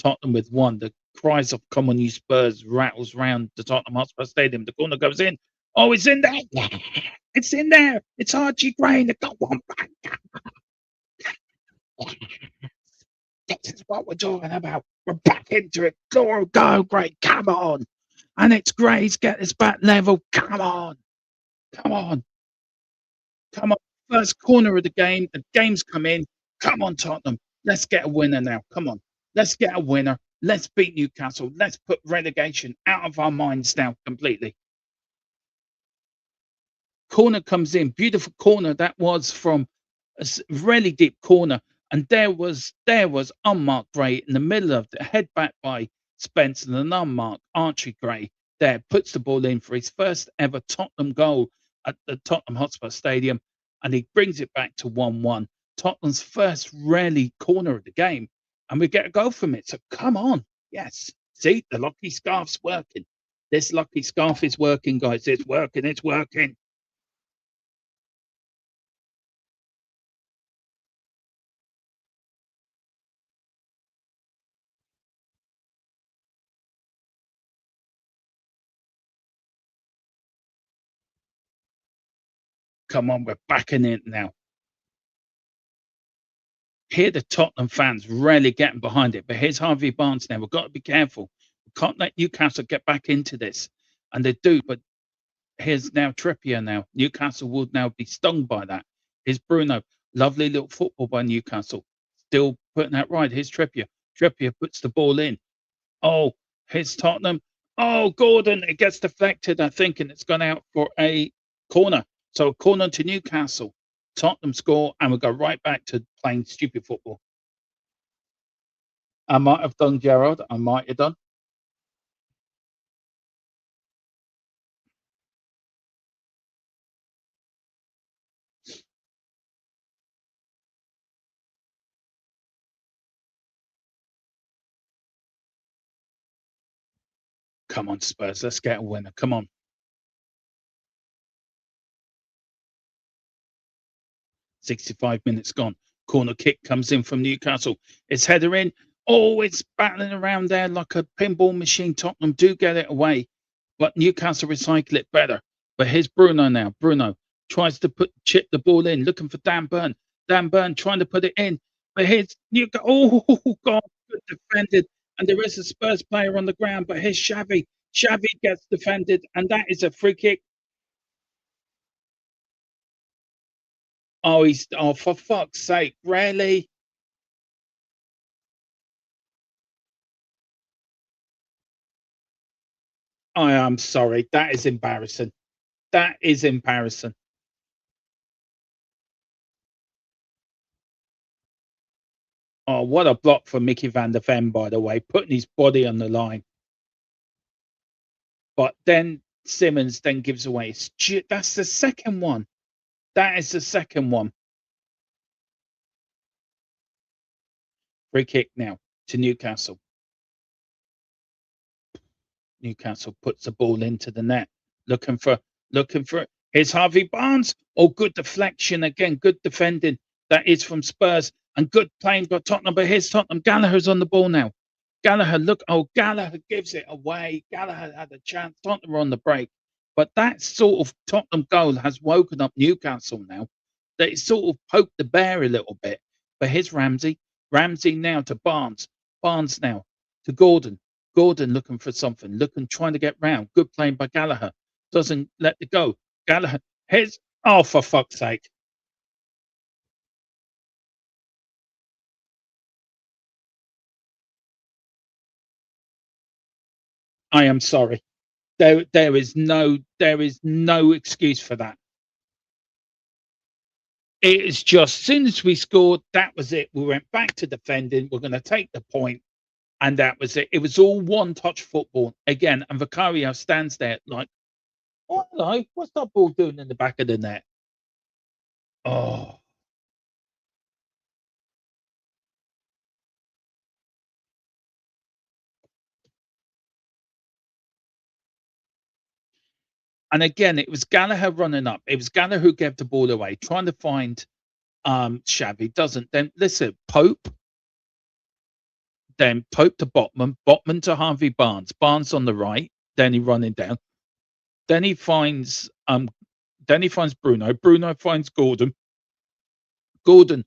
Tottenham with 1. The cries of "Come on, you Spurs" rattles round the Tottenham Hotspur Stadium. The corner goes in. Oh, it's in there. Yeah, it's in there. It's Archie Gray. Go on back. This is what we're talking about. We're back into it. Go, Gray. Come on. And it's Gray's get us back level. Come on. Come on. Come on. First corner of the game. The game's come in. Come on, Tottenham. Let's get a winner now. Come on. Let's get a winner. Let's beat Newcastle. Let's put relegation out of our minds now completely. Corner comes in. Beautiful corner. That was from a really deep corner. And there was unmarked Gray in the middle of the head back by Spence and an unmarked Archie Gray there puts the ball in for his first ever Tottenham goal at the Tottenham Hotspur Stadium. And he brings it back to 1-1. Tottenham's first really corner of the game. And we get a goal from it. So come on. Yes. See, the lucky scarf's working. This lucky scarf is working, guys. It's working. It's working. Come on, we're backing it now. Here, the Tottenham fans really getting behind it. But here's Harvey Barnes now. We've got to be careful. We can't let Newcastle get back into this. And they do. But here's now Trippier now. Newcastle will now be stung by that. Here's Bruno. Lovely little football by Newcastle. Still putting that right. Here's Trippier. Trippier puts the ball in. Oh, here's Tottenham. Oh, Gordon. It gets deflected, I think, and it's gone out for a corner. So a corner to Newcastle. Tottenham score, and we'll go right back to playing stupid football. I might have done, Gerard. I might have done. Come on, Spurs. Let's get a winner. Come on. 65 minutes gone. Corner kick comes in from Newcastle. It's header in. Oh, it's battling around there like a pinball machine. Tottenham do get it away, but Newcastle recycle it better. But here's Bruno now. Bruno tries to chip the ball in, looking for Dan Burn. Dan Burn trying to put it in, but here's oh God, good defended, and there is a Spurs player on the ground, but here's Xavi. Xavi gets defended, and that is a free kick. Oh, for fuck's sake, really? I am sorry. That is embarrassing. That is embarrassing. Oh, what a block for Mickey van der Ven, by the way, putting his body on the line. But then Simmons then gives away. That's the second one. That is the second one. Free kick now to Newcastle. Newcastle puts the ball into the net, looking for it. Here's Harvey Barnes. Oh, good deflection again. Good defending. That is from Spurs, and good playing by Tottenham. But here's Tottenham. Gallagher's on the ball now. Gallagher, look. Oh, Gallagher gives it away. Gallagher had a chance. Tottenham are on the break. But that sort of Tottenham goal has woken up Newcastle now. That it sort of poked the bear a little bit. But here's Ramsey. Ramsey now to Barnes. Barnes now to Gordon. Gordon looking for something. Trying to get round. Good playing by Gallagher. Doesn't let it go. Gallagher. Here's. Oh, for fuck's sake. I am sorry. There is no excuse for that. It is just, as soon as we scored, that was it. We went back to defending. We're going to take the point, and that was it. It was all one-touch football again. And Vicario stands there like, "Oh, hello, what's that ball doing in the back of the net?" Oh. And again, it was Gallagher running up. It was Gallagher who gave the ball away, trying to find Xavi. Doesn't. Then listen, Pope. Then Pope to Botman. Botman to Harvey Barnes. Barnes on the right. Then he running down. Then he finds Bruno. Bruno finds Gordon. Gordon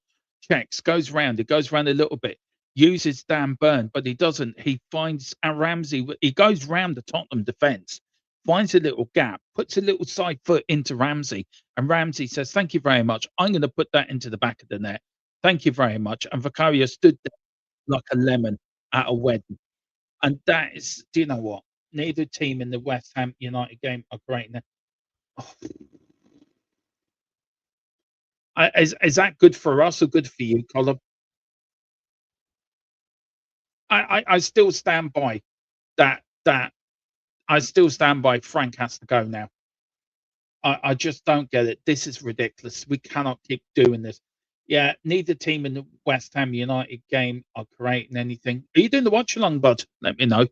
checks, goes round. It goes round a little bit. Uses Dan Burn, but he doesn't. He finds Ramsey. He goes round the Tottenham defence. Finds a little gap, puts a little side foot into Ramsey, and Ramsey says, "Thank you very much. I'm going to put that into the back of the net. Thank you very much." And Vicario stood there like a lemon at a wedding. And that is, do you know what? Neither team in the West Ham United game are great now. Oh. Is that good for us or good for you, Colin? I still stand by that. I still stand by Frank has to go now. I just don't get it. This is ridiculous. We cannot keep doing this. Yeah, neither team in the West Ham United game are creating anything. Are you doing the watch along, bud? Let me know.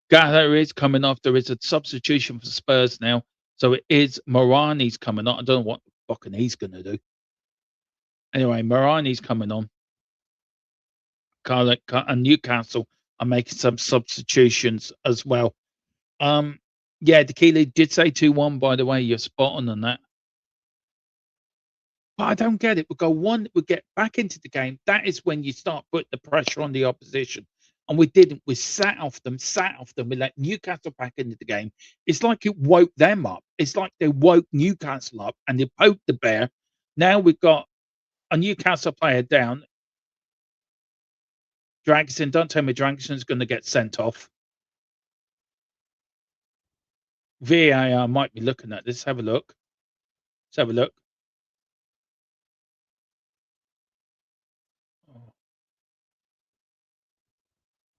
Gallagher is coming off. There is a substitution for Spurs now. So it is Morani's coming on. I don't know what fucking he's going to do. Anyway, Morani's coming on. And Newcastle are making some substitutions as well. Yeah, Dakili did say 2-1, by the way. You're spot on that. But I don't get it. We get back into the game. That is when you start putting the pressure on the opposition. And we didn't. We sat off them. We let Newcastle back into the game. It's like it woke them up. It's like they woke Newcastle up and they poked the bear. Now we've got a Newcastle player down. Dragosin, don't tell me Dragoson's going to get sent off. VAR might be looking at this. Have a look. Let's have a look.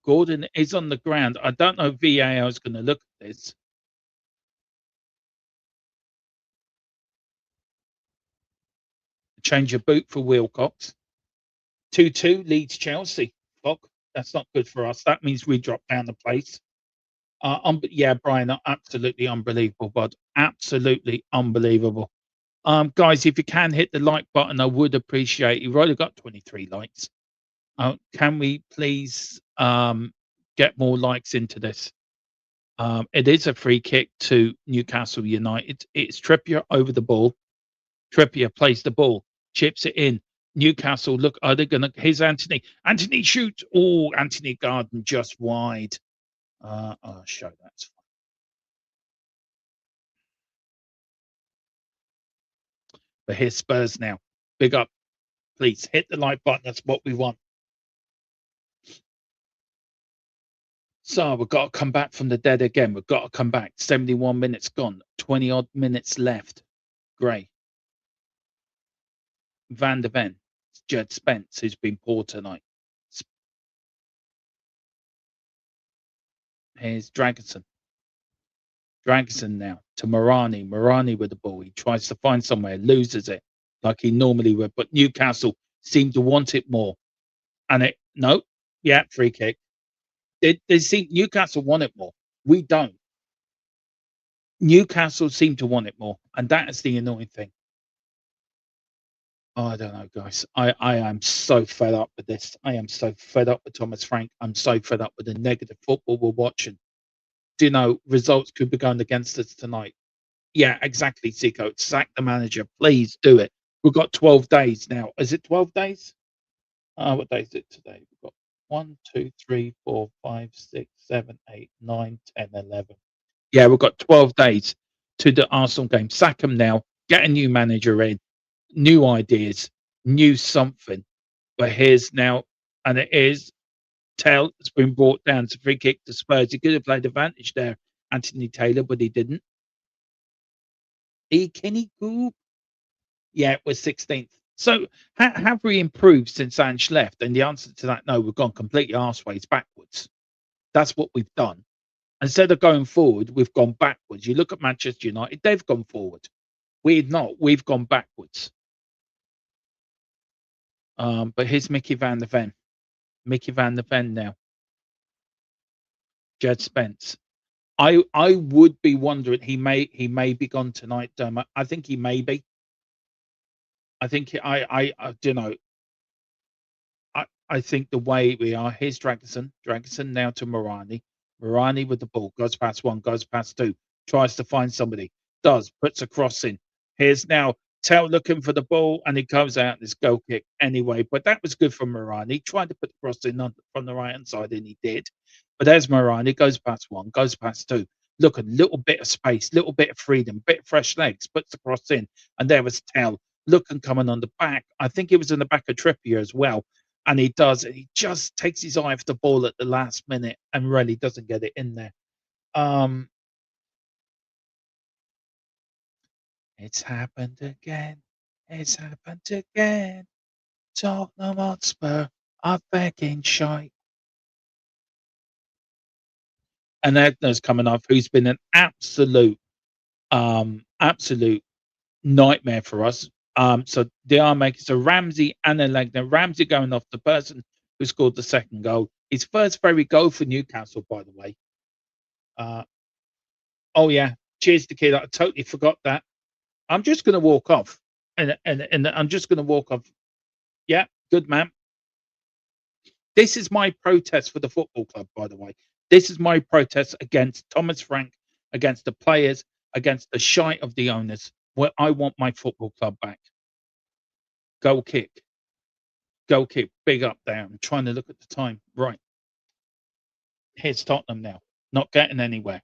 Gordon is on the ground. I don't know if VAR is going to look at this. Change your boot for Wilcox. 2-2 leads Chelsea. Fuck, that's not good for us. That means we drop down the place. Yeah, Brian, absolutely unbelievable, bud. Absolutely unbelievable. Guys, if you can hit the like button, I would appreciate it. You've already got 23 likes. Can we please get more likes into this? It is a free kick to Newcastle United. It's Trippier over the ball. Trippier plays the ball, chips it in. Newcastle look, are they gonna here's Anthony. Anthony shoots. Oh, Anthony Garden just wide. Show that's fine. But here's Spurs now. Big up. Please hit the like button. That's what we want. So we've got to come back from the dead again. We've got to come back. 71 minutes gone. 20 odd minutes left. Gray. Van der Ven. Jed Spence, who's been poor tonight. Here's Dragonson. Dragonson now to Morani. Morani with the ball. He tries to find somewhere, loses it like he normally would. But Newcastle seem to want it more. And free kick. They seem Newcastle want it more. We don't. Newcastle seem to want it more, and that is the annoying thing. Oh, I don't know, guys. I am so fed up with this. I am so fed up with Thomas Frank. I'm so fed up with the negative football we're watching. Do you know results could be going against us tonight? Yeah, exactly, Zico. Sack the manager. Please do it. We've got 12 days now. Is it 12 days? What day is it today? We've got 1, 2, 3, 4, 5, 6, 7, 8, 9, 10, 11. Yeah, we've got 12 days to the Arsenal game. Sack him now. Get a new manager in. New ideas. New something. But here's now, and it is Tell. It's been brought down to free kick to Spurs. He could have played advantage there, Anthony Taylor, but he didn't. Kenny Goop. Yeah, it was 16th. So have we improved since Ange left? And the answer to that, no, we've gone completely arseways backwards. That's what we've done. Instead of going forward, we've gone backwards. You look at Manchester United, they've gone forward. We've not. We've gone backwards. But here's Mickey Van der Ven. Mickey Van der Ven now. Jed Spence. I would be wondering, he may be gone tonight, Dermot. I think he may be. I think I don't know. I think the way we are, here's Dragonson. Dragonson now to Morani. Morani with the ball. Goes past one, goes past two. Tries to find somebody. Does. Puts a cross in. Here's now Tell looking for the ball, and he comes out and it's goal kick anyway. But that was good from Morani. He tried to put the cross in from the right hand side, and he did. But there's Morani. Goes past one, goes past two. Look, a little bit of space, little bit of freedom, bit of fresh legs. Puts the cross in, and there was Tell looking coming on the back. I think it was in the back of Trippier as well. And he does it. He just takes his eye off the ball at the last minute and really doesn't get it in there. It's happened again. It's happened again. Tottenham Hotspur are begging shite. And Edna's coming off, who's been an absolute nightmare for us. So they are making Ramsey and Elegna. Ramsey going off, the person who scored the second goal. His first very goal for Newcastle, by the way. Oh yeah, cheers to kid. I totally forgot that. I'm just going to walk off, and I'm just going to walk off. Yeah, good man. This is my protest for the football club, by the way. This is my protest against Thomas Frank, against the players, against the shite of the owners. Where I want my football club back. Goal kick. Goal kick. Big up there. I'm trying to look at the time. Right. Here's Tottenham now. Not getting anywhere.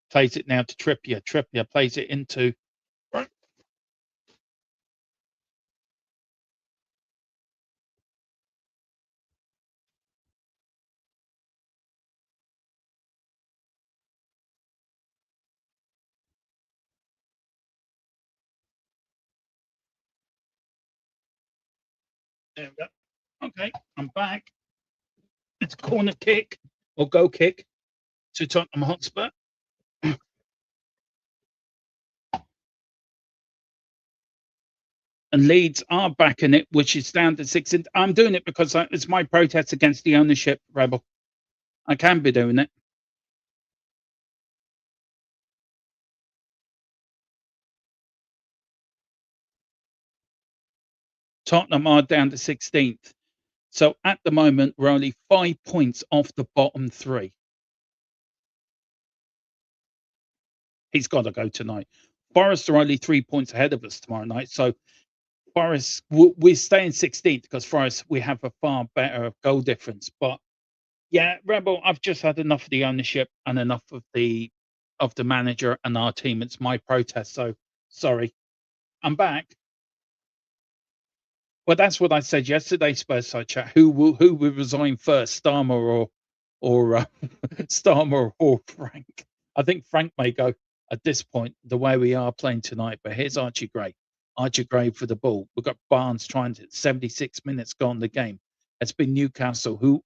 Plays it now to Trippier. Trippier plays it into. Right. There we go. Okay, I'm back. It's corner kick or goal kick to Tottenham Hotspur. And Leeds are backing it, which is down to 6. I'm doing it because it's my protest against the ownership, Rebel. I can be doing it. Tottenham are down to 16th. So at the moment, we're only 5 points off the bottom 3. He's got to go tonight. Forest are only 3 points ahead of us tomorrow night. So Forest, we're staying 16th because Forest, we have a far better goal difference. But yeah, Rebel, I've just had enough of the ownership and enough of the manager and our team. It's my protest. So sorry, I'm back. Well, that's what I said yesterday, Spurs side chat. Who will resign first, Starmer or Starmer or Frank? I think Frank may go at this point, the way we are playing tonight. But here's Archie Gray. Archie Gray for the ball. We've got Barnes trying to 76 minutes gone the game. It's been Newcastle who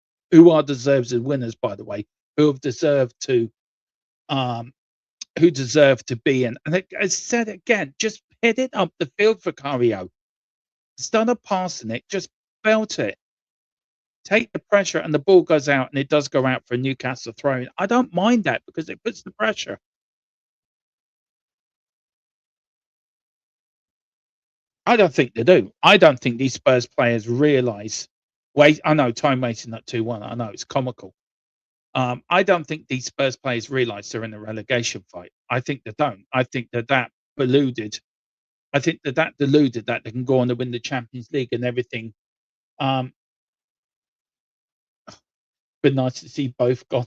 are deserves as winners, by the way, who have deserved to who deserve to be in. And I said again, just hit it up the field for Cario. Instead of passing it, just belt it. Take the pressure, and the ball goes out, and it does go out for a Newcastle throw-in. I don't mind that because it puts the pressure. I don't think they do. I don't think these Spurs players realise. Wait, I know time wasting at 2-1. I know it's comical. I don't think these Spurs players realise they're in a relegation fight. I think they don't. I think that deluded. I think that deluded that they can go on to win the Champions League and everything. Been nice to see both gone.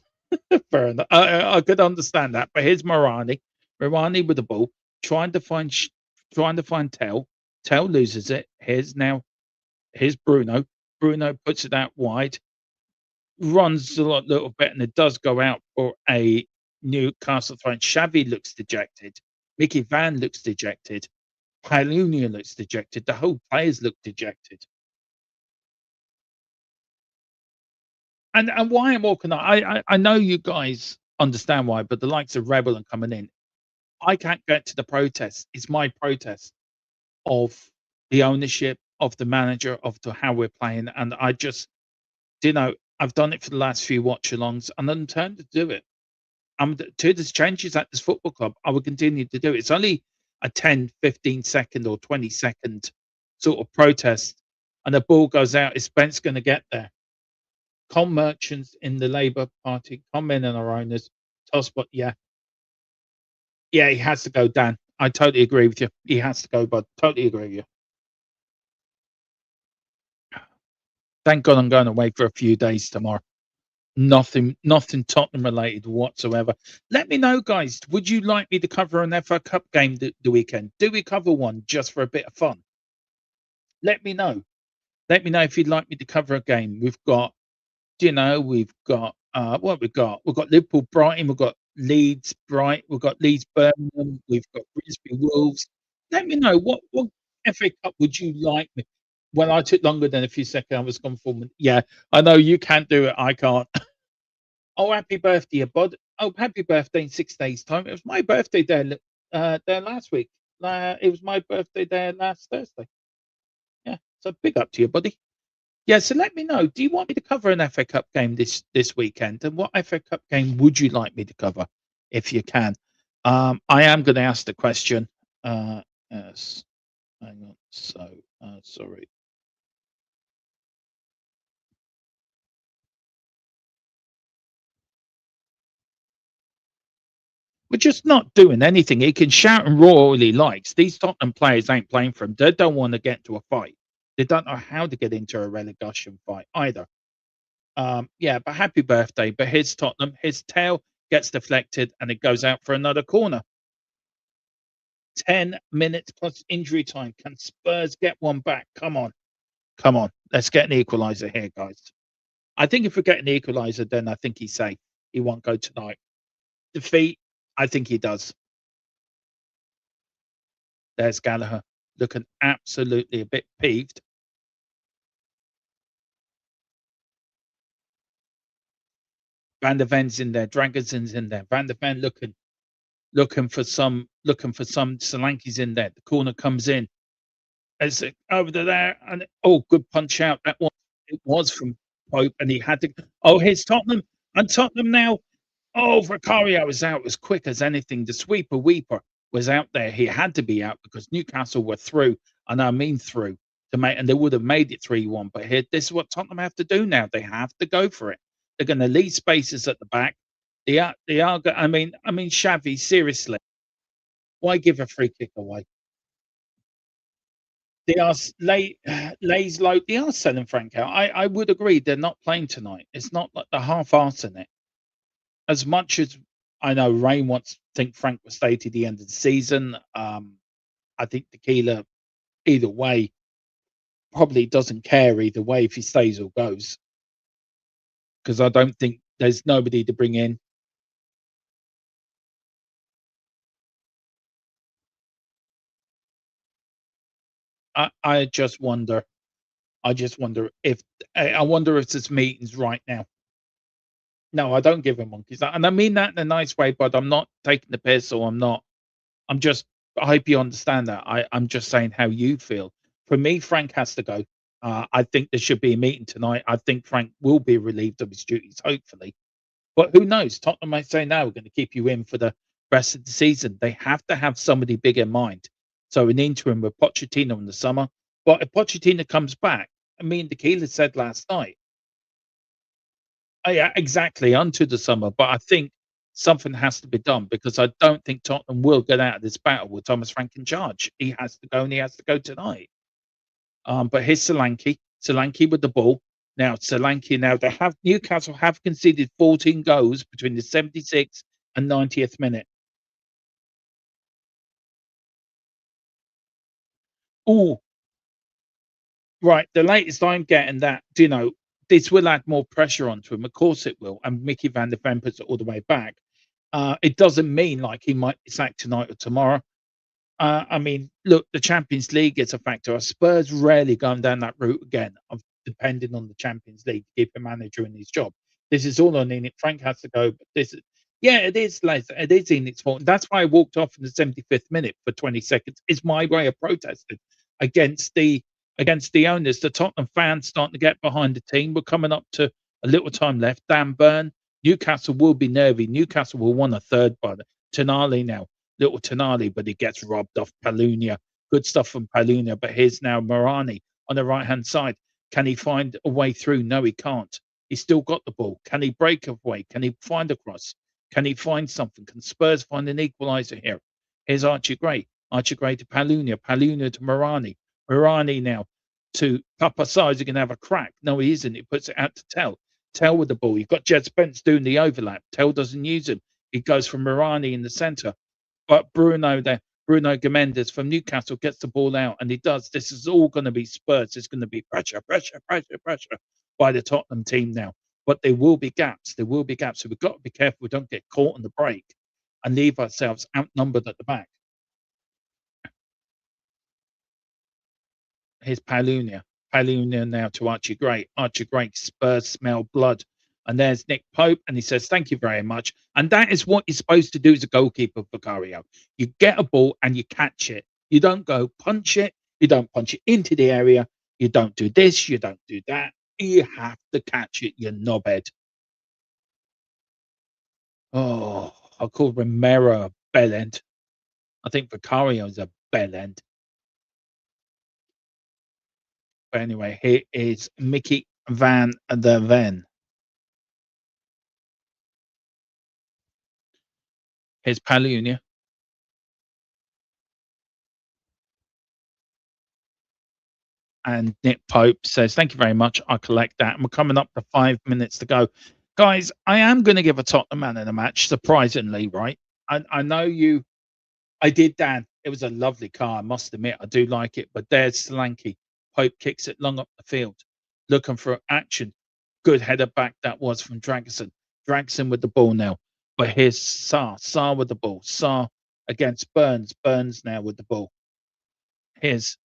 Fair enough. I could understand that, but here's Morani with the ball, trying to find Tell. Tell loses it. Here's Bruno. Bruno puts it out wide, runs a little bit, and it does go out for a Newcastle throw. Xavi looks dejected. Mickey Van looks dejected. Palunia looks dejected. The whole players look dejected. And why I'm walking on, I know you guys understand why, but the likes of Rebel and coming in, I can't get to the protest. It's my protest of the ownership, of the manager, of how we're playing. And I just, I've done it for the last few watch-alongs, and I'm determined to do it. To the changes at this football club, I will continue to do it. It's only a 10, 15 second or 20 second sort of protest, and the ball goes out. Is Spence going to get there? Com merchants in the Labour Party, com men and our owners, Tosbot, yeah, he has to go, Dan. I totally agree with you. He has to go, bud. Totally agree with you. Thank God I'm going away for a few days tomorrow. Nothing Tottenham related whatsoever. Let me know, guys. Would you like me to cover an FA Cup game the weekend? Do we cover one just for a bit of fun? Let me know. Let me know if you'd like me to cover a game. We've got what we've got. We've got Liverpool, Brighton. We've got Leeds, we've got Leeds, Birmingham. We've got Grimsby, Wolves. Let me know what FA Cup would you like me? Well, I took longer than a few seconds. I was conforming. Yeah, I know you can't do it. I can't. Oh, happy birthday, bud. Oh, happy birthday in 6 days' time. It was my birthday there last week. It was my birthday there last Thursday. Yeah, so big up to you, buddy. Yeah, so let me know. Do you want me to cover an FA Cup game this weekend? And what FA Cup game would you like me to cover, if you can? I am going to ask the question. Yes. Hang on. So, sorry. We're just not doing anything. He can shout and roar all he likes. These Tottenham players ain't playing for him. They don't want to get into a fight. They don't know how to get into a relegation fight either. Yeah, but happy birthday. But here's Tottenham. His tail gets deflected and it goes out for another corner. 10 minutes plus injury time. Can Spurs get one back? Come on. Come on. Let's get an equaliser here, guys. I think if we get an equaliser, then I think he's safe. He won't go tonight. Defeat, I think he does. There's Gallagher looking absolutely a bit peeved. Van der Ven's in there. Dragonsen's in there. Van der Ven looking for some Solanke's in there. The corner comes in. It's over there, and good punch out. It was from Pope, and he had to. Oh, here's Tottenham, and Tottenham now. Oh, Vicario was out as quick as anything. The sweeper weeper was out there. He had to be out because Newcastle were through, and I mean through to make, and they would have made it 3-1. But here, this is what Tottenham have to do now. They have to go for it. They're going to leave spaces at the back. They are. I mean, Xavi, seriously. Why give a free kick away? They are Lay's low. They are selling Frank out. I would agree. They're not playing tonight. It's not like the half-arsing it. As much as I know, Rain wants to think Frank will stay to the end of the season. I think Tequila, either way, probably doesn't care either way if he stays or goes, because I don't think there's nobody to bring in. I just wonder. I just wonder if I wonder if this meeting's right now. No, I don't give him monkeys, and I mean that in a nice way, but I'm not taking the piss, or I'm not. I'm just. I hope you understand that. I'm just saying how you feel. For me, Frank has to go. I think there should be a meeting tonight. I think Frank will be relieved of his duties, hopefully. But who knows? Tottenham might say, "No, we're going to keep you in for the rest of the season." They have to have somebody big in mind. So an interim with Pochettino in the summer. But if Pochettino comes back, I mean, Tequila said last night, oh, yeah, exactly, unto the summer. But I think something has to be done, because I don't think Tottenham will get out of this battle with Thomas Frank in charge. He has to go, and he has to go tonight. But here's Solanke. Solanke with the ball. Now, Solanke, now they have Newcastle have conceded 14 goals between the 76th and 90th minute. Oh, right. The latest I'm getting that, this will add more pressure onto him. Of course it will. And Mickey van der Ven puts it all the way back. It doesn't mean like he might be sacked tonight or tomorrow. I mean, look, the Champions League is a factor. Spurs rarely going down that route again of depending on the Champions League to keep a manager in his job. This is all on Enid. Frank has to go, but this is, yeah, it is, Les. It is Enid's fault. That's why I walked off in the 75th minute for 20 seconds. It's my way of protesting against the owners. The Tottenham fans starting to get behind the team. We're coming up to a little time left. Dan Burn, Newcastle will be nervy. Newcastle will want a third by the Tonali now. Little Tonali, but he gets robbed off Palunia. Good stuff from Palunia, but here's now Morani on the right-hand side. Can he find a way through? No, he can't. He's still got the ball. Can he break away? Can he find a cross? Can he find something? Can Spurs find an equaliser here? Here's Archie Gray. Archie Gray to Palunia. Palunia to Morani. Morani now to Papa Size. He can have a crack. No, he isn't. He puts it out to Tell. Tell with the ball. You've got Jed Spence doing the overlap. Tell doesn't use him. He goes from Morani in the centre. But Bruno Gomendes from Newcastle gets the ball out, and he does. This is all going to be Spurs. It's going to be pressure by the Tottenham team now. But there will be gaps. There will be gaps. So we've got to be careful we don't get caught on the break and leave ourselves outnumbered at the back. Here's Palunia. Palunia now to Archie Gray. Archie Gray, Spurs smell blood. And there's Nick Pope, and he says, "Thank you very much." And that is what you're supposed to do as a goalkeeper, Vicario. You get a ball and you catch it. You don't go punch it. You don't punch it into the area. You don't do this. You don't do that. You have to catch it, you knobhead. Oh, I call Romero a bellend. I think Vicario's a bellend. But anyway, here is Mickey van der Ven. Here's Palunia. And Nick Pope says, "Thank you very much. I'll collect that." And we're coming up to 5 minutes to go. Guys, I am going to give a Tottenham man in the match, surprisingly, right? I know you. I did, Dan. It was a lovely car. I must admit, I do like it. But there's Solanke. Pope kicks it long up the field, looking for action. Good header back that was from Dragosin. Dragosin with the ball now. But here's Sarr. Sarr with the ball. Sarr against Burns. Burns now with the ball. Here's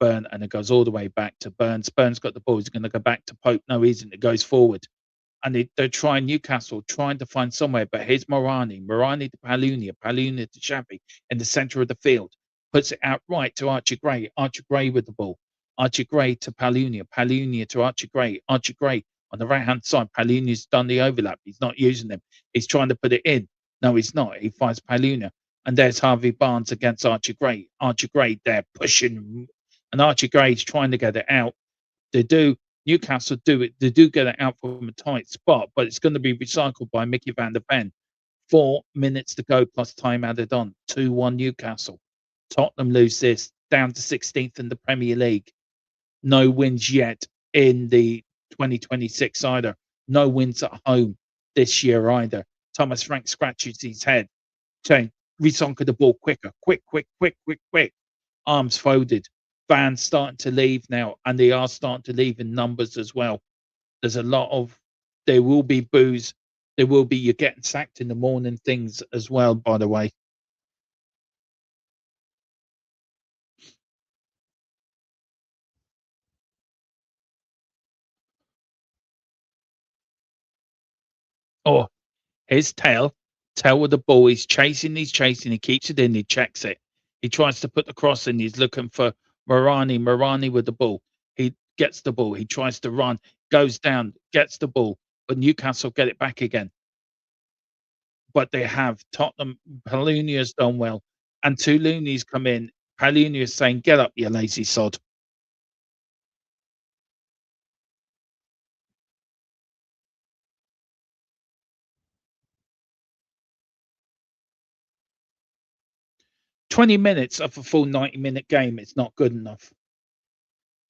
Burn, and it goes all the way back to Burns. Burns got the ball. He's going to go back to Pope. No, he isn't. It goes forward. And they're trying Newcastle, trying to find somewhere. But here's Morani. Morani to Palunia. Palunia to Xavi in the centre of the field. Puts it out right to Archie Gray. Archie Gray with the ball. Archie Gray to Palunia. Palunia to Archie Gray. Archie Gray on the right-hand side. Palunia's done the overlap. He's not using them. He's trying to put it in. No, he's not. He finds Palunia. And there's Harvey Barnes against Archie Gray. Archie Gray there pushing. And Archie Gray's trying to get it out. Newcastle do it. They do get it out from a tight spot, but it's going to be recycled by Mickey van der Ven 4 minutes to go plus time added on. 2-1 Newcastle. Tottenham lose this down to 16th in the Premier League. No wins yet in the 2026 either. No wins at home this year either. Thomas Frank scratches his head, saying, "Reconquer the ball quicker, quick. Arms folded. Fans starting to leave now, and they are starting to leave in numbers as well. There's a lot of, there will be boos. There will be, you're getting sacked in the morning things as well, by the way. Oh, his tail with the ball. He's chasing, he keeps it in, he checks it. He tries to put the cross in, he's looking for Marani with the ball. He gets the ball, he tries to run, goes down, gets the ball, but Newcastle get it back again. But they have Tottenham, Palunia's done well, and 2 loonies come in. Palunia's saying, "Get up, you lazy sod." "20 minutes of a full 90-minute game, it's not good enough.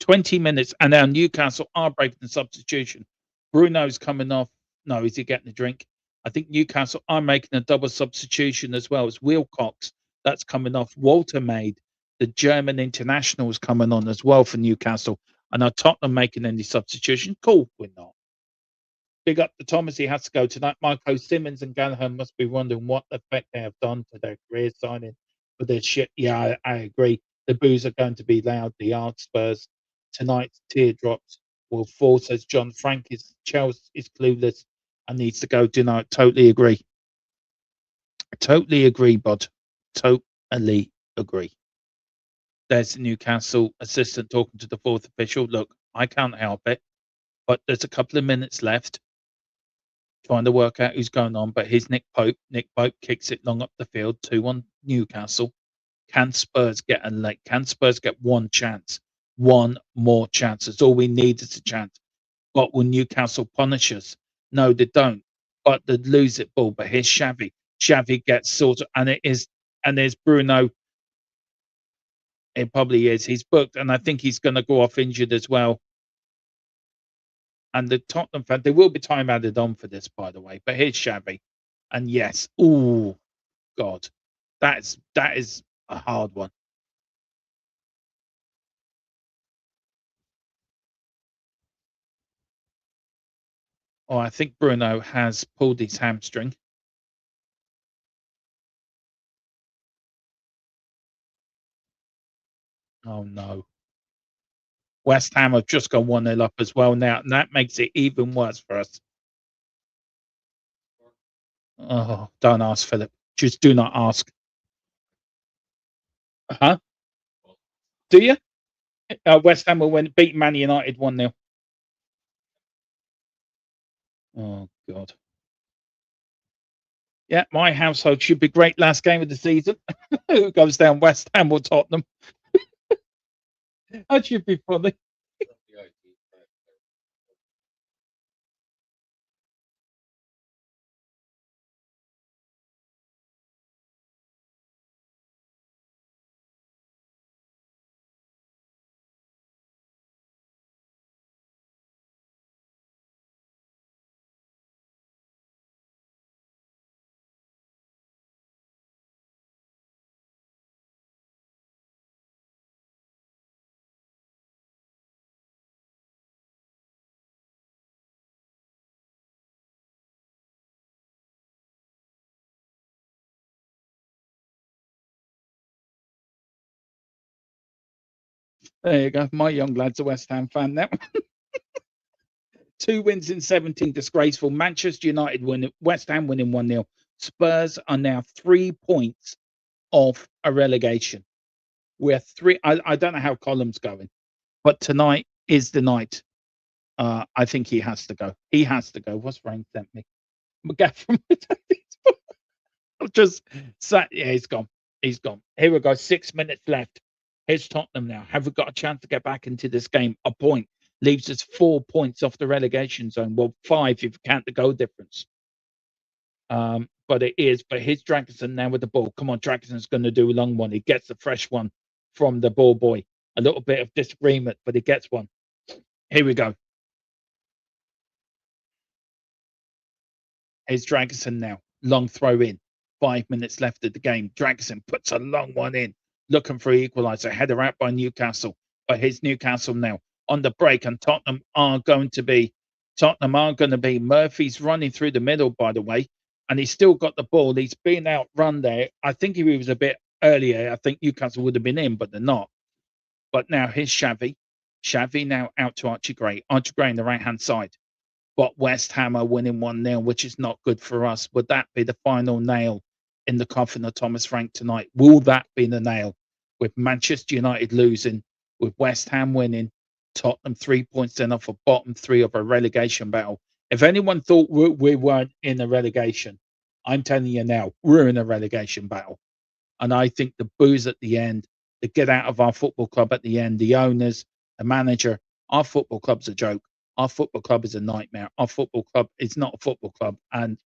20 minutes, and now Newcastle are breaking the substitution. Bruno's coming off. No, is he getting a drink? I think Newcastle are making a double substitution as well. It's Wilcox that's coming off. Walter made the German international is coming on as well for Newcastle. And are Tottenham making any substitution? Cool, we're not. Big up to Thomas, he has to go tonight. Marco Simmons and Gallagher must be wondering what effect they have done to their career signing for their shit. Yeah, I agree. The boos are going to be loud. The Art Spurs tonight's teardrops will fall, says John. Frank is Chelsea is clueless and needs to go. Do not totally agree. Totally agree, bud. Totally agree. There's the Newcastle assistant talking to the 4th official. Look, I can't help it, but there's a couple of minutes left. Trying to work out who's going on, but here's Nick Pope. Nick Pope kicks it long up the field. 2-1 Newcastle. Can Spurs get a late? Can Spurs get one chance? One more chance. That's all we need is a chance. But will Newcastle punish us? No, they don't. But they lose it ball. But here's Xavi. Xavi gets sorted, and there's Bruno. It probably is. He's booked, and I think he's going to go off injured as well. And the Tottenham fan, there will be time added on for this, by the way. But here's Xavi, and yes, oh God, that is a hard one. Oh, I think Bruno has pulled his hamstring. Oh no. West Ham have just gone 1-0 up as well now, and that makes it even worse for us. Oh, don't ask, Philip. Just do not ask. Huh? Do you? West Ham will beat Man United 1-0. Oh God. Yeah, my household should be great last game of the season. Who goes down, West Ham or Tottenham? That should be funny. There you go. My young lad's a West Ham fan now. 2 wins in 17, disgraceful. Manchester United win, West Ham winning 1-0. Spurs are now 3 points off a relegation. We're 3. I don't know how Column's going, but tonight is the night. I think he has to go. He has to go. What's Frank sent me? McGaff from just sat. Yeah, he's gone. He's gone. Here we go. 6 minutes left. Here's Tottenham now. Have we got a chance to get back into this game? A point leaves us 4 points off the relegation zone. Well, 5 if you count the goal difference. but it is. But here's Dragonson now with the ball. Come on, Dragonson's going to do a long one. He gets the fresh one from the ball boy. A little bit of disagreement, but he gets one. Here we go. Here's Dragonson now. Long throw in. 5 minutes left of the game. Dragonson puts a long one in. Looking for equaliser. Header out by Newcastle. But here's Newcastle now on the break, and Tottenham are going to be. Murphy's running through the middle, by the way, and he's still got the ball. He's been outrun there. I think if he was a bit earlier, I think Newcastle would have been in, but they're not. But now here's Xavi. Xavi now out to Archie Gray. Archie Gray on the right-hand side. But West Ham are winning 1-0, which is not good for us. Would that be the final nail in the coffin of Thomas Frank tonight? Will that be the nail? With Manchester United losing, with West Ham winning, Tottenham 3 points in off a bottom 3 of a relegation battle. If anyone thought we weren't in a relegation, I'm telling you now, we're in a relegation battle. And I think the boos at the end, the get out of our football club at the end, the owners, the manager, our football club's a joke. Our football club is a nightmare. Our football club is not a football club. And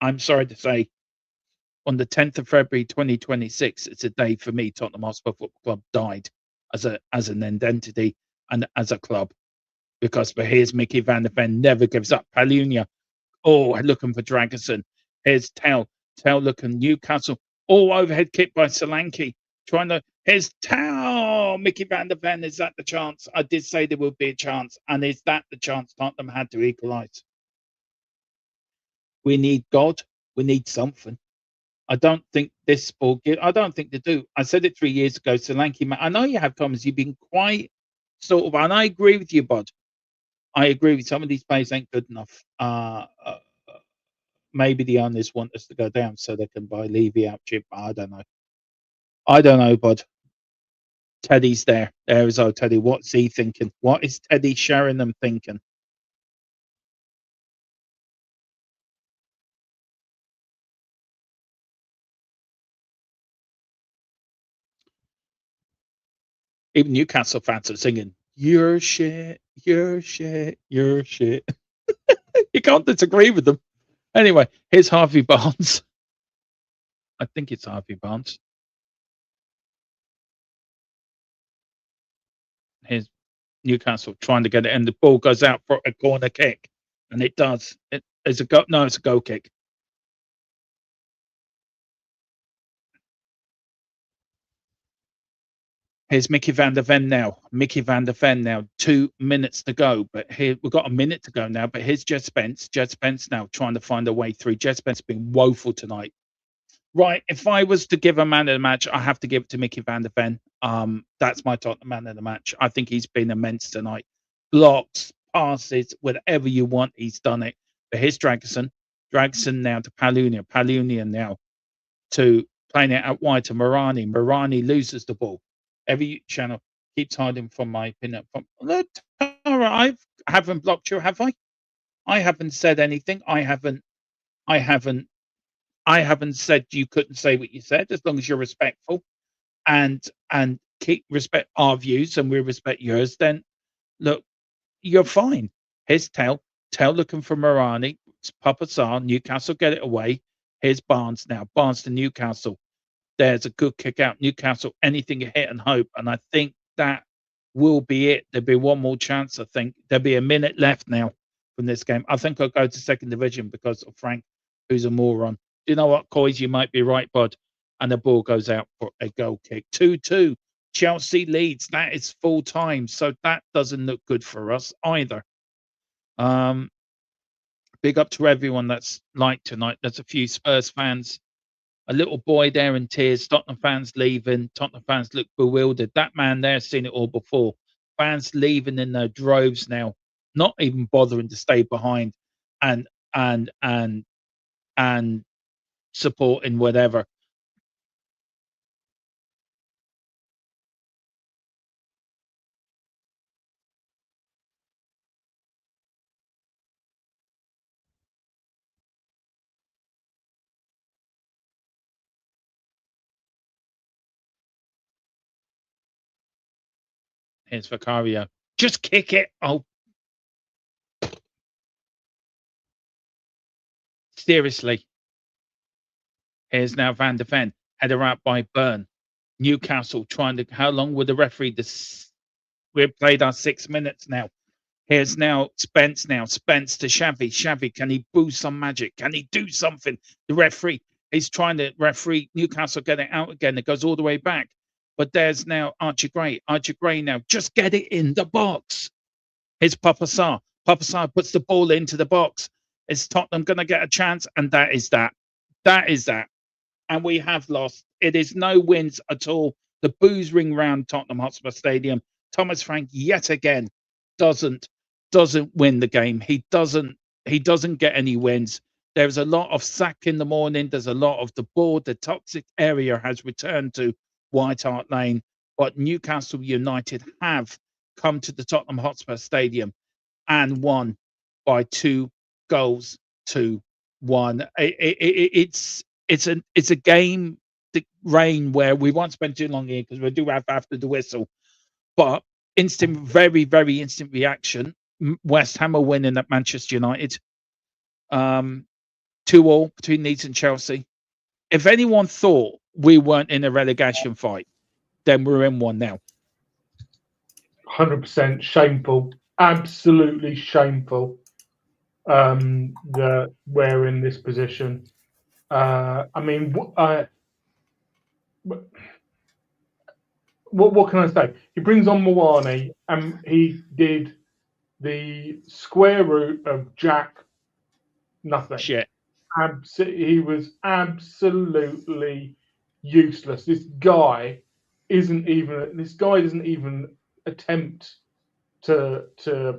I'm sorry to say, on the 10th of February 2026, it's a day for me. Tottenham Hotspur Football Club died as an identity and as a club. But here's Mickey van der Ven, never gives up. Palunia, looking for Dragonson. Here's Tell looking. Newcastle, overhead kick by Solanke. Here's Tell. Mickey van der Ven, is that the chance? I did say there would be a chance. And is that the chance Tottenham had to equalise? We need God. We need something. I don't think this ball. I don't think they do. I said it 3 years ago. Solanke, I know you have, Thomas. You've been quite sort of, and I agree with you, bud. I agree with some of these players ain't good enough. Maybe the owners want us to go down so they can buy Levy out cheap. I don't know, bud. Teddy's there. There is old Teddy. What's he thinking? What is Teddy Sheringham thinking? Even Newcastle fans are singing, "Your shit, your shit, your shit." You can't disagree with them. Anyway, here's Harvey Barnes. I think it's Harvey Barnes. Here's Newcastle trying to get it, and the ball goes out for a corner kick, and it does. It's a go. No, it's a goal kick. Here's Mickey van der Ven now. 2 minutes to go. But here we've got a minute to go now. But here's Jed Spence. Jed Spence now trying to find a way through. Jed Spence has been woeful tonight. Right. If I was to give a man of the match, I have to give it to Mickey van der Ven. That's my Tottenham man of the match. I think he's been immense tonight. Blocks, passes, whatever you want, he's done it. But here's Dragonson. Dragonson now to Palunia. Palunia now to playing it out wide to Morani. Morani loses the ball. Every channel keeps hiding from my opinion. I haven't blocked you, have I? I haven't said anything. I haven't said you couldn't say what you said, as long as you're respectful and keep respect our views and we respect yours. Then look, you're fine. Here's Tell looking for Morani. It's Papa Sarr. Newcastle get it away. Here's Barnes now. Barnes to Newcastle. There's a good kick out. Newcastle, anything you hit and hope. And I think that will be it. There'll be one more chance, I think. There'll be a minute left now from this game. I think I'll go to second division because of Frank, who's a moron. You know what, Coys? You might be right, bud. And the ball goes out for a goal kick. 2-2. Chelsea leads. That is full time. So that doesn't look good for us either. Big up to everyone that's liked tonight. There's a few Spurs fans. A little boy there in tears. Tottenham fans leaving. Tottenham fans look bewildered. That man there's seen it all before. Fans leaving in their droves now, not even bothering to stay behind and supporting whatever. Here's Vicario. Just kick it. Oh. Seriously. Here's now Van de Ven, header out by Byrne. Newcastle trying to. How long would the referee? We've played our 6 minutes now. Here's now Spence. Now Spence to Xavi. Xavi, can he boost some magic? Can he do something? The referee is trying to referee Newcastle get it out again. It goes all the way back. But there's now Archie Gray. Archie Gray now just get it in the box. Here's Papa Sarr. Papa Sarr puts the ball into the box. Is Tottenham going to get a chance? And that is that. That is that. And we have lost. It is no wins at all. The boos ring round Tottenham Hotspur Stadium. Thomas Frank yet again doesn't win the game. He doesn't get any wins. There's a lot of sack in the morning. There's a lot of the ball. The toxic area has returned to White Hart Lane. But Newcastle United have come to the Tottenham Hotspur Stadium and won by 2 goals to 1. It's a game, the rain, where we won't spend too long here because we do have after the whistle. But very, very instant reaction. West Ham are winning at Manchester United. 2-2 between Leeds and Chelsea. If anyone thought we weren't in a relegation fight, then we're in one now. 100% shameful. Absolutely shameful. That we're in this position. What can I say? He brings on Mawani, and he did the square root of Jack nothing. Shit. He was absolutely useless. This guy doesn't even attempt to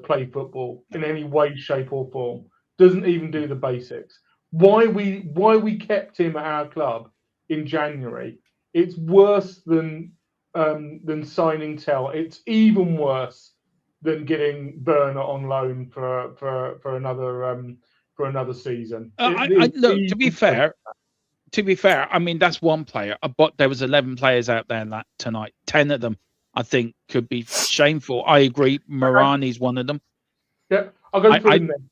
play football in any way, shape, or form. Doesn't even do the basics. Why we kept him at our club in January? It's worse than signing Tell. It's even worse than getting Burner on loan for another season. Look, to be fair, I mean that's one player, but there was 11 players out there tonight. 10 of them, I think, could be shameful. I agree. Morani's one of them. Yeah, I'll go through them then.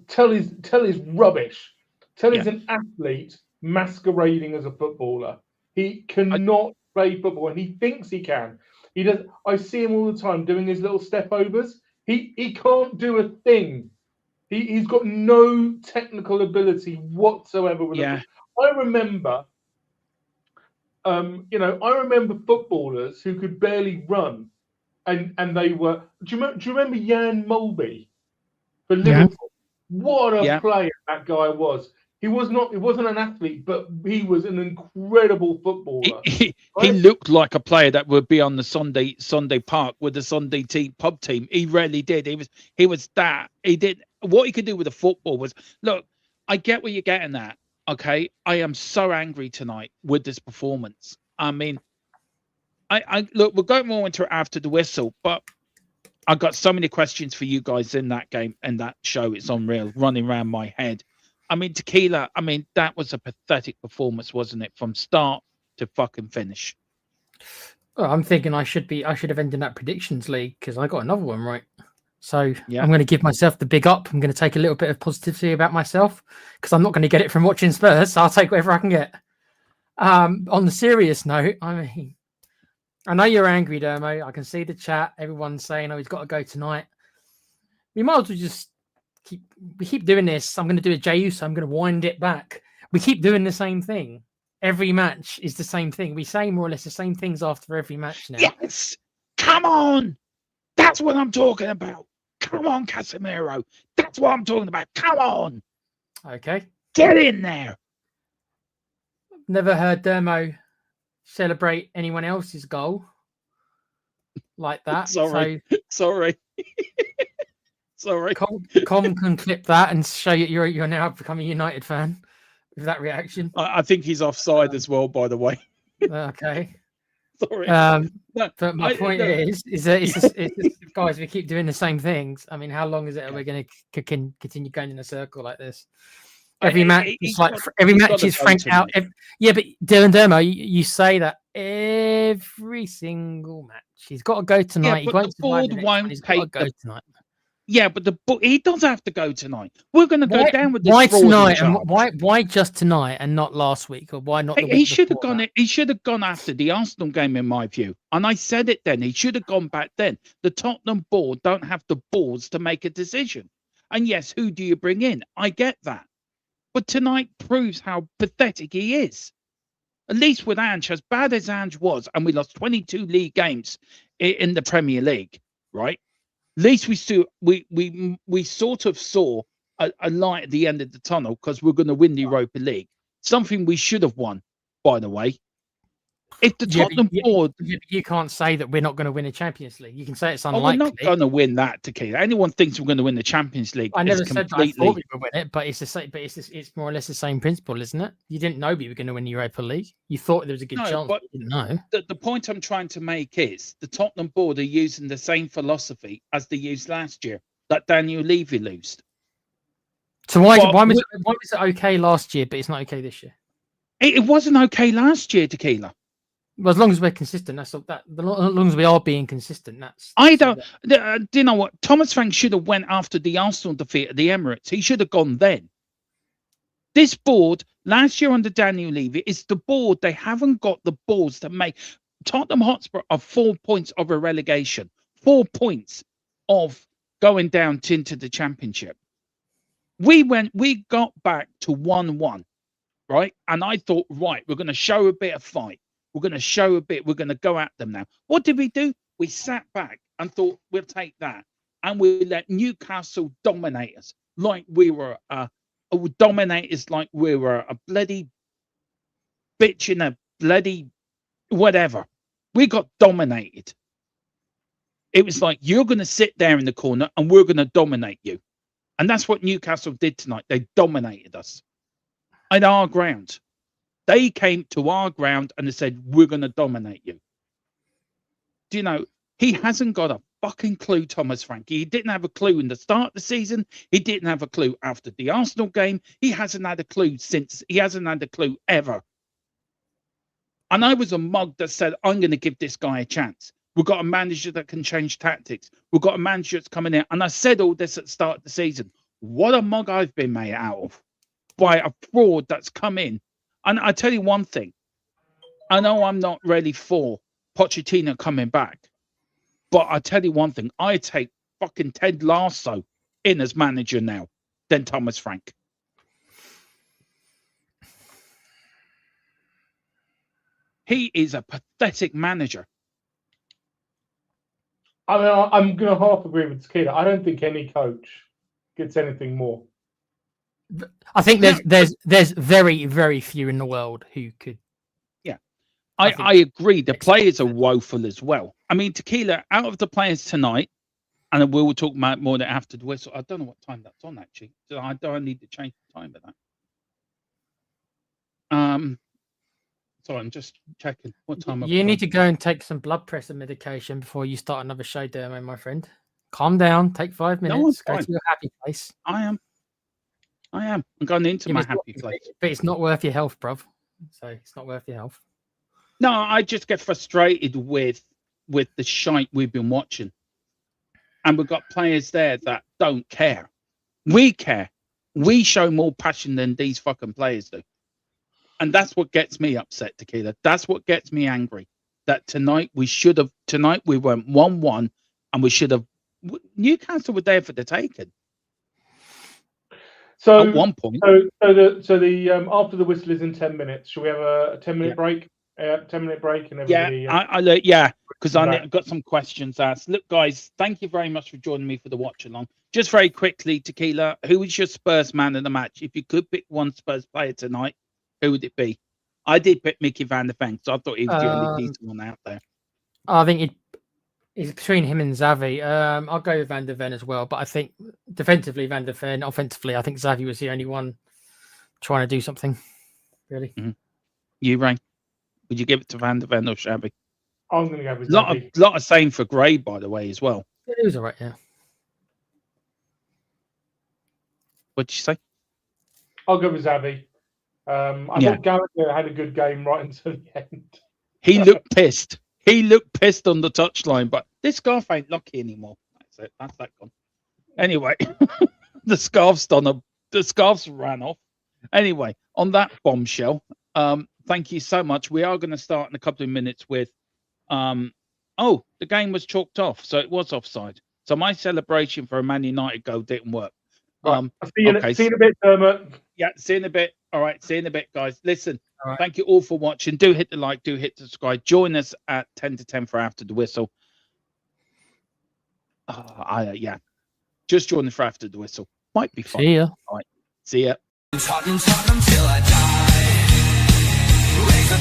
Tell is rubbish. Tell is an athlete masquerading as a footballer. He cannot play football, and he thinks he can. He does. I see him all the time doing his little step overs. He can't do a thing. He's got no technical ability whatsoever with it. I remember footballers who could barely run, and they were. Do you remember Jan Mulby for Liverpool? What a player that guy was. He wasn't an athlete, but he was an incredible footballer. He looked like a player that would be on the Sunday Park with the Sunday pub team. He really did. He was that. He did what he could do with the football was look. I get what you're getting at. Okay, I am so angry tonight with this performance. I mean, I look. We'll go more into it after the whistle, but I've got so many questions for you guys in that game and that show. It's unreal, running around my head. I mean, Tequila, that was a pathetic performance, wasn't it? From start to fucking finish. Well, I'm thinking I should have ended that predictions league because I got another one right. So I'm going to give myself the big up. I'm going to take a little bit of positivity about myself because I'm not going to get it from watching Spurs. So I'll take whatever I can get. On the serious note, I know you're angry, Dermo. I can see the chat. Everyone's saying, "Oh, he's got to go tonight." We might as well just keep doing this. I'm going to do a JU, so I'm going to wind it back. We keep doing the same thing. Every match is the same thing. We say more or less the same things after every match now. Yes! Come on! That's what I'm talking about. Come on, Casemiro. That's what I'm talking about. Come on! Okay. Get in there! Never heard Dermo celebrate anyone else's goal like that. Sorry. Sorry. Com can clip that and show you you're now becoming a United fan with that reaction. I think he's offside as well, by the way. Okay. Sorry. But my point is that guys, we keep doing the same things. I mean, how long is it? Are we going to continue going in a circle like this? Every match is franked out. But Dylan Dermo, you say that every single match. He's got to go tonight. Yeah, but the board won't he's got to go tonight. Yeah, but he does have to go tonight. We're going to go down with this. Why fraud in tonight? And charge. why just tonight and not last week, or why not? He should have gone. He should have gone after the Arsenal game, in my view. And I said it then. He should have gone back then. The Tottenham board don't have the balls to make a decision. And yes, who do you bring in? I get that, but tonight proves how pathetic he is. At least with Ange, as bad as Ange was, and we lost 22 league games in the Premier League, right? At least we sort of saw a light at the end of the tunnel because we're going to win the Europa League. Something we should have won, by the way. If the Tottenham board... You can't say that we're not going to win a Champions League. You can say it's unlikely. we're not going to win that, Tequila. Anyone thinks we're going to win the Champions League. I never said that I thought we would win it, but it's the same. But it's more or less the same principle, isn't it? You didn't know we were going to win the Europa League. You thought there was a good chance, but you didn't know. The point I'm trying to make is the Tottenham board are using the same philosophy as they used last year, that Daniel Levy used. So why was it okay last year, but it's not okay this year? It wasn't okay last year, Tequila. Well, as long as we're consistent, that's that. As long as we are being consistent, that's. I don't. Do you know what? Thomas Frank should have went after the Arsenal defeat at the Emirates. He should have gone then. This board last year under Daniel Levy is the board. They haven't got the balls to make. Tottenham Hotspur are 4 points of a relegation, 4 points of going down into the Championship. We got back to 1-1, right? And I thought, right, we're going to show a bit of fight. We're going to show a bit. We're going to go at them now. What did we do? We sat back and thought, we'll take that. And we let Newcastle dominate us like we were a bloody bitch in a bloody whatever. We got dominated. It was like, you're going to sit there in the corner and we're going to dominate you. And that's what Newcastle did tonight. They dominated us at our ground. They came to our ground and they said, we're going to dominate you. Do you know, he hasn't got a fucking clue, Thomas Frankie. He didn't have a clue in the start of the season. He didn't have a clue after the Arsenal game. He hasn't had a clue ever. And I was a mug that said, I'm going to give this guy a chance. We've got a manager that can change tactics. We've got a manager that's coming in. And I said all this at the start of the season. What a mug I've been made out of by a fraud that's come in. And I tell you one thing. I know I'm not really for Pochettino coming back. But I tell you one thing. I take fucking Ted Lasso in as manager now than Thomas Frank. He is a pathetic manager. I mean, I'm going to half agree with Tequila. I don't think any coach gets anything more. I think there's very, very few in the world who could. Yeah, I agree. The players are woeful as well. I mean, Tequila, out of the players tonight, and we will talk about more than after the whistle. I don't know what time that's on actually. So I don't need to change the time of that. So I'm just checking what time. You need to go and take some blood pressure medication before you start another show, Dermo, my friend. Calm down. Take 5 minutes. Go to your happy place. I am. I'm going into my happy place. But it's not worth your health, bruv. So it's not worth your health. No, I just get frustrated with the shite we've been watching. And we've got players there that don't care. We care. We show more passion than these fucking players do. And that's what gets me upset, Tequila. That's what gets me angry. That tonight we went 1-1 and we should have. Newcastle were there for the taking. So at one point. So the after the whistle is in 10 minutes. Shall we have a 10-minute break? 10-minute break and everybody. Because I've got some questions asked. Look, guys, thank you very much for joining me for the watch along. Just very quickly, Tequila, who was your Spurs man of the match? If you could pick one Spurs player tonight, who would it be? I did pick Mickey van der Ven, so I thought he was the only decent one out there. I think it's between him and Xavi. I'll go with Van der Ven as well, but I think defensively Van der Ven, offensively, I think Xavi was the only one trying to do something, really. Mm-hmm. You, Ray? Would you give it to Van der Ven or Xavi? I'm going to go with Xavi. Lot of same for Gray, by the way, as well. It was all right, yeah. What'd you say? I'll go with Xavi. I thought Gallagher had a good game right until the end. He looked pissed. He looked pissed on the touchline, but this scarf ain't lucky anymore. That's it. That's that gone. Anyway, the scarf's ran off. Anyway, on that bombshell, thank you so much. We are going to start in a couple of minutes with, the game was chalked off, so it was offside. So my celebration for a Man United goal didn't work. Right. I'll see you in a bit, Dermot. Yeah, see you in a bit. All right, see you in a bit, guys. Listen, All right. thank you all for watching. Do hit the like, do hit the subscribe. Join us at 10 to 10 for After the Whistle. Just join us for After the Whistle. Might be fun. See ya. All right, see ya. Tottenham till I die. Raise the